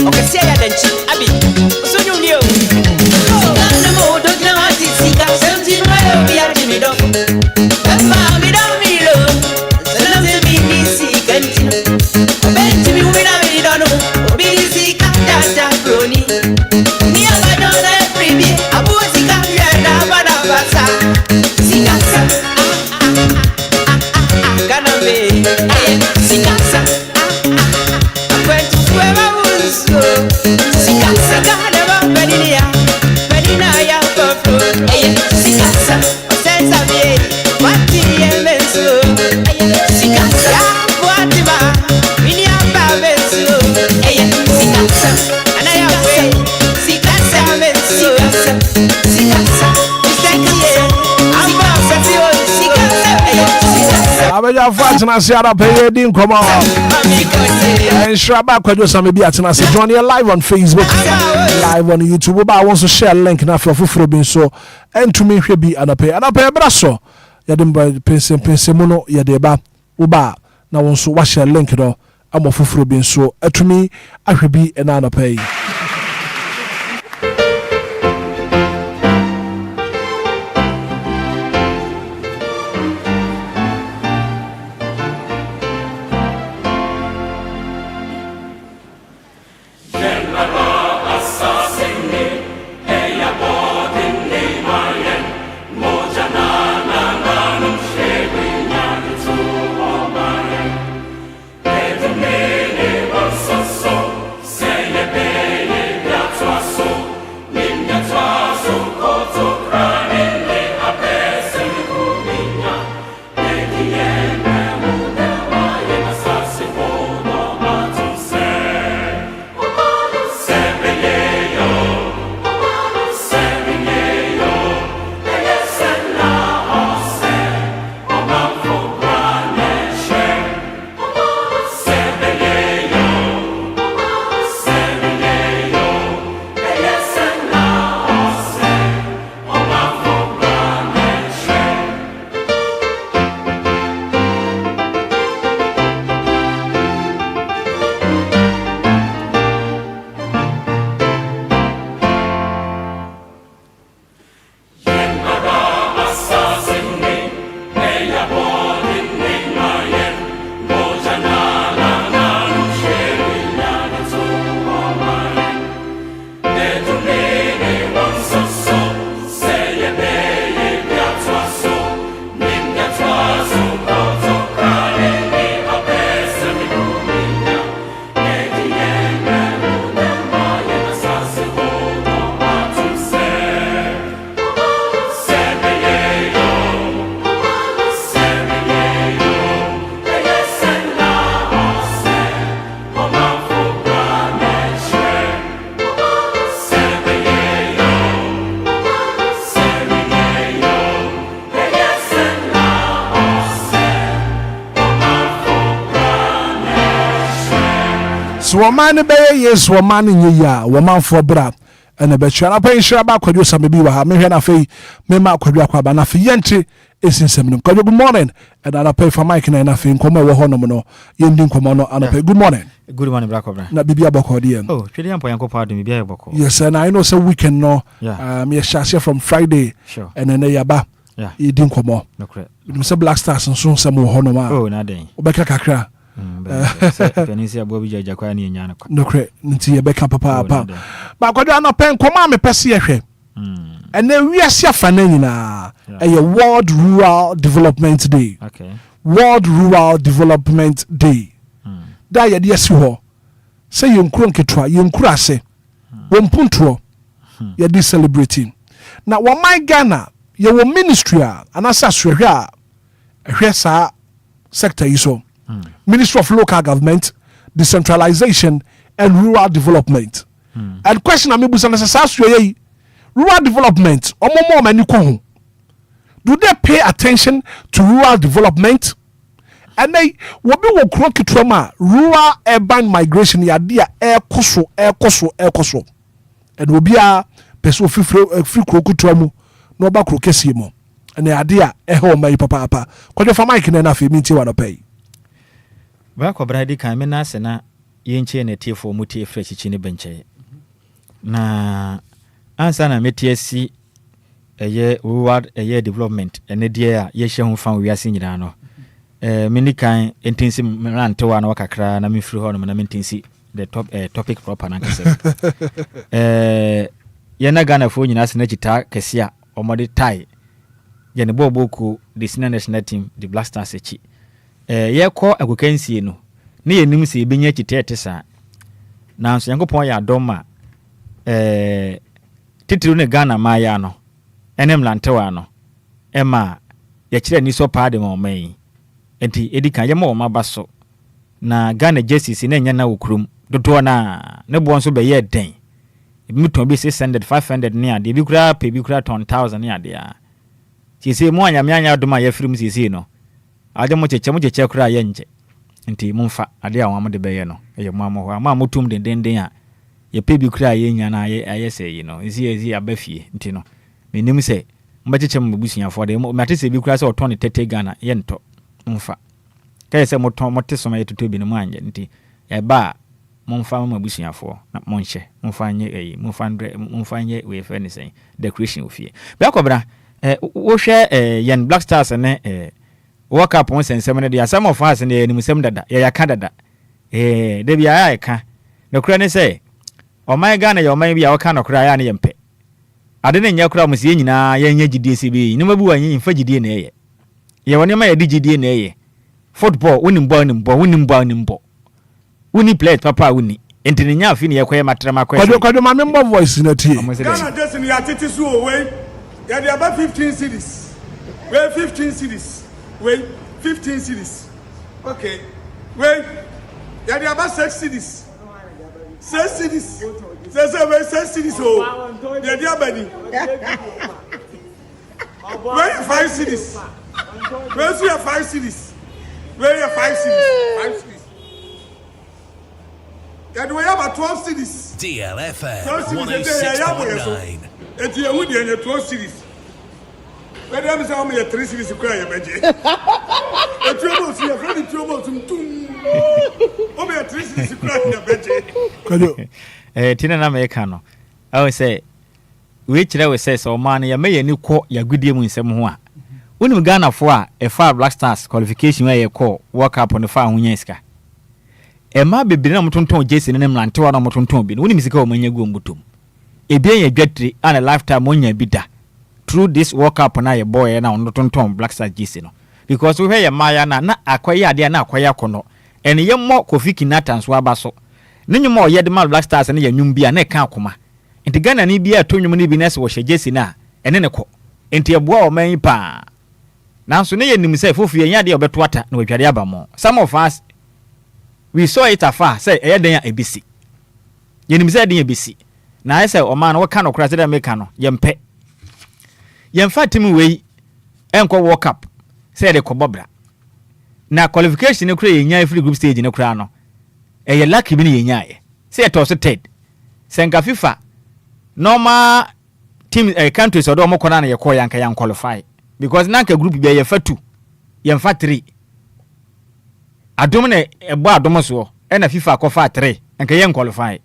Okay, see ya then, Abi. So you knew. Abeja Fatna Siara Payedin, come on. And Shraba Kwajo Samibi Atina say join you live on Facebook, live on YouTube. But I want to share a link now for Fufrobin so and to me be an apay brasso. Yadimba Pensemono Yadeba Uba. Now want to watch a link though. I'm a Fufrobin so to me I should be an anapay. Woman be yes woman ya woman for bra and a betcha pay share back with you some be wa me na fe me ma kwadwa kwa ba na fe yente esinsem no good morning and I pay for Mike na fe nkomo we hono no yendi nkomo no and pay good morning black obra na bibia boko de oh twede ampo yankopa do bibia boko yes and I know say weekend no me share from Friday sure and then yaba yedi nkomo no correct me say Black Stars nso sem wo hono ma oh na den obeka kakra Penisia Bobby Jaquan Yana. No credit, Ninty Becca Papa. But I don't pen command me Pessia. And then we are Fanina, a World Rural Development Day. Okay. World Rural Development Day. Dia yes you say you crunketwa, you crase, one puntro, you're this celebrating. Now, one my Ghana, your ministry, and as a sector is so. Ministry of Local Government, Decentralization and Rural Development. And question I'm able rural development, do they pay attention to rural development? And they will be working trauma, rural urban migration, yadia air koso. And will be a person free kroku tramu, no back krokesimo. and the idea my papa kwa jo fa mic na na fe mi ti wa no pay ba ko bradi kan me na se na yenche na tie fo mu tie fresh chi ne benche na ansa na metie si eye reward eye development ene die a ye hye ho fa wi ase nyina no mini kan entinsi rante wa na wakakra na me free ho no na mentinsi the topic proper na kase ye na Ghana fo nyina se na chita kase a omode tai ye ne boboku the senior national team the Black Stars echi ye ko agokansie no ne ye nim se ebenya chitete sa na so yankopon ya doma titiru ne Ghana ma ya no enem lantewa no ema ye kire ni so paade mo mai enti edika ye ma baso na Ghana jerseys ne nya na okurum dodo na ne bo nso be ye den ebi muton bi 600 500 ne ade bi kura pe bi kura 1000 ne ade a sisi mo anya doma ye firim sisi no ade mo cheche kura ye nje enti mumfa ade a wamo de be ye no ye mo amo ho ma motum den a ye pe bi kura ye nya na aye se yi no ezi abafie enti no menim se mbacheche mbusuafo de mate se bi kura se oton 30 Ghana ye nto mumfa kai se moton mote so ma ye toto bi no anje enti e ba mumfa mbusuafo na monhye mumfa nye eyi mumfa nye we fe ni sen decoration ofie be akobra wo hwe yen Black Stars ne work up on sensem ne dia some of us ne animsem dada ya dada de bia ya ka no kura ne say o my Ghana ya o my bia o ka no kura ya ne yempe ade ne nya kura musie nyina ya nya gidie se bi ne mabu wanyi mfa gidie ne ye woni ma ya di gidie ne ye football woni woni play papa woni entene nya afi ne ye koye matrama koye kwado ma member voice na tie Ghana just in ya titi so away ya dey about 15 cities we 15 cities we 15 cities okay we ya dey about 6 cities 6 cities we 6 cities oh ya dey abani we 5 cities we so ya 5 cities we ya 5 cities ya do we have 12 cities DLFM 106.9 eti ewu de ene 12 cities we dem say am ya 3 cities kwa ya beje eti omo si ya friend eti omo tum o me 3 cities kwa ya beje kwado tina na me ka no I say we kire we say so man ya me ni kɔ ya gudie mu nsɛm ho a wonim Ghana fo a fa Black Stars qualification we ye kɔ work up on fa ho nya iska ema bebre na motonton jesi ne mlante wa na motonton bi wonim sika o manya gu mbutom ebien ye dwatire ana lifetime onya bi da through this work up na ye boy na on tonton Black Stars jesi no because we ye maya na akoye ade na akoye akono ene ye mo Kofi Kinata so aba so ne nyumo ye de mal Black Stars ne ye nwum bia na ka akoma enti Ghana ni bia to nwum ni bi na se wo hye jesi na ene ne kɔ enti eboa o man pa nanso ne ye nim se fofu ye nya de obeto ata na wadware aba mo some of us we saw it afar say den ya ebisi yenim say den ebisi na I say o man wo ka no kra say da make no yempe yemfa tim wei enko world cup say de kobobra na qualification ne kra yenya free group stage ne kra no ye lucky bi ne yenya ye say to so third senka FIFA normal team countries odo mo kona na ye call yanka yan qualify because nanka group bi ye fa 2 yemfa 3 adom ne ebo adom so e na FIFA kofa 3 enka yen qualify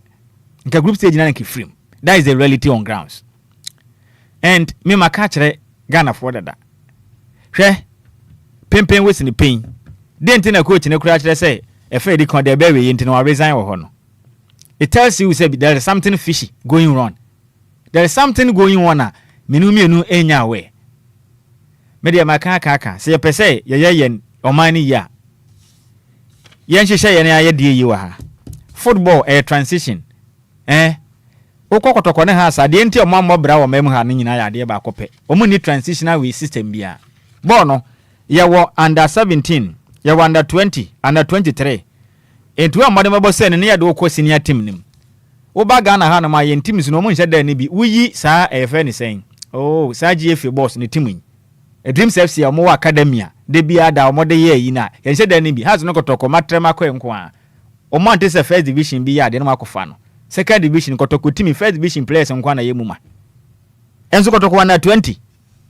enka group stage na nke free that is the reality on grounds and me maka kire Ghana for dada hwe pempen wesi ni pain dent na coach ne kura kire say e fa di kon de be we yenti na resign wo ho no it tells you say there is something fishy going wrong there is something going on mienu enya we media maka kaka say pese ye omani ya yen hyehyɛ ye na ye die yi wa ha football transition okokotoko ne ha asade enti o mammo bra wo mem ha ne nyina ya de ba akopɛ omu ni transitional way system bia ball no ye wo under 17 ye wo under 20 under 23 entu amade mabo se ne ye de okɔ senior team nim wo ba Ghana ha na ma ye teams no mu nhye da ne bi wuyi saa efe ne sen saa GFA boss ne team yi Dreams FC omo academia de bia da omo de ye yi na ye nhye da ne bi has no kotoko matrema ko enko a omo ante se first division bi ya de no makofa no second division kotoko team first division players enko na ye muma enso kotoko na 20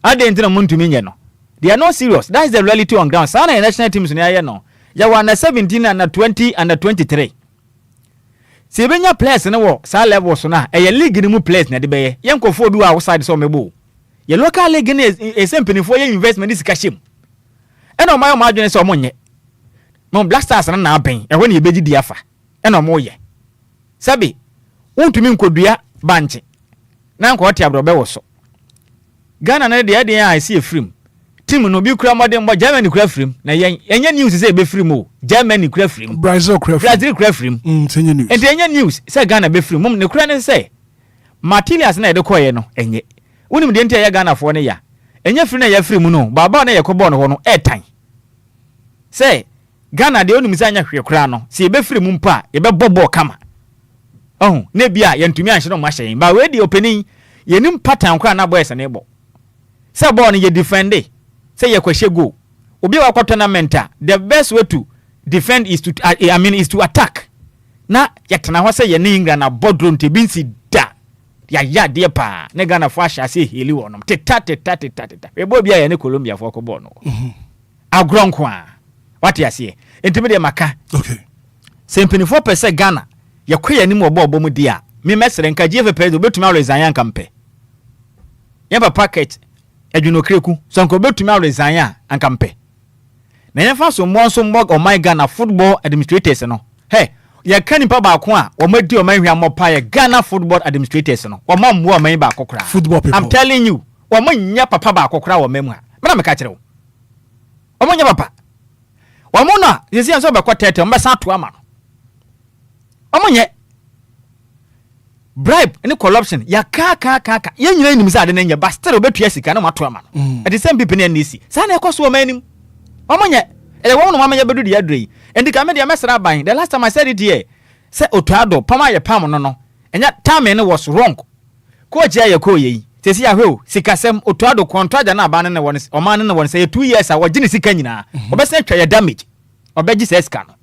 ade ntina muntumi nye no they are not serious. That is the reality on ground. Sana national teams ni aye no ya wana 17 and 20 and 23 se benya players ne wo sa level so na e league ni mu players na de beye yen kofo bi wa outside so mebo ye local league ni esempeni fo ye investment ni sika shem e no mayo ma adwene se omonye mo Black Stars na aben e ho ne ye beji di afa e no mo ye sabi untumi nkodua banche na nko oti abrobe wo so Ghana na de I see a film team no bi kura modern mo Germany kura film na yen news say be film o Germany kura film Brazil kura film senye news and yen news say Ghana be film mum ne kura ne say materials na de koye no enye wonim de ntia ya Ghana fo ne ya enye film na ya film no baba na ye ko ball no ho no airtime say Ghana de onim say anya hwe kura no say be film mpa ye be bobo kama ne bia yentumi anhye no ma hye ba we di opening yenim pattern kura na boys na ebo say ball no ye defend say ye kwahye go obi wa tournament the best way to defend is to is to attack na yetena ho say ye ne England na bodron te binsi da ya de pa ne Ghana fo ahya say heli wonom teta we bo bia ye ne Colombia fo ko ball no agronko a what you say entimi de maka okay sempeni 4% Ghana ye kwaya nim obo mu dia me mesere nka GF president obetumi resign ankampe ye ba packet adwuno kreku so nko betumi resign ankampe na ye fa so mo o my Ghana football administrators no he ye kani pa ba ko a o madi o man hwa mo pa ye Ghana football administrators no o ma mo o man ba kokora football people I'm telling you o ma nya papa ba kokora o memu ha me na me ka kire wo o ma nya papa o mo na ye si anso be ko tete o mbesa to ama no o mo nye bribe any corruption ya ka ye nyina nim sa de na nya ba still obetua sika na mato ama no at the same people na nisi sa na ekoso o manim o mo nye ele wo no mama ya bedu de adrei endi ka me de mesra ban the last time I said it here say otuado pama ye pam no enya time was wrong ko je ye ko ye tesi ya hwe sikasem otuado contract na ban ne won o man ne won say 2 years a wo gine sika nyina obese twa ye damage obeji se sika no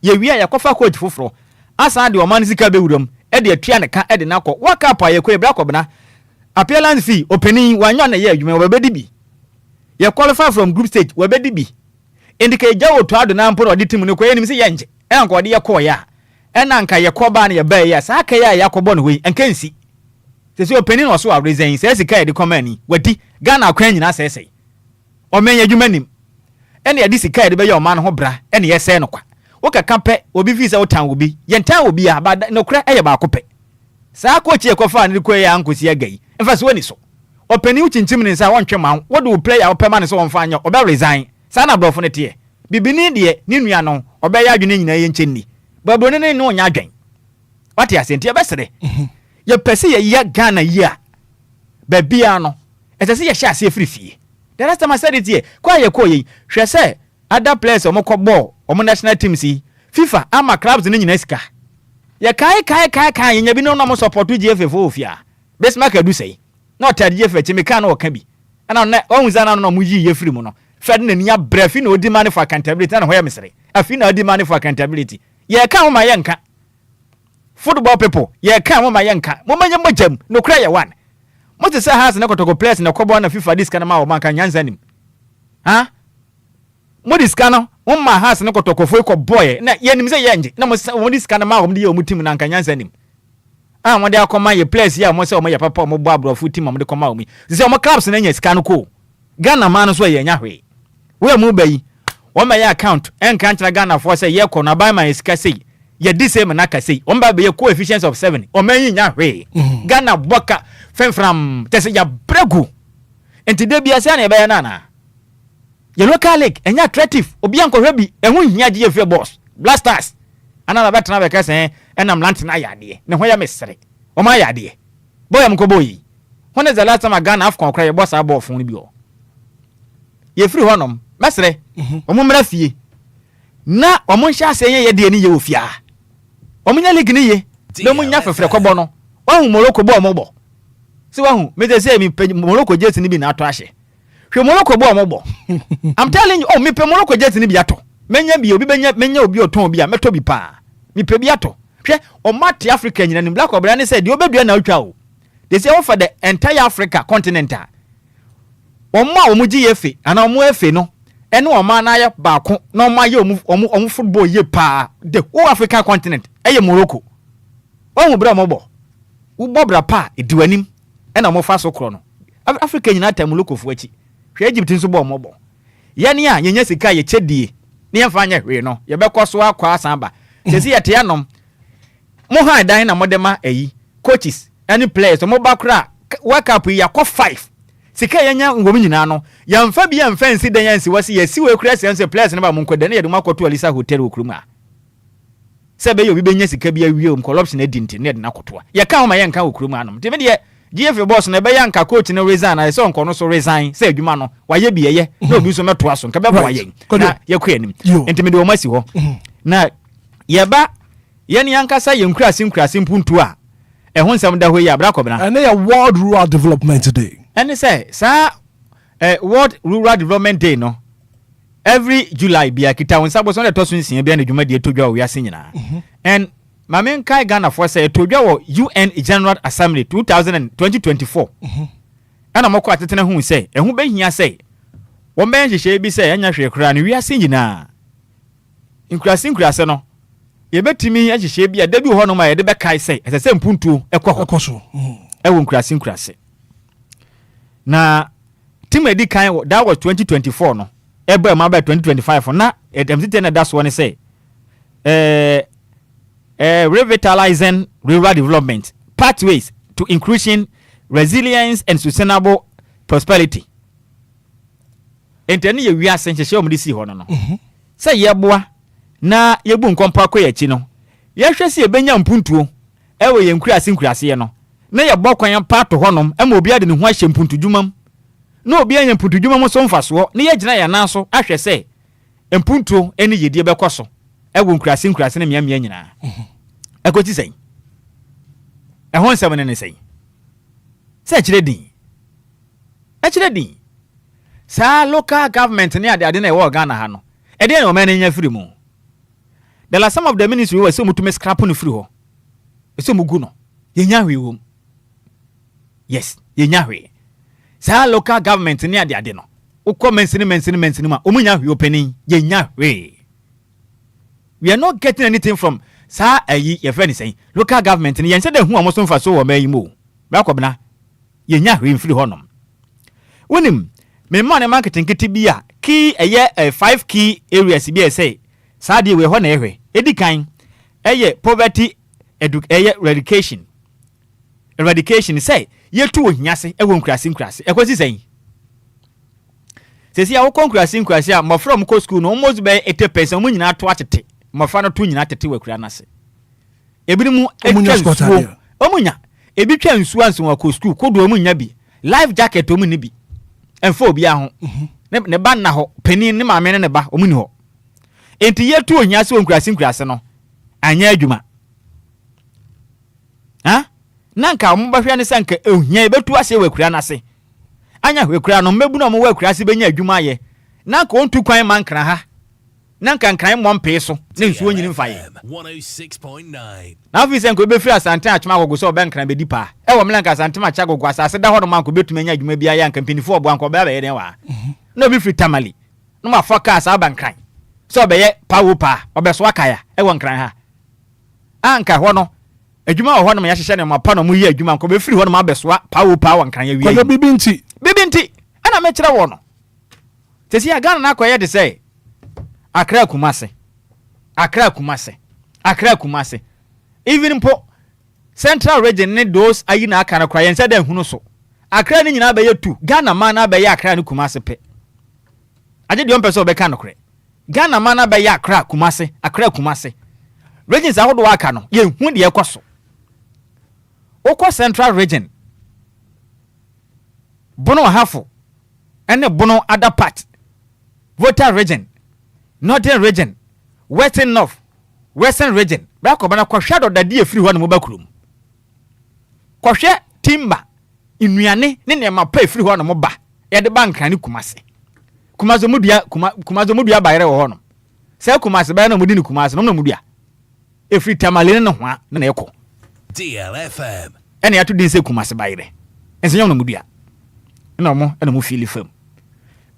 ye wi ya kofa coach foforo asa de o man sika be wuram e de atua ne ka e de na ko waka pa ye ko e bra ko bena appearance fee opening wanyo na ye adwuma obedi bi ye qualify from group stage obedi bi indicate jawo to ado na mporo de team ne ko yenim se yenje e anko de ye ko ya e na nka ye ko ba na ye ba ya sa aka ya yakobo no we enka nsi se opening no so a reason se sika de komani wadi Ghana akwan nyina se o men adwuma nim e na ye de sika de be ye o man ho bra e na ye se no kwa wo ka kape obi fi se wo tan obi ye ntan obi a ba no kra e ye ba kope sa ko chi e ko fa ne ko ya anko si agai mfa so ni so opening uchinchim ne sa wontwe man wo do player wo pema ne so wonfa anya oba resign sa na brofo ne tie bibini de ni nua no oba ya adwene nyina ye nkyeni babone ne no nya adwen wate asenti e besere ye pese ye ya Ghana ya babia no etese ye hya ase frifie the last time I said it here kwa ye ko ye hwe se other players omko ball omo national teams FIFA ama clubs ne nyina sika ye kai nya bi no mo support GF fo ofia besma ka du sei na otade GF chimika na oka bi ana na ohun za na no mo yi ye free mu no fed na nia brefi na odi money for accountability na hoya misere afi na odi money for accountability ye ka ho ma ye nka football people ye ka ho ma ye nka mo manya majam no kra ye one mo te say has na kotoko players na kobo na FIFA disk na ma o man kan nyanza nim ha mo disk na o ma has na kotoko fo ko boy na ye nim say ye nje na mo disk na ma o de ye o mu team na kan nyanza nim mo de akoma ye players ya mo say o ma ye papa mo bo abro fu team mo de koma o mi say o mo clubs na nya sika no ko Ghana man so ye nya hwe we mu bayi o ma ya account en kan tira Ghana for say ye ko na buy my sika say ye di same na ka say o mba be ye coefficient of 7 o ma yin nya hwe Ghana boka fen from tese ya bregu enti de bia say na be na na ye local league enya attractive obi anko hwe bi ehun hia je ye boss Black Stars ana na betena be ka say enam lant na ya de ne ho ya mesere o ma ya de boy am ko boy when is the last time Ghana afcon kra ye boss abo fun bi o ye free honom mesere omo mra fie na omo nhya asenye ye de ni ye ofia omo nya league ni ye na omo nya fefre kobo no wahu Morocco bo omo bo si wahu me dey say mi Morocco jet ni bi na ato ahye hwe Morocco bo omo bo I'm telling you oh me pe Morocco jet ni bi ato menya bi obi menya obi oton bi a meto bi pa mi pe bi ato hwe o mate Africa nyina ni black obra ne say de obedua na otwa o they say for the entire Africa continent Oma omuji yefe ana omu efe no ene oma na ya baako na oma ye omu football ye pa the whole African continent eye Morocco omu bra mobo wo bobra pa ediwanim ena mo fa so kro no Africa nyina ta Morocco fu achi hwe Egypt nso bo mobo ye ne a nyenya sika ye chedie ne yemfa anya hwe no ye bekọ so akwa asamba sesi ye te anom mo ha dan na modema ayi coaches any players mo bakra World Cup ya ko 5 sika yenya ngom nyina no yamfa bi yamfa nsi dan yansi wasi yesi we kura sense players ne ba mo nkwada ne ye de makoto Alisa hotel okruma sebe yo bi benya sika bi awie om corruption edinti ne de nakoto ya ka homa yenka okruma anom te me de GF boss ne be yanka coach ne resign na se onko no so resign se adwuma no waye bi ye na obi so meto aso nka be kwa yen na ye kwa anim enti me de o masi ho na ye ba ye ne yanka sa yenkurase mpuntu a ehun sam da ho yi abra kobna and they are World Rural Development Day and say sa World Rural Development Day no every July bia kita won sabo so na to so nsia bia na dwuma de to dwa o yase nyina and mamen kai Ghana for say to dwa wo UN General Assembly 2024 ana moko atetena hu say ehu be hia say wo ben hihye bi say anya hwe kra na wiase nyina inkurase no ye betimi ahihye bi adabi ho no ma ye de be kai say esese mpuntu ekoso ewo inkurase na team edi kan that was 2024 no ebe ma ba 2025 na edemtete na that's one say revitalizing rural development pathways to inclusion, resilience and sustainable prosperity. Enteni ye wi asenche she omdisi ho no say yeboa na yebu nkompa ko yachi no ye hwese ebenya mpuntuo ewe ye nkurase ye no na ye bokwan pato honom ema obi ade ne ho ahye mpuntu dwumam na obi anya mpuntu dwumam so mfaso na ye gina ya na so ahwe se mpuntuo eni yedie bekoso ewo nkurase ne miamia nyina ekoti sei ehon semene ne sei se chire din sa local government ne ade na e wo Ghana ha no e de no mane nya free mu there are some of the ministry we so mutume scrap no free ho so mugu no yenya hwe wo yes yenya hwe sa local government ne ade no ukọ mensini ma omunya hwe opening yenya hwe. We are not getting anything from sa your friend is saying local government and yen said who am so for so o mayi mo bra kwabna ye nya hwe mfiri honom wonim me man marketing kiti bia key 5 key areas bia say sa de we ho na ehwe edikan poverty eradication say ye tu ohiase ewo nkurase ekosi say sesi ya wo konkurase a mo from ko school no almost be 80% mo nyina to atete mofa no to nyina tete wakura nase ebiri mu etwa omunya ebi twa nsuo anso wa school kodo omunya bi life jacket omu ni bi enfo obi aho ne ba na ho penin ne maame ne ba omu ni ho enti yetu ohia se onkurase no anya adwuma ha nanka omu ba hwia ne sanka ohia ebetu ase wakura nase anya wakura no mebu no mo wakura se benya adwuma ye nanka ontu kwan mankra ha nanka nkran mo mpe so ne nsuo nyini mfaye 106.9 na office enko be free asante achuma gogo so be nkran be dipa e wo mlenka asante ma cha gogo asase da hodo man ko betuma nya adwuma bia ya nka mpinifo bo anko be ba ye den wa no be free tamali no ma foka sa ba nkran so be ye pawo pa obeso akaya e wo nkran ha anka ho no adwuma ho no ma ya hyehye ne ma pa no mo yi adwuma anko be free ho no ma beso pawo pa wo nkran ya wi ko bibinti ana me kire wo no tesi ya Ghana na akoye de say Accra Kumase even po central region ne those ayi na aka na kwa yen said hunu so Accra ni nyina be yetu Ghana man na be ye Accra ni Kumase pe aje de on person be kan no kre Ghana man na be ye Accra Kumase regions ahodo aka no ye hu de ekoso okọ central region bono hafo ene bono other part voter region northern region western north western region bra ko bana kwhwa do dade afiri ho no mobakurum kwhwe timba inuane ne ne ma pa afiri ho no moba ye de banka ne kumazo mudua bayre wo ho no se kumase ba na mudi ne kumase no mudua efiri tamale ne ho na eko DLFM ene ya to din se kumase bayre ense nyom no mudua na mo feel fam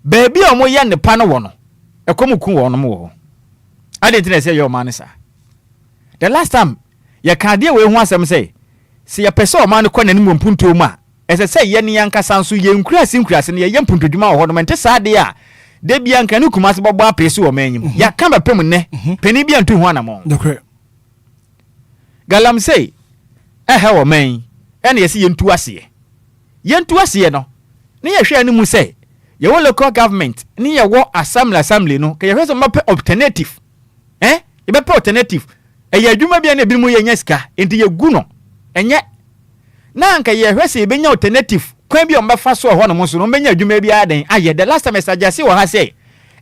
baby omo ye ne pa no wo no ekomuku wo no mo wo ade nti na say your man sir the last time ye ka de we hu asem say se ye pese o man ko nanim mpunto mu a ese say ye ne yankasa nso ye nkurase ne ye mpuntodwuma wo ho no mente saa de a de bia nka ne kuma se bobo apese wo manyim ya ka bepem ne pani bia ntu hu anamo galam say wo man ene ye se ye ntu ase no ne ye hwe animu say ye wo local government ni ye wo assembly no ke ye hwe so mape alternative ye bepe alternative ye adwuma bia na ebimu ye nya sika enti ye gu no enye na nka ye hwe se ye benya alternative kwan bi o mbefa so ho no mo so no benya adwuma bia aden aye the last time message wo ha say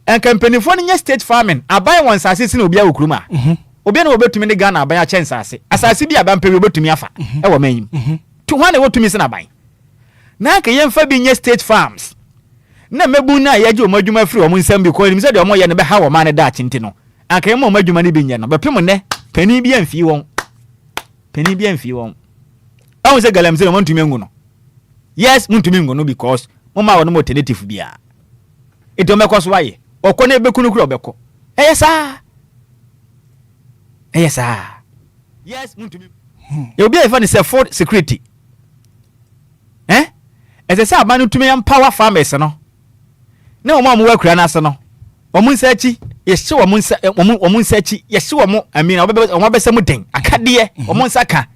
en kampanifo no nya state farming aban won sase si na obi awokruma obi na obetumi ne Ghana aban a chen sase asase bi aban pe obetumi afa wo manyim to hwan na wotumi se na aban na ka ye mfa bi nya state farms na mebu na yaje omadwuma free omo nsam bi ko nim se de omo ye ne be ha wo ma ne da chinte no aka mo omadwuma ne bi nya no bepem ne pani bi amfi won awu se galam se mo ntumi ngu no yes ntumi ngu no because mo ma wo no alternative bia eto mekọ so waye okọ na ebekunu kura obekọ eyesa yes ntumi e obi efa ne se food security ese se abanu tumi empower farmers no na omo amwa kura na ase no omo nsachi yehye omo nsachi yehye omo amina omo bese mu den akade omo nsaka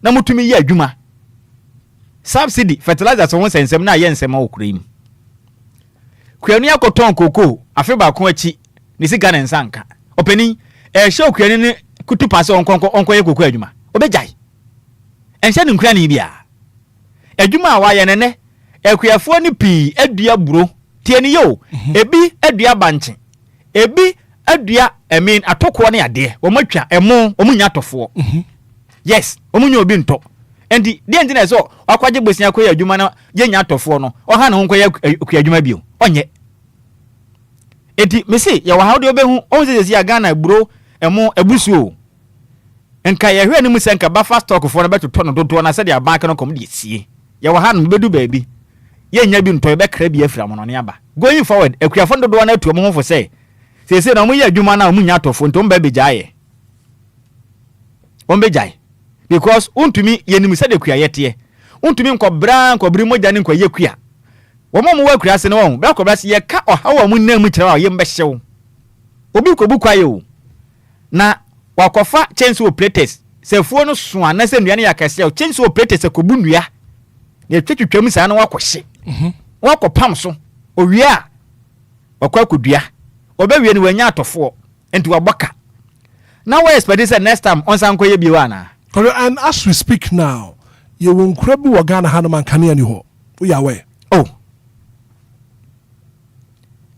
na mutumi yi adwuma subsidy fertilizer so won sensem na ye nsem okura im kuani akoton koko afi ba ko achi ni sika na nsanka openi ehye okuani ne kutu pase onko ye koko adwuma obejai enhye ne nkura ni bia adwuma awa ye nene ekuafo ni pii adua buro tie ni yo ebi adua banche ebi adua atoko ne ade wo matwa omunya atofo yes omunya obi nto endi de ndi na so akwaje bosia ko ya adwuma na ye nya atofo no oha ne ho ko ya adwuma bio onye enti mesi ya wa hawde obehu onse ya Ghana buro ebusuo enka ye hwe ni musenka bafa stock fo na betoto no dodo na se de abanka no kom de sie ya wa ha no bedu baabi ye nya bi nto be kra bi afira mo no ne aba going forward ekuafo dodo na atu mo ho fo se na mo ye adwuma na mo nya atofo nto mba bejaye ombejaye because untumi ye nim se de kua yete untumi nkobri moja ne nkwa ye kua wo mo wa kura se ne won bra kobra se ye ka oha wa mo nam kire wa ye mbehyew obi kobu kwa ye na wakofa chance operators se fuo no so ana se nduane ya kase chance operators kobu nua ye twetwetwam sa na wakohye wakopam so owia wakwa kodua obawie ni wanya atofo enti waboka na we expect say next time on san koye biwa na and as we speak now you won krabi wa Ghana Hanuman Ghanaian ni ho we are where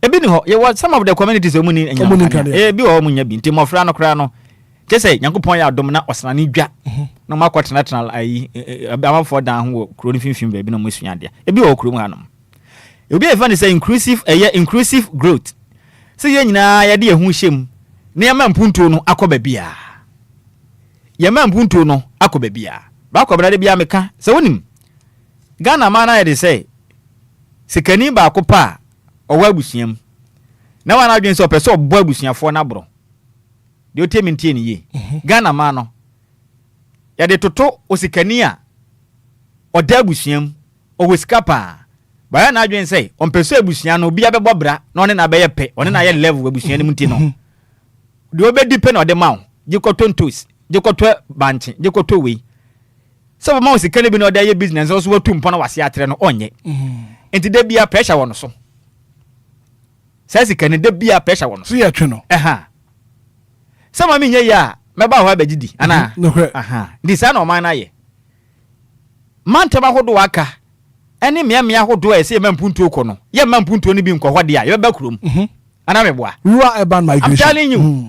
ebi ni ho ye some of the communities omuni enya ebi ho munya bi nti mofra no kra no kese Nyankopon ya adom na osana dwa na makotena tena ayi amafo dan ho kro ni finfin ba bi na musua de ebi ho kro mu hanom ebi e fa ni say inclusive growth se ye nyina ya de ehu hyem na ya mampunto no akoba bia ya mampunto no akoba bia ba ko brade bia meka se wonim Ghana ma na ye de say sikani ba akopa owa abusuam na wana adwen so pese obo abusuafo na bro de otemi ntie ni ye Ghana ma no ya de toto osikani a oda abusuam owoskapa ba ya na adwen say on pese abusuan no bia bebo bra na one na be ye pe one na ye level abusuan ni mti no de obedi pe na de mawo jikoto ntos jikoto banche jikoto we so ma osikani bi na oda ye business so watu mpo na wase atere no onye enti de bia pressure wono so sasi kan de bia pressure wono so ya twe no sama mi nye ya meba ho abagidi ana ndi sa na o man na ye mantama hodo aka ene mia hodo ese mampuntu ko no ye mampuntu ni bi nkọ hode a ye ba kurom ana meboa rural urban migration I'm telling you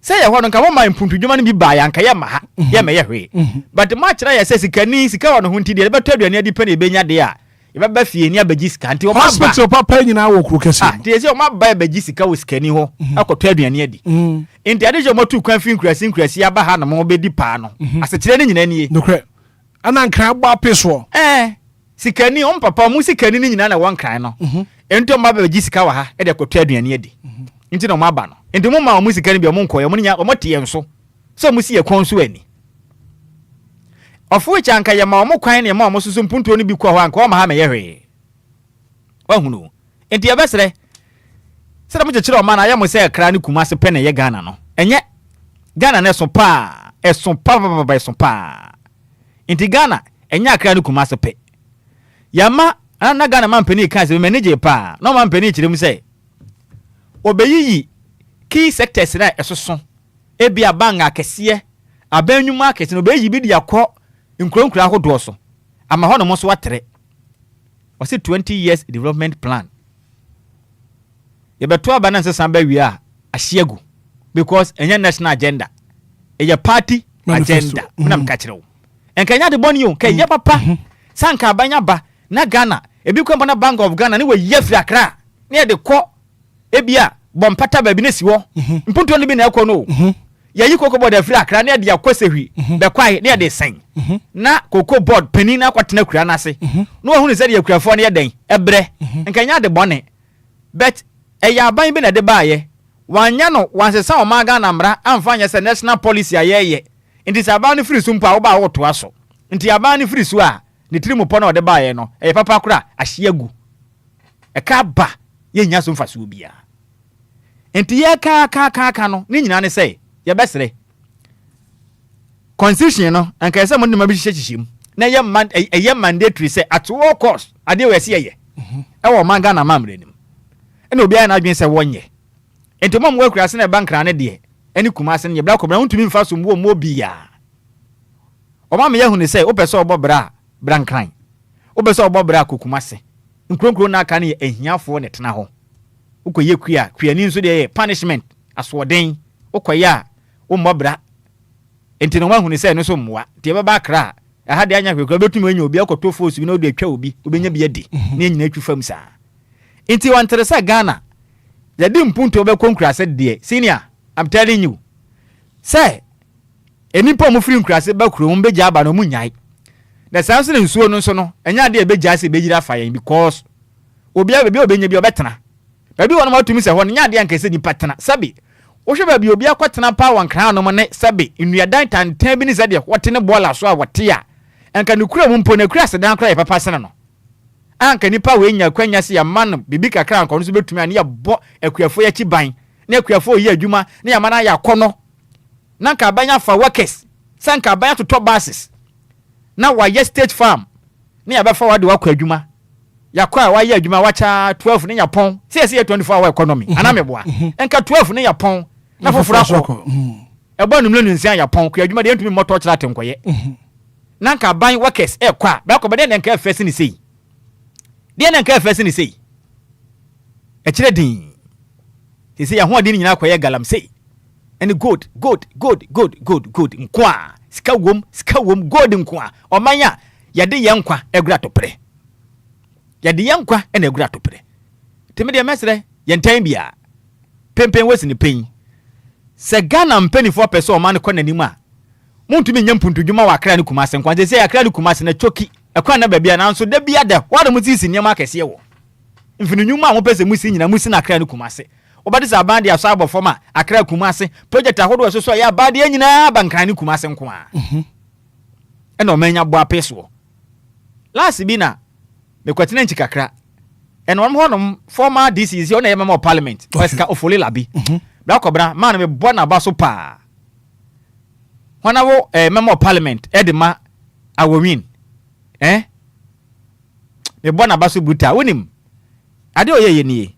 say ya hono nka wo mampuntu dwuma ni bi ba ya nka ye ma ha ye me ye hwe but ma kira ya sesi kani sika wono ho ntidi ye ba taduane adi pe na ebenya de a ye ba fie ni abaji sika nti o ma hospital papa nyina wo kru kese ti ese o ma ba abaji sika wo sikani ho akoto aduane adi nti ade je motu kwan fin kurasi aba ha na mo bedi pa no asekire ni nyina ni nokre ana nkran gba peso sikani on papa mu sikani ni nyina na won kran no ento ma ba gisika wa ha e de koto aduane adi nti no ma ba no enti mo ma mo sika ni bi mo nkoye mo nya mo te enso so mo si ye kon so ani ofu chanka ye ma mo kwan ne ma mo susu mpunto ni bi kwa ho anka o ma ha me ye hwe wa hunu enti abesere sɛ mo kyerɛ o ma na ya mo sɛ kra ne kuma se pɛ ne ye Ghana no enye Ghana na so pa eso pa enti Ghana enye akra ne kuma se pɛ yama na Ghana man pani kan se manage pa no man pani kyerɛ mu sɛ obeyiyi key sectors na esoso ebia bang akɛseɛ abanwuma akɛse no obeyiyi bi dia kɔ nkronkura ahodoɔ so ama hɔ no mo so watere was it 20 years development plan yebeto abana nsesan ba wi a ahyiagu because enye national agenda eye party agenda munam ka kyerɛw enkanya de bɔne yo ka ye papa sanka abanya ba na Ghana ebi kwa na Bank of Ghana ne wa yefri akra ne de kɔ ebia bompata ba bi ne siwo mpunto ne bi na ekɔ no yayi koko board afri akra ne de akɔsehwi be kwai ne de sen na koko board pani na kwatena kura na ase no wa hu ne sɛ de akurafo ne den ebre enkanya de bɔne bet eya aban bi na de baaye wanya no wansesa o ma Ghana mra amfa nya sɛ national policy ayeye nti sɛ aban ne free so mpa wo ba wo to aso nti aban ne free so a ne tiri mu pɔ na o de baaye no e papa kura ahyiagu e ka ba ye nya so mfa so bia nti ye ka no ne nyina ne sɛ ye besere constitution no anka sɛ mo ne ma bi hyehyem na ye mandatory sɛ at all cost ade we se ye e wo ma Ghana mamre nim ene Obia na adwen sɛ wonye enti mo akura se na bankra ne de eni kuma se ne bra kobra untumi mfa so mo bia o ma me yahu ne sɛ o pɛ sɛ obɔ bra nkran o pɛ sɛ obɔ bra kokuma se nkronkro na aka ne ehiafo ne tena ho ukoye kua ni nso de punishment aswoden ukoya o mbobra enti no wahu ne sɛ no so mmoa tie baba akra aha de anya kwekura betumi anya obi akoto force bi na o de atwa obi obenya bi adi ne nyina atwi fam saa enti wanteresa Ghana yadi mpunto be konkurase de senior I'm telling you say enipa mo free nkurase ba kuro mo beja aba no mu nyai na sanso ne nsuo no nso no enya de beja se bejira fayen because obi obenya bi obetena baby won ma tumi se ho nya de anka se ni patena sabi wo hwe baby obi akotena pa wankran no mo ne sabi nnuadan tantan bi ni se de wote ne bola so a wote a anka ne kura mu mpo ne kura se dan kura papa sene no anka nipa we nya kwanya se ya man bibi kakra anka no so betumi an ya bo akuafo ya chiban na akuafo yi adwuma na ya mana ya kono na ka banya fa workers sanka banya to top bases na wa ye state farm na ya ba fa wa de wa kwa adwuma ya kwa wa ye adwuma wa cha 12 ne ya pon se 24 hour economy ana meboa enka 12 ne ya pon na foforo akọ ebo numle nsia ya pon kwa adwuma de ntumi moto kira tenkoye na ka ban workers e kwa ba ko ba de nka afese ni sei de nka afese ni sei e kire din se ya ho de nyina akoye galam sei and good nkwa sika wom good nkwa omanya yade yenkwa egura topre yade yenkwa ena egura topre teme de mesre yentan bia pempen wesi ni pen se Ghana mpanifo pese o man ko nanim a muntumi nyampuntu dwuma wa akra ne kumase nkwa se akra ne kumase na choki ekwa na babia na nso da bia da wade mutisi nyama akese wo mfinu nyuma ho pese musi nyina musi na akra ne kumase obadi sa bandi aso abofoma akra kumase project ahodo so ya badi nyina bankan ne kumase nko a ena o manya bo apeso last bi na me kwatena nchi kakra ena won honom former DCs yo na member parliament weska ofole labi bra kobra man me bo na ba so pa hona wo member parliament edema awowin me bo na ba so buta wonim ade oyeye nie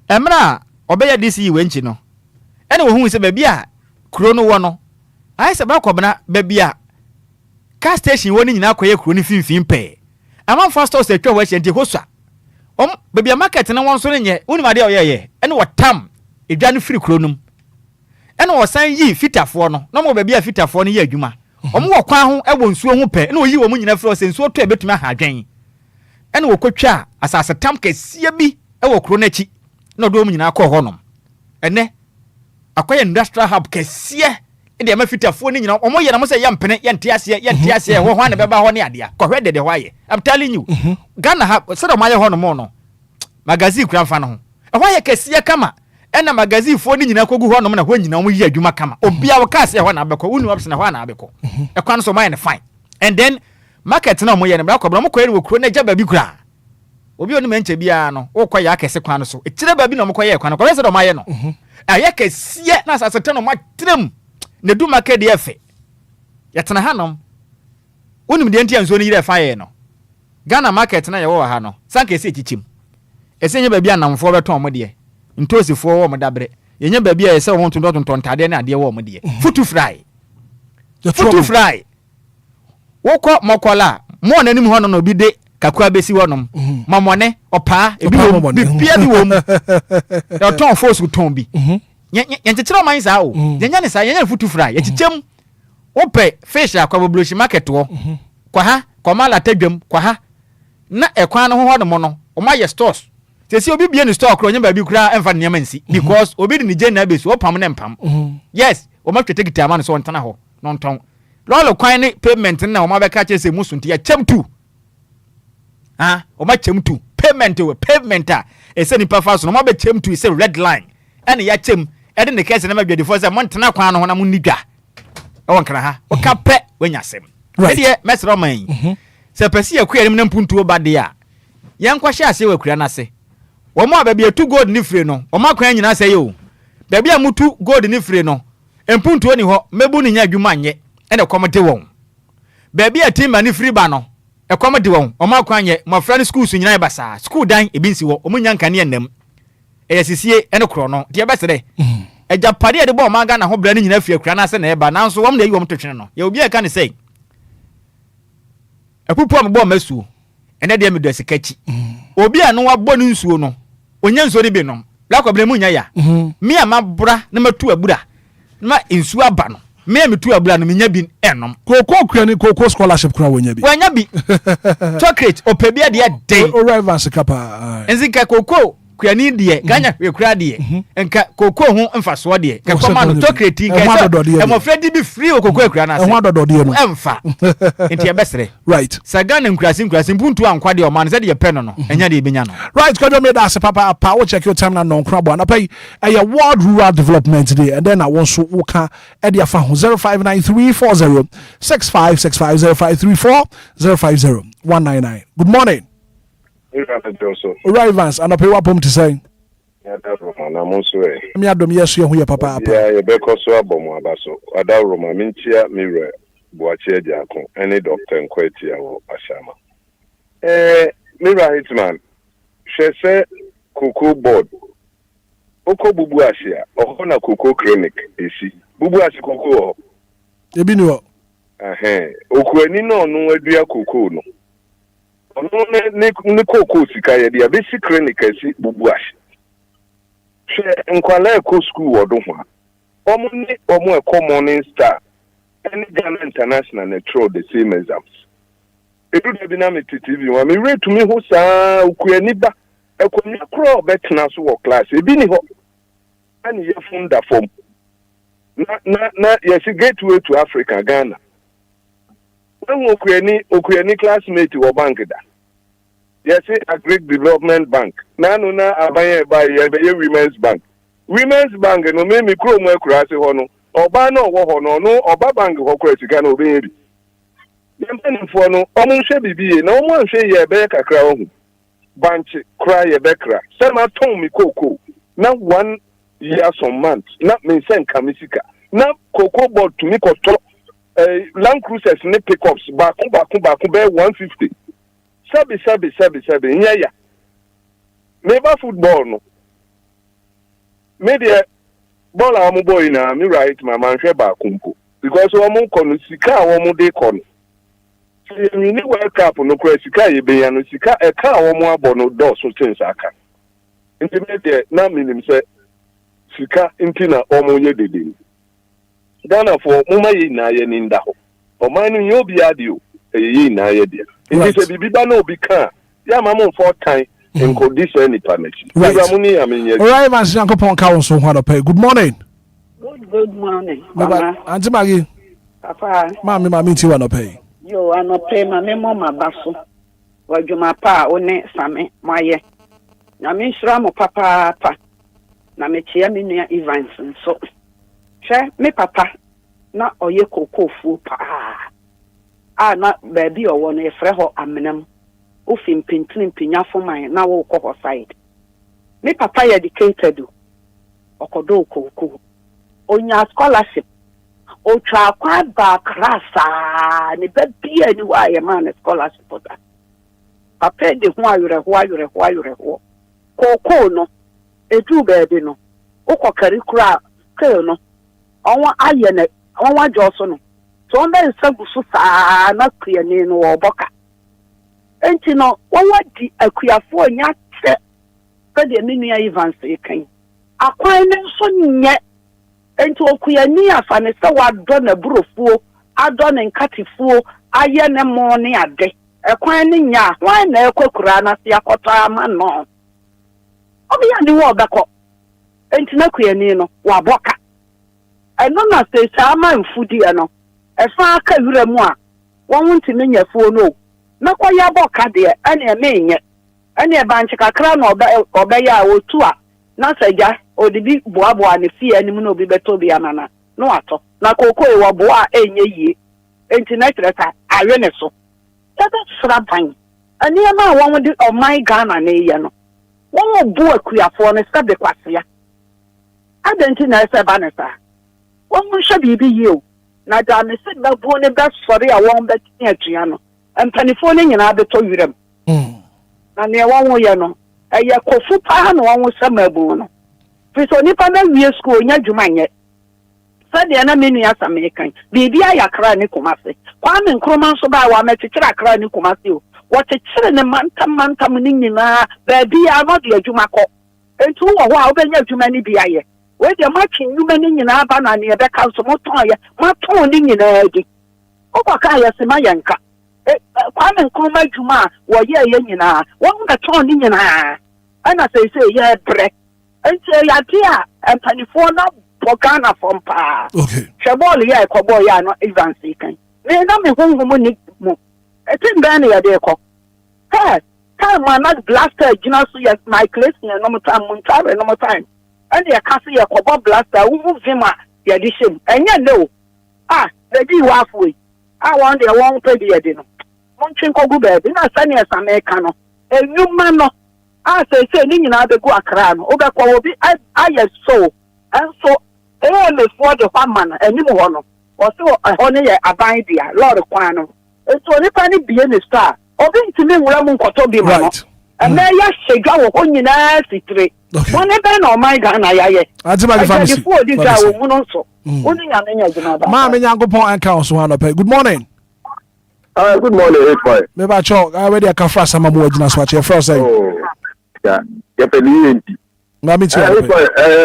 emra obeya DC we nchi no ene wo hu se ba bia kuro no wo no ai se bra kobra ba bia car station woni nyina akoye kuro ni finfin pe ama first house atwa wa hye hosua bia market na won so nye woni ma de oyeye ene wo tam edwa no free kuro num ene wo san yi fitafo no no mo ba bia fitafo no ye adwuma omo wo kwan ho e wo nsuo ho pe ene wo yi wo mu nyina frɛ se nsuo to e betumi ha adwen ene wo kotwa asase tam kɛseɛ bi e wo kuro na chi na do mu nyina akɔ hɔnom ene akoye industrial hub kɛseɛ inde ma fitafo ni nyina omo ye na mo sɛ yampene yente ase ho ho na bɛba hɔ ne adea kɔhwɛ dede hɔ aye I'm telling you Ghana ha sɛ do ma ye hɔnom no magazine kura fa no ho ehwa ye kesiye kama ena magazine fo ni nyina kogu ho no na ho nyina mo yi adwuma kama obia wo ka se ho na abekọ wonu option na ho na abekọ ekwa no so my fine and then market na mo ye ne bra kobra mo koye ne wokuro na gya ba bi kura obi onu menche bia no wo koye akese kwa no so ekire ba bi na mo koye kwa no koye se do maye no aye kesiye na asase no ma trem ne du market de efe yetena hanom wonu de ntia nso ni yire fa ye no Ghana market na ye wo ha no sanka ese chichim ese nye ba bia namfo beton mo de ntosifo wo mo dabre yenye ba bia ese wo tonton ntade na ade wo mo de futu fry wokọ mokola mo nanim ho no bi de kakua besi wonom mamone opa ebi wo bia bi wo mu e ton force ton bi yenchechero man sa o yenya ne sa yenya futu fry yechichem ope fish akwa blush market wo kwa ha komala tadwam kwa ha na ekwan no ho no no o ma ye stores sesi obi bia ni store kro nya ba bi kura emfa ne mansi because obi di ni je na besu opam ne mpam yes o ma twete gitama no so ntana ho no nton lolo kwan ni payment na o ma be ka che se musunti ya chem tu o ma chem tu payment we payment a ese ni pa fa so no ma be chem tu ese red line ene ya chem ede ne kese na ma bia defo se mo ntana kwan no ho na mo nidwa e won kra ha o ka pe wanya sem ede mesro man se pesi akua nim na mpuntu ba de a yen kwa hye ase wakura na se wo mo ababia tu gold ni free no o ma kwan nyina se yo babia mutu gold ni free no empuntu oni ho mebu ni nya adwuma nye ene komode won babia timba ni free ba no e komode won o ma kwan nye mo frani school so nyina basa school dan e binsi wo o mu nya nkane enam e sisie ene kro no de besere eja pade de bo ma ga na ho bra ni nyina fie akura na se na e ba nanso wo mo na yi wo mo twetwene no ye obi e ka ne sei epupu am bo masu ene de me do sikachi obi anu wabɔ ne nsuo no onya nsuo de bi nom la kwabere mu nya ya me amabra na matu abura na nsuo aba no me metu abura no menya bi enom koko kura ni koko scholarship kura wonya bi chocolate opebia de dey o rivals kapa enzika koko kura ni de ganya kura de enka koko ho mfaso de ka koma no chocolate ka e mo fredi bi free koko kura na se e ho adodo de no emfa enti e besere right sagana nkurasi mpuntu ankwa de o man se de pe no enya de benya no right ko do me da se papa pa wo check your time na non krabo na pay e world rural development day and then I want so wo ka e de afa ho 0593406565 0534050199 good morning Arrivals and pay wapom to say. Yeah, that's what I'm saying. Me adom yes you here papa. Yeah, you be ko so abomo abaso. Ada Roma mintia mirror boache jako. Any doctor Enquires wo ashama. Mirror Hitman. She say cocoa board. Oko bubu ashia. Oho na cocoa clinic esi. Bubu ashi cocoa. Ebi ni wo. Okuani no no adua cocoa no. Ono ne koko sika ye dia basic clinic asi bubuash she nkwala ko school wodo ho omo e morning star any Ghana international na throw the same exams edu de bi na me TV wa me rate me ho saa okuani ba ekonya kro betena so wo class ebi ni ho ani ye funda form na yes gateway to Africa Ghana okuani classmate wo bank da yes Agric Development Bank nanu na abanye ba ye Women's Bank no me mikro mu akurase ho no oba na wo ho no oba bank ho kura sika na obenye bi yempanifo no omo hwe bibie na omo hwe ye be kakra ho bank kra ye be kra sema ton mi koko na 1 year some months na me sen kamisika na koko board to me ko Land Cruisers ne pickups baku be 150 sabi nya ya meba football no media ball am boy na me right my man hwe baku mpo because omo kono sika omo de kono so you ni World Cup no kwa sika ye be ya no sika e ka omo abo no do so things aka nti media na minim se sika nti na omo ye dede Ghana for muma ye na ye ni nda ho o man ni obi adio ye na ye dia nti se bibiba na obi kan ya mama 4 time in condition any permission muni amenye right man Jankopon ka won so ho do pay good morning good morning mama auntie Maggie papa mama ti wa no pay yo ano pay mama mo mabaso wadwuma pa one same moye Na me shira mo papa na me chia me nua Evans so hwe me papa na oye kokofu pa na baby owo no efre ho amenam ofi mpintini mpinyafo man na wo ko side me papa ya educated okodo kokoko onya scholarship o twa kwa ba krasa ne baby ani wa ye man scholarship for that papa de ho ayure koko no edu baby no ukọ curriculum ke no onwa aye ne onwa joso no so on be sagusu saa na kuani no oboka enti no onwa di akuafo nya che ka de menua Evans ekan akwan ne so nye enti okuani afa ne se wado na burofuo ado ne nkatifuo aye ne mo ne ade ekwan ne nya wan na ekokura na se akota ama no obi ya ni wo beko enti na kuani no waboka eno na se sama mfudi no efa aka wura mu a won wonti ne nyafuo no na kwa ya boka de ene emenye ene e banche kakra na obeya a otu a na saja odibi boaboa ne fie anim na obi beto bi anana no ato na koko e wo boa enye yie enti na treta awe ne so tata sraban ani ma won de o my Ghana na ye no won bo akuafo ne sabe kwasea adenti na ese ba ne sa won hwe bibi yie na da me se ba bo ne ba sori a won ba tin atua no empanifo ne nyina beto wirem na ne won ye no eye kofu pa na won samabu no fiso nipa na wie school nya dwuma nye sade na menu ya samekan bibi ayakra ne komase kwa me nkroma so ba wa metechira akra ne komase o wochechire ne mantam ne nyina ba bi ya no de adwuma ko entu wo ho a obenya adwuma ne bi aye we de matchi nyuma ne nyina ba na ne be ka so moton ye maton ne nyina di okwaka ya sema yanka kwa me nkroma adwuma wo ye nyina won ga ton ne nyina ana say ye bre entu ya dia empanifo na Bogana from pa. Okay. Shaboli ya kobo ya no Evans kan. Me na me honhom ni mo. Etin ban ya de ko. Hey, time na blaster gina so yes my place na no time muntare no time. And ya kasi ya kobo blaster wu vima ya di shem. Enya no. The di wafwe. Want the one pay the de no. Montwen kogu be na sane ya sameka no. Enyuma no. Say ni nyina be go akra no. Obekwa obi aye so. And so me for the man anymore no also honey aban dia lord kwan no so nipa ni bie ne star obi ntimi nwura mu nkoto bi no and na ya shega wo honyina sitire won e be na o my Ghana ya ye antima the family before this guy wo mu no so woni ya menya jina ba ma menya ngopon anka so hano pe good morning good morning Hitman me ba cho already akafra sama mo agina so ache first say yeah ya pe ni enti na mi tell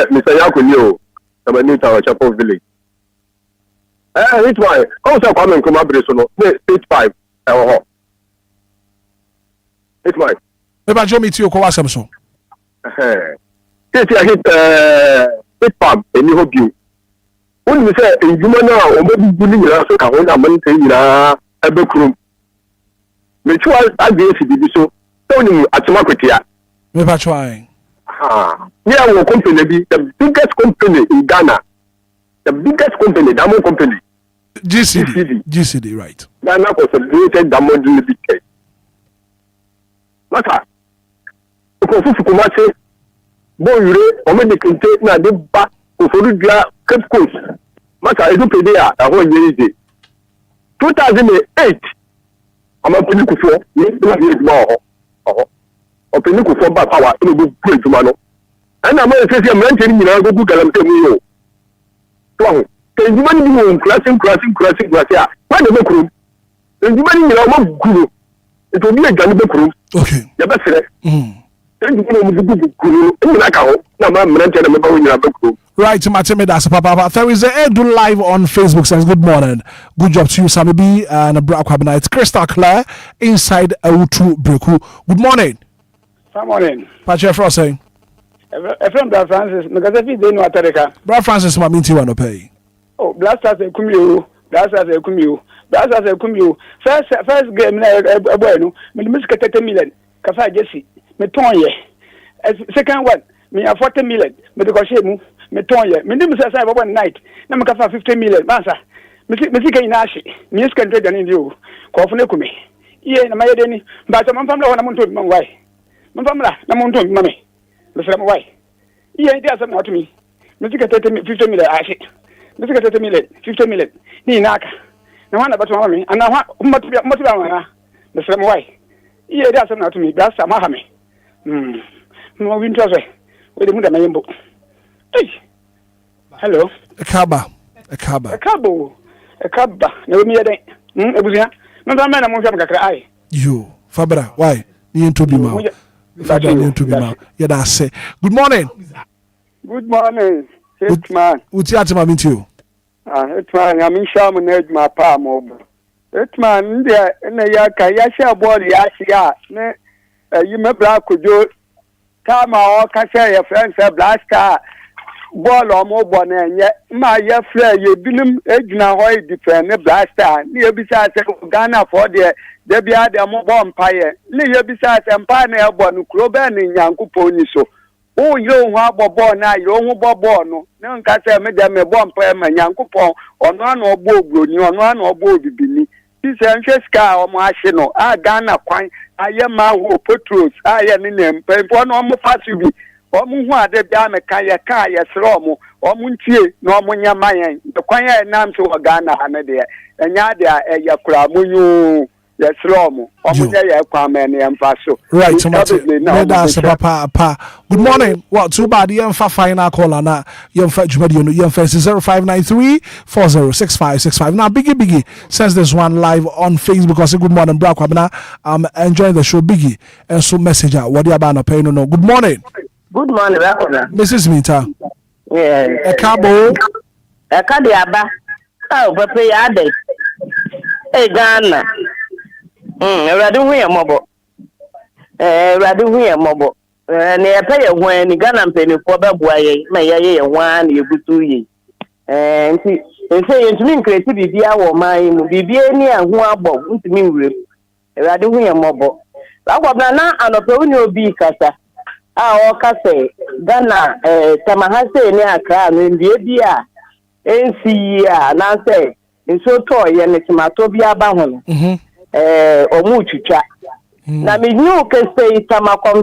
Mr. Yakunio na new tower chapel village Hitman how say kwame nkoma breso no 85 ho Hitman me ba jo mi ti ko wasem so tete a hit pam eni hobi won mi say enjuma na o mo bu ni nyira so ka ho na man tan nyira abekrum me chua adesi bibi so toni atuma kwetia me ba chwa yeah, our company, the biggest company in Ghana, the biggest company, Diamond Company. GCD, right. Ghana was celebrated Diamond Limited. Mata, because if you say, boy, you are only contain na the back of Olivia Cape Coast. Mata, I do pay there a whole year. 2008, I'm a political for me, opini ko fo ba power e go great man and am say say man tell me na go galam tell me yo to ke nduma ni mo classing a why dey make room nduma ni na mo guru e to bi e gani be kuru okay ya be sere nduma mo guru e na ka ho na ma man tell me ba wo nyina be kuru right Mateme that's papa there is a do live on Facebook says good morning good job to you Sammy B and Akwabena it's crystal clear inside Awutu Breku good morning. Good morning. Patrick Frost saying. From Brother Francis, because if you didn't know Brother Francis, my minty one pay. Oh, blasters a kumio, blasters a kumio, blasters a kumio. First game, a bueno, me miss 30 million. Cafa Jesse, me tonye. second one me 40 million me de ko she mu me ton ye me nim say say one night na me ka fa 50 million masa me si kan na ahye me is kan trade ni o ko fu ne kumi iye na maye de ni ba so man famla wona mun to man wai man famla na mun to mame le fram wai iye ndi asam na to mi me si ka 50 million ahye me si ka 50 million ni naka na wana batu mama mi ana ha umatu ba wana le fram wai iye ndi asam na to mi ba sa ma ha me no winter say we de mu da mayembo hello Ekaba na we mi yeden ebusia no da me na mo hwam kakra ai yo Fabra why ni into be ma Fabra ni into be ma yeah that say good morning Hitman uti atima minti o Hitman ya min sha mu na edma pa mo Hitman ndia na ya ka ya sha ball ya sha ne yi me bra kojo kama o ka sha ya friends blaster ball omo bo na enye ma ya fra ye binim ejuna ho defend blaster ni e bisa se Ghana for de bia de mo bo mpaye ni ye bisa se mpa na e bo no kro be ni nyankopon ni so o yo hu abobo na yo hu bobo no ne nka se me de me bo mpaye ma nyankopon ono ana ogbo obroni ono ana ogbo obibini se nhwe ska o mo ahye no a Ghana kwan aye ma ho petros aye ni nempe fo no mo fasibi omu hu ade bia me ka ye sro mu omu ntie na omu nyama yen de kwan ye nam so Ghana ha ne de enya de ye kura munyu ye sro mu omu nya ye kwa me ne mfa so right so much that's papa good morning what too bad yen fa final call na yen fa jumadi no yen fa 0593406565 now Biggie says this one live on Facebook because good morning bro kwabena I'm enjoying the show Biggie and so messenger what you about no pay no good morning Rakona. Mrs. Minta. Yeah. Ekabo. Ekadi aba. Oh, papa ya de. Hey Ghana. Eradu hu ya mobo. Eradu hu ya mobo. Ne ya pay hwan ni Ghana mpenifo beboa ye. Ma ye hwan na ebutu ye. Nti yentumi nkreti bibia wo man mu. Bibia ni ahu abo. Ntumi nwure. Eradu hu ya mobo. Akwabna na anope uni obi kasa. Okase Ghana tamahase ni akra no ndie bia ensi ya na say nso to ye ne timato bia ba ho omu twitwa na me new kese tamakom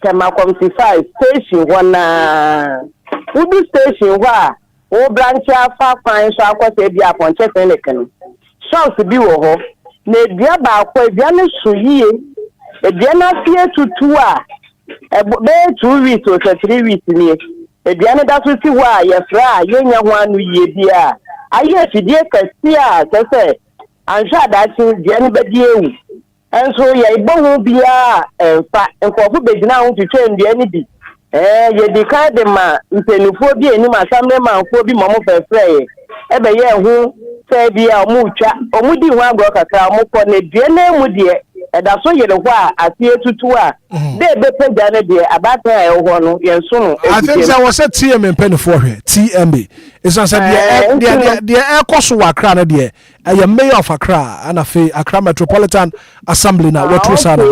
5 station wana udu station wa o branch afa kwan so akwose bia ponche senekano shops bi wo ho na bia ba akwa bia no so yie bia na fie tutu a be 2 weeks or 3 weeks ni biane da so si ho a ye fra ye nya ho anu ye bia aye fidie kasi a se anja da chi biane be die ewu enso ye igbo ho bia fa enkofu begina ho twetwe ndie ni bi ye di ka de ma mpenufo bi eni ma samre ma nfo bi momo fefre ebe ye hu se bia omu twa omu di ho agro kakra omu ko ne bia na emu de da so yere ho a atie tutu a de be pega ne de abata e ho no yenso no I think there was a TM mpenifo hwe TMB it's not said the air cost wakra na de a mayor of Accra and Accra Metropolitan Assembly na what was sana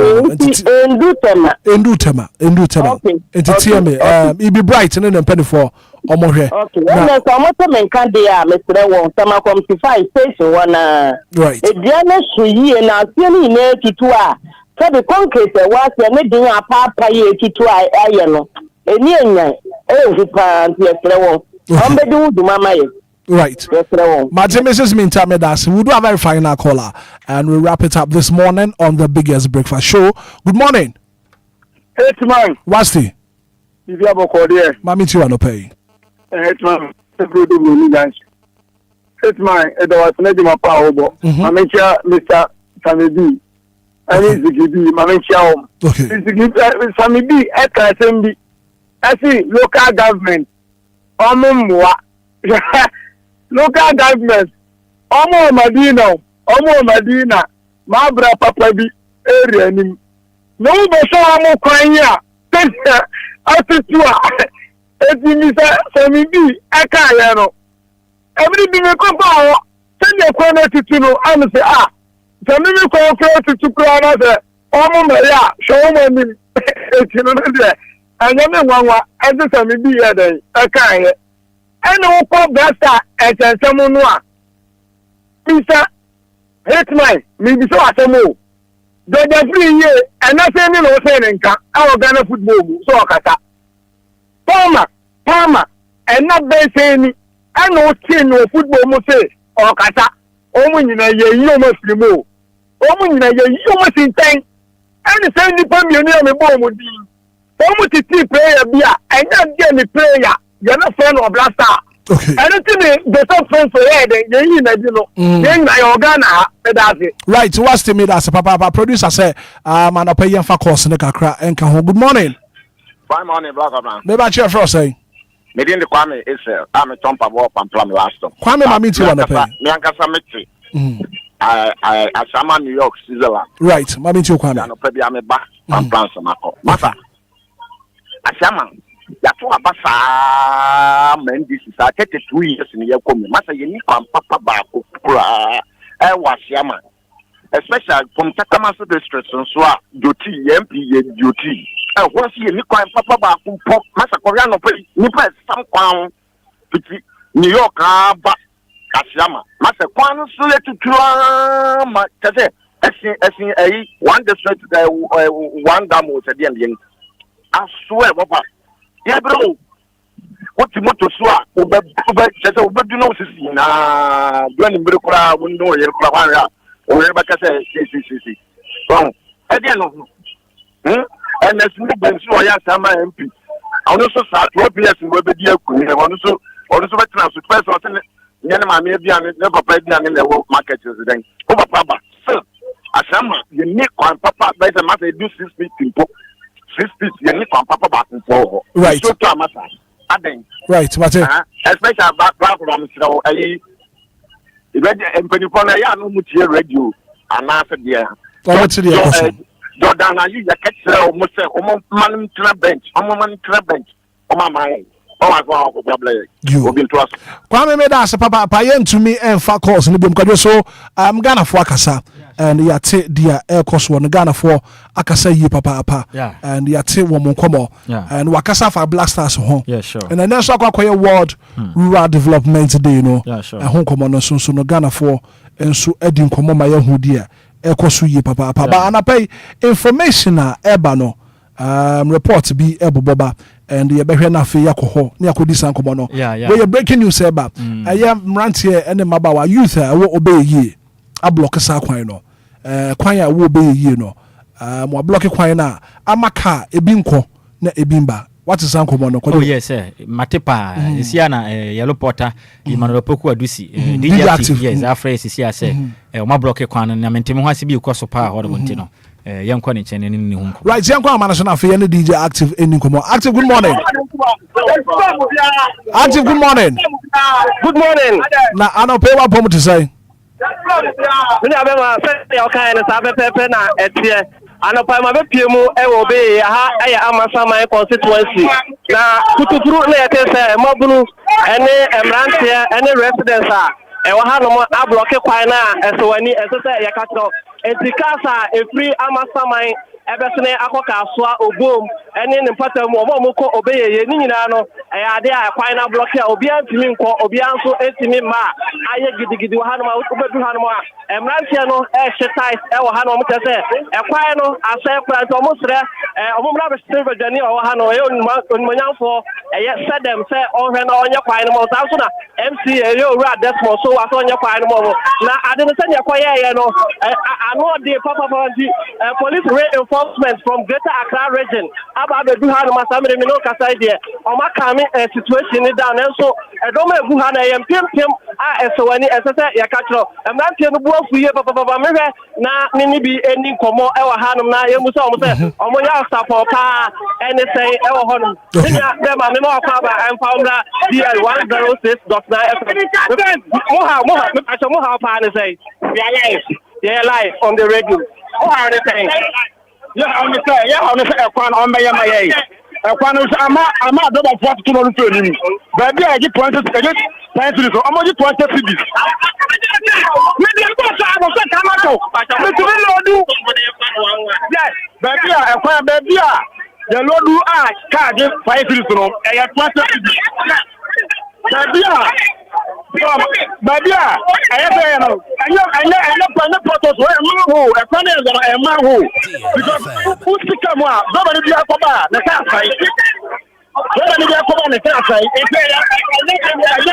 endutema into TMB it be bright and then mpenifo omo hwe okay na so mo to men kan de a mesre won tamakom 5 station wana right e dia na so yie na atie ni na tutu a so the concrete was ne din apapa ye tutu a aye no eni enyan hu pa anti mesre won ombe du du mama ye right. Madam Mrs. Minta Medas, we'll do a very final caller and we'll wrap it up this morning on the biggest breakfast show. Good morning. Hitman. What's the? If you have a call there. Mami Tiwa no pay. Hitman. Hitman. It was Nedima Powerbo. Mamicha, Mr. Sammy B. And it's the GB. Mamicha. Okay. It's the GB. Sammy B. Eka SMB. I see local government. Omumwa. Local government, Omo Madina, Mabra Papa bi area ni. No be so amo kwanya. Atitua. Eti mi se mi bi aka ya no. Every bi me ko ba o. Se ne ko na tutu no am se se mi ko ko tutu ko na se Omo me ya, show mo ni. eti no de anya me nwanwa edisa me bi ye den aka ye ene wo ko besta etensem no a Mr. Hitman me bi so asemo the free ye and I say no say nka our Ghana football so okata Palmer and not be say ni I know tin no football mo say okata omo nyina ye yo ma frimo omo nyina ye yo ma sinten and say ni pa mi me bo mo di omo titi player bia enya dia ni player you no friend of blaster okay anything the top friend for here then ye na di no ye na your Ghana that's it right what's the mid as papa producer say man pay yen fa course ne kakra enka ho good morning fine morning black man me ba cheer for say me din the Kwame is I'm a tompa bo pamplam last time Kwame ma meet you on the pay me ankasa meti I Asama New York Switzerland right ma meet you Kwame no pe bia me ba pamplam samako masa Asama ya to abasa men this is 32 years in year come masa ye ni papa ba ko kura Wasiama especially from Takamaso district so Joti MP Joti once you ni kwa papa ba ko masa Korea no pe ni pa sam kwan piti New York ba Wasiama masa kwan so le tutua ma tese esin one district one dam o se dey ndien I swear papa yeah bro what you want to swear over do no sisi na do ni mbere kura wondo yer kura wan o yer ba ka say si bon e dey no and as we been so ya sama MP onu so sa 12 years we be di akuni onu so be transfer person ne ma me bia ne papa bia ne level market resident o papa ba so asama you need kwan papa by the matter do 6 feet people 6 feet you need kwan papa ba for right so to amasa aden right mate especially back from Israel ayi ibedi empenifo na ya no mutie radio anase dia Jordan ayu ya ketira o mo se o mo man tra bench o ma mai o wa go problem you obi to us Kwame me da se papa ye ntumi enfa course no bem kwadwo so Ghana fo akasa and ya te dia air course won Ghana fo akasa yi papa and ya te wo mo nkomo and wakasa fa Black Stars ho yeah sure and then so akwaye world rural development day no yeah sure ho nkomo no so no Ghana fo enso edi nkomo ma ya hu dia air course yi papa ba anapay information a eba no report bi eboboba and ye behwe na fe yakoho ne yakodi san komo no we breaking news eba aye mrantie ene mabawa youth wo obeye a block sa kwan no kwan a wo obeye no mo block kwan na amaka ebi nko na ebi mba what is sankomo no oh yes matepa isia na yellow porter Emmanuel Poku Adusi DJ active yes afre isia say o ma block kwan na mentemi ho asibi ukoso pa ho do ntino yankwa ne chene ni hu nko right yankwa amana so na fe ne DJ active eni komo active good morning active good morning na ano pe wa pom to say ni abema fe ya kan ne sa pepe na etie anopa ma be piemu e wo be ha aya amasama constituency na kutukuru na yete se mabunu ene emrantie ene residents a e wo ha no mo ablock kwan na esewani esese yakatro etikasa efri amasama ebesene akoka asoa obom ene ne mpata mu omo ko obeyeye ni nyina no ade a kwan na block a obi antimi nko obi anso etimi ma aye gidigidi wo ha no ma obedu ha no ma emrantie no shitais e wo ha no mo tese e kwan no asa kura nto mo sre omo mra be silver jani wo ha no e onmanyamfo ye sedem se onhwe na onye kwan no mo sa so na MCA ye owura desmo so wa so onye kwan no mo na ade no se ne koyeye no ano de papa police reinforcement from Greater Accra region aba do ha no masamre mi no kasa ide o makame situation ni down enso do ma ebu ha na ye mpempem a esewani esese ya katro emrantie no buafu ye papa mehwe na mini bi eni komo e wa ha no na ye muso o mo se o mo ya support pa anything e wa ho no nya be ma me no akwa ba empower DL 106.9 mo ha pa ne say yeah live on the radio o ha ne say yeah on the ekwan on be yama ye ekwan no ama do ba 42 no to ni ba bia e 20 so omo 20 cedis me dey go I'm so tomato. Me to me lodu. Yes, baby, baby. The lodu card 5 years no. I have 20. Baby, baby, I have no. I photos where a funny as a man who because who stick come out. Nobody be a cover. The car fight. Nobody be a cover. The car fight. If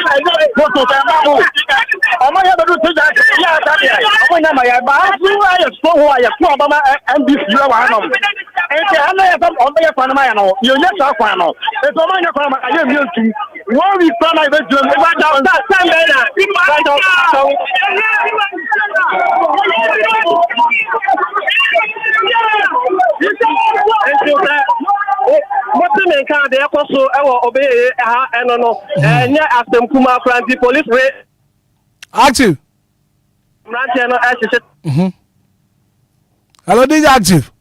I know photos a man who. I might have to do that. Yeah, I want my but I saw who I saw Obama and this year one. And I know on the Panama. You just are final. It's a man I am used to. What we found I was doing that Sunday what the main car there also obey and no and yeah as them kuma franti police rate active hello DJ active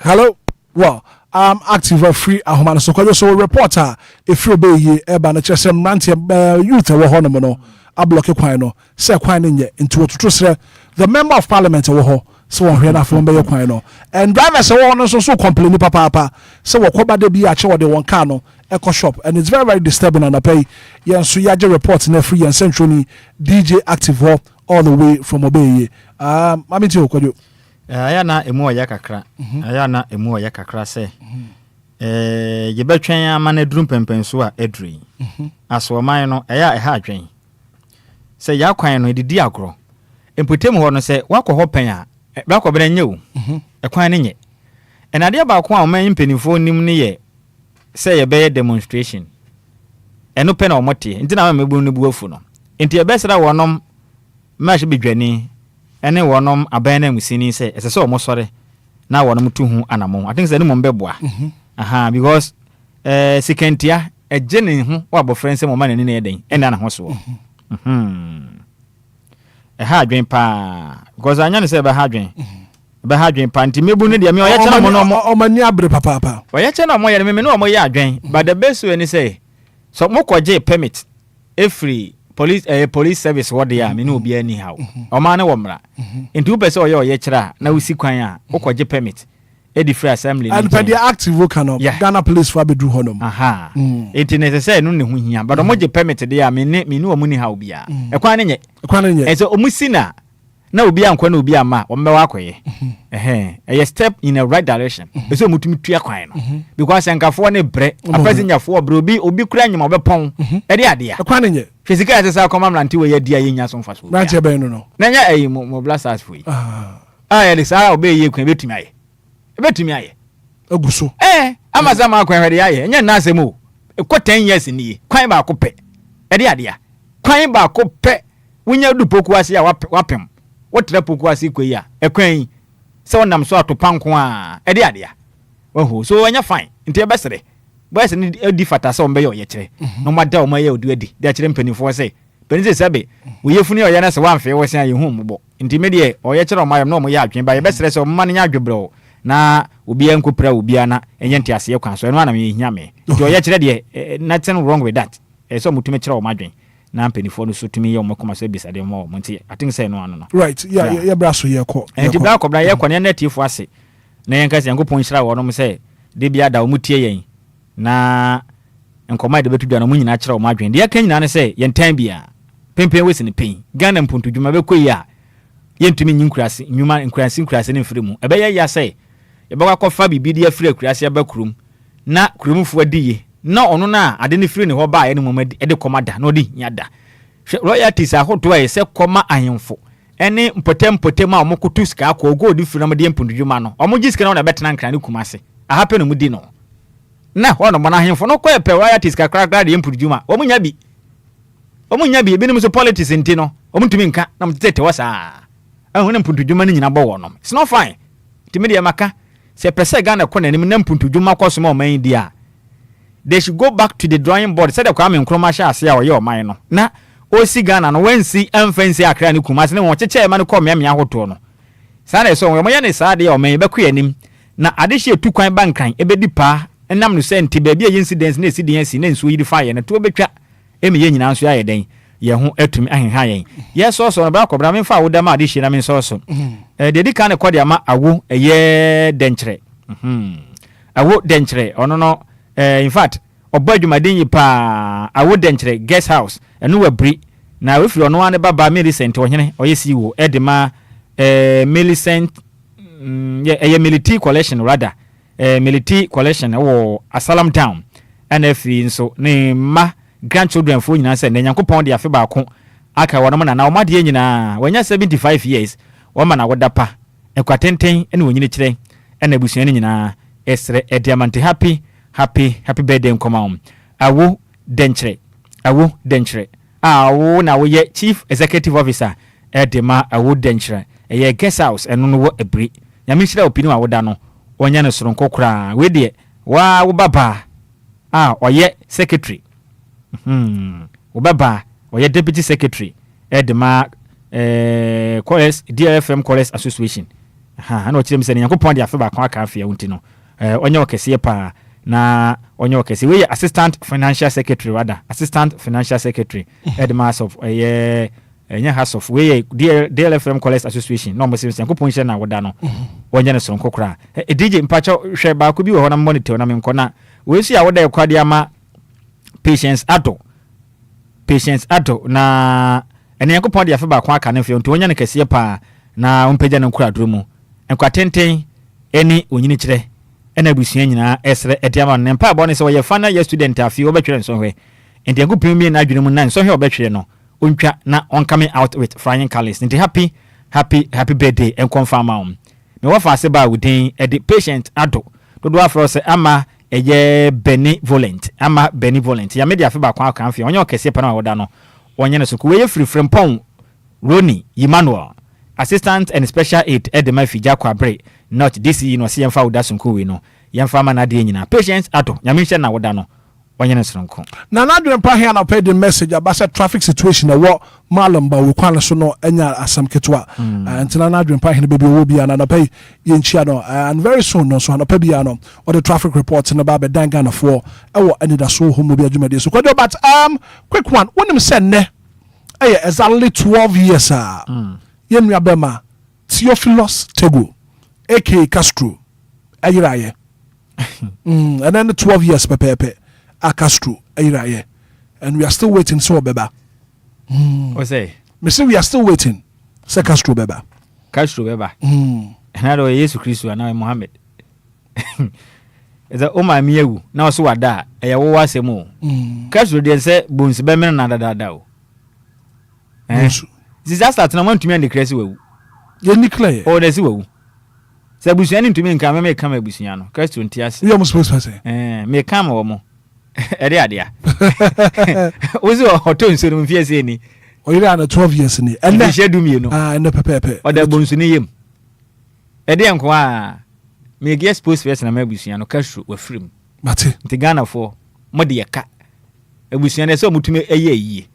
hello well active free ahoma so kwajo so reporter if you be ye e ba na chese mrante youth wo ho no no ablock kwan no se kwan ne nye nti wototo sre the member of parliament wo ho so won hwe na fo be kwan no and drivers wo no so complain papa so wo koba de bi a che wo de won car no eco shop and it's very disturbing and pay yen so yaje report na free and central ni DJ active ho all the way from obeye mami ti okwajo aya na emu oya kakra aya na emu oya kakra se ye betwen ama na drum pempen so a edri aso man no aya ha adwen se ya kwan no edidi agro empotem ho no se wakọ pen a bakọ bere nye o ekwan ne nye enade ba ko a man mpenifo nim ne ye se ye be demonstration eno pen o mote nti na mebu ne buafu no nti ye besra wonom ma hye bedwani ene wonom aban na musini se esese o mosore na wonom tu hu anamo I think say ne mo mbeboa aha because sekentia ejene hu wa bofren se mo ma ne eden ena na ho so ha adwen pa because anya ne se be ha adwen pa nti mebu ne de me oye chena mo no o mani abre papa oye chena mo ye me no mo ye adwen but the best way ni say so mo koje permit every police service what they are me no be anyhow o ma ne wo mra nti wo pese oye kira na usi kwan a wo koje permit e di free assembly and per the active work no Ghana police for be do honom aha enti ne say no ne hu hia but o mo je permit de a me no o mu ni how bia e kwan ne nye e so o mu sina na obi ankwa na obi ama o mbewa akoye a step in a right direction e so mutumi tua kwan no because enkafo ne bre apesinyafo bre obi kura nyima obepon e de ade a kwan ne nye physical exercise come mlanti we dia ye nya so mfa so branch be no na nya ayi mo blasters foi ele sa obe ye kwan betumi aye aguso amazama akwan hwede aye nya na asem o ekọ 10 years ni kwan ba ko pe e de ade a kwan ba ko pe wunya du poku ase a wapem wotre poku ase koyi a ekwan se wonam so atopanko a e de ade a wahu so wanya fine nti e besere boys ni di fata se ombe ye kire no mada o maye odu adi de kire mpanifo se penise sabe wo yefuni o ya na se wamfe wo se aye hu mbo nti me de o ye kire o mayem no mo ye adwen ba ye besere se o mma ne nya adwebre na obi en kopra obi ana enye nti ase kwan so eno ana me hia me nti o ye kire de nothing wrong with that so mutumi kire o madwen na mpanifo no so tumi ye o makoma so bisade mo nti I think say no ano no right yeah braso ye ko nti bra ko bra ye ko ne native ase na yen kase yankopon hira wo no mo se de bia da o mutie yen na enkoma de betudwa no munyina kire o madwen de aka nyina ne se yen tan bia pempen wesi ne pen Ghana mpuntudwuma be koyi a yentumi nyinkurase nyuma nkurase ne mfiremu ebe ye ya se yebakwa kofa bibi de afire akurase abakurum na kurumfo adiye na ono na ade ne fire ne ho ba ye ne momadi de komada na odi nyada royalties ahoto aye se koma ahemfo ene mpotem a omokotu sika akọ ogo di fire de mpundudwuma no omogi sika na betena nkra ne kumase ahape no mudi no na ho no bona ahemfo no koye pe royalties kakra de mpundudwuma omunya bi ebi ne so politics nti no omutumi nka na mtete wasa ahune mpundudwuma ne nyina bo wo no it's not fine timidi amaka se pese Ghana kọ na nim na mpundudwuma kọ so ma oman dia they should go back to the drawing board said kwa me nkroma sha ase a oye oman no na osi Ghana no wansi amfansi akra ne kumase ne won cheche ma ne kọ me ahoto no sa na so won ye ne sa de oman be kọ anim na ade hye tu kwan bankan ebedi pa enam no senti ba bia incidents na esidi yansi na nsuo yiri fa ye na to betwa emi ye nyina nso aye den ye ho atumi ahenha yen yes so bra kobra me fa wo da ma de hye na me so de di kan ko de ama awo eye denkyere awo denkyere ono no in fact obadwumaden yi pa awo denkyere guest house eno wabri na we firi ono ane baba Millicent ohene oyesi wo edema Millicent eye military collection rather military collection wo Asalam Town NFI nso ne ma grandchildren fo nyina se ne Nyankopon de afi ba ko aka wono na omade nyina wanya 75 years wo ma na wodapa ekwatenten ene wonyine kire ene busuani nyina esre ediamante happy birthday nkoma awo denkyere awo na wo ye chief executive officer edema awo denkyere eye guest house eno no wo ebri nyame hira opini wa woda no onya ne soronko kra we de wa wo baba oye secretary wo baba oye deputy secretary edema Enquires DLFM Enquires Association ana ochire mi se Nyankopon de afa ba kwa aka afia wonti no onya okese pa na onya okese we assistant financial secretary rather assistant financial secretary edema of enya house of we DLFM Enquires Association no mo se Nyankopon hye na woda no onya ne sonko kra DJ mpacho hwe ba ko bi wo ho na monitor na me nkona we si a woda e kwade ama patience ato na ene Nyankopon de afa ba kwa aka na fie wonti onya ne kese pa na ompagya ne nkura duro mu enkwatenten eni onyini kire ena busua nyina esre etiama ne mpa bo ne se wo ye fana ye student afi obetwere nso hwe enti Nyankopon mi na adwene mu na nso hwe obetwere no ontwa na on coming out with flying colors enti happy birthday en confirm am me wo fa se ba wudin e the patient ado dodo afro se ama eye benevolent ya media afi ba kwa kan fi onye okese pa na woda no onye ne so ko we free frempon Roni Emmanuel assistant and special aid edema fija kwabre not this no se yemfa woda sunko we no yemfa ma na de nyina patients ado nyame hye na woda no onye ne sonko na dwen pa here na pay the message about traffic situation na what Lumba we kwan so no enya asam ketwa until na dwen pa here baby Obia na pay yenchia no and very soon no so na pay bia no or the traffic reports na ba be dan Ghana for ewo Anidaso Wɔhɔ mo bia dwumade so kwado but quick one wonim send ne exactly 12 years yenua bema Theophilus Tego aka Castro ayiraye and then 12 years pepe Castro ayiraye and we are still waiting so beba what say me say we are still waiting say Castro beba na do Yesu Kristo na Muhammad eza o ma miewu na so wada eya wo wasemu Castro de say bonsi be men na dada o disaster na man tumi and kresi wewu ye declare o de si wewu se busuan ni tumi nka me kama busuan no Castro ntiase you must say me kama wo mo ere adia ozi hoto nso no mfie se ni o ira na 12 years ni and na shedumie no and pepe o da bonsu ni yem ede enko me ge expose first na mabusuan no Castro wa frim mate nti Ghana for mo de yeka abusuan na se omutumi eyi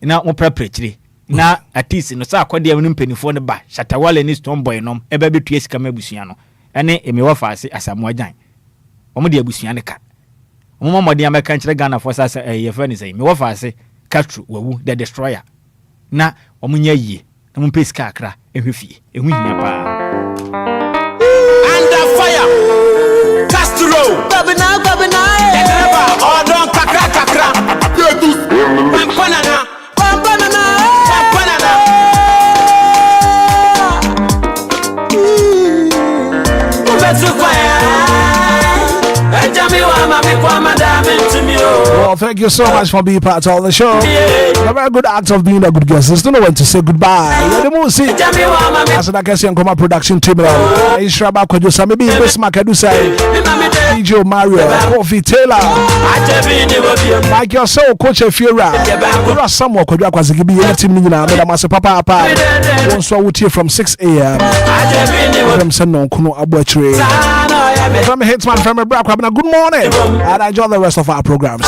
na mo prepare na artiste no sa akode am no mpanifo ne ba Shatawale ni Stone Boy nom eba betu esika mabusuan no ene emewa faase asamu agyan omo de abusuan ne ka omo mo de am ka nkyere Ghana for sa ye fa ni say me wo faase Castro wawu the destroyer na omo nya yie na mo pesika akra ehwefie ehu hinya pa under fire Castro babina ekreba odon kakra banana Well, thank you so much for being part of the show. A very good act of being a good guest. There's no one to say goodbye. The music. As I can see, come production team. Ishraba Kojosa, maybe Bismarck say DJ Mario, Kofi Taylor, like yourself, Coach Fiora. There are some more Kojoa Kwazibi, team Nina, Madame Papa. Also, we here from 6 a.m. From Senon Kuno Abuatre. From Hitman, from a Black Good morning. And enjoy the rest of our programs.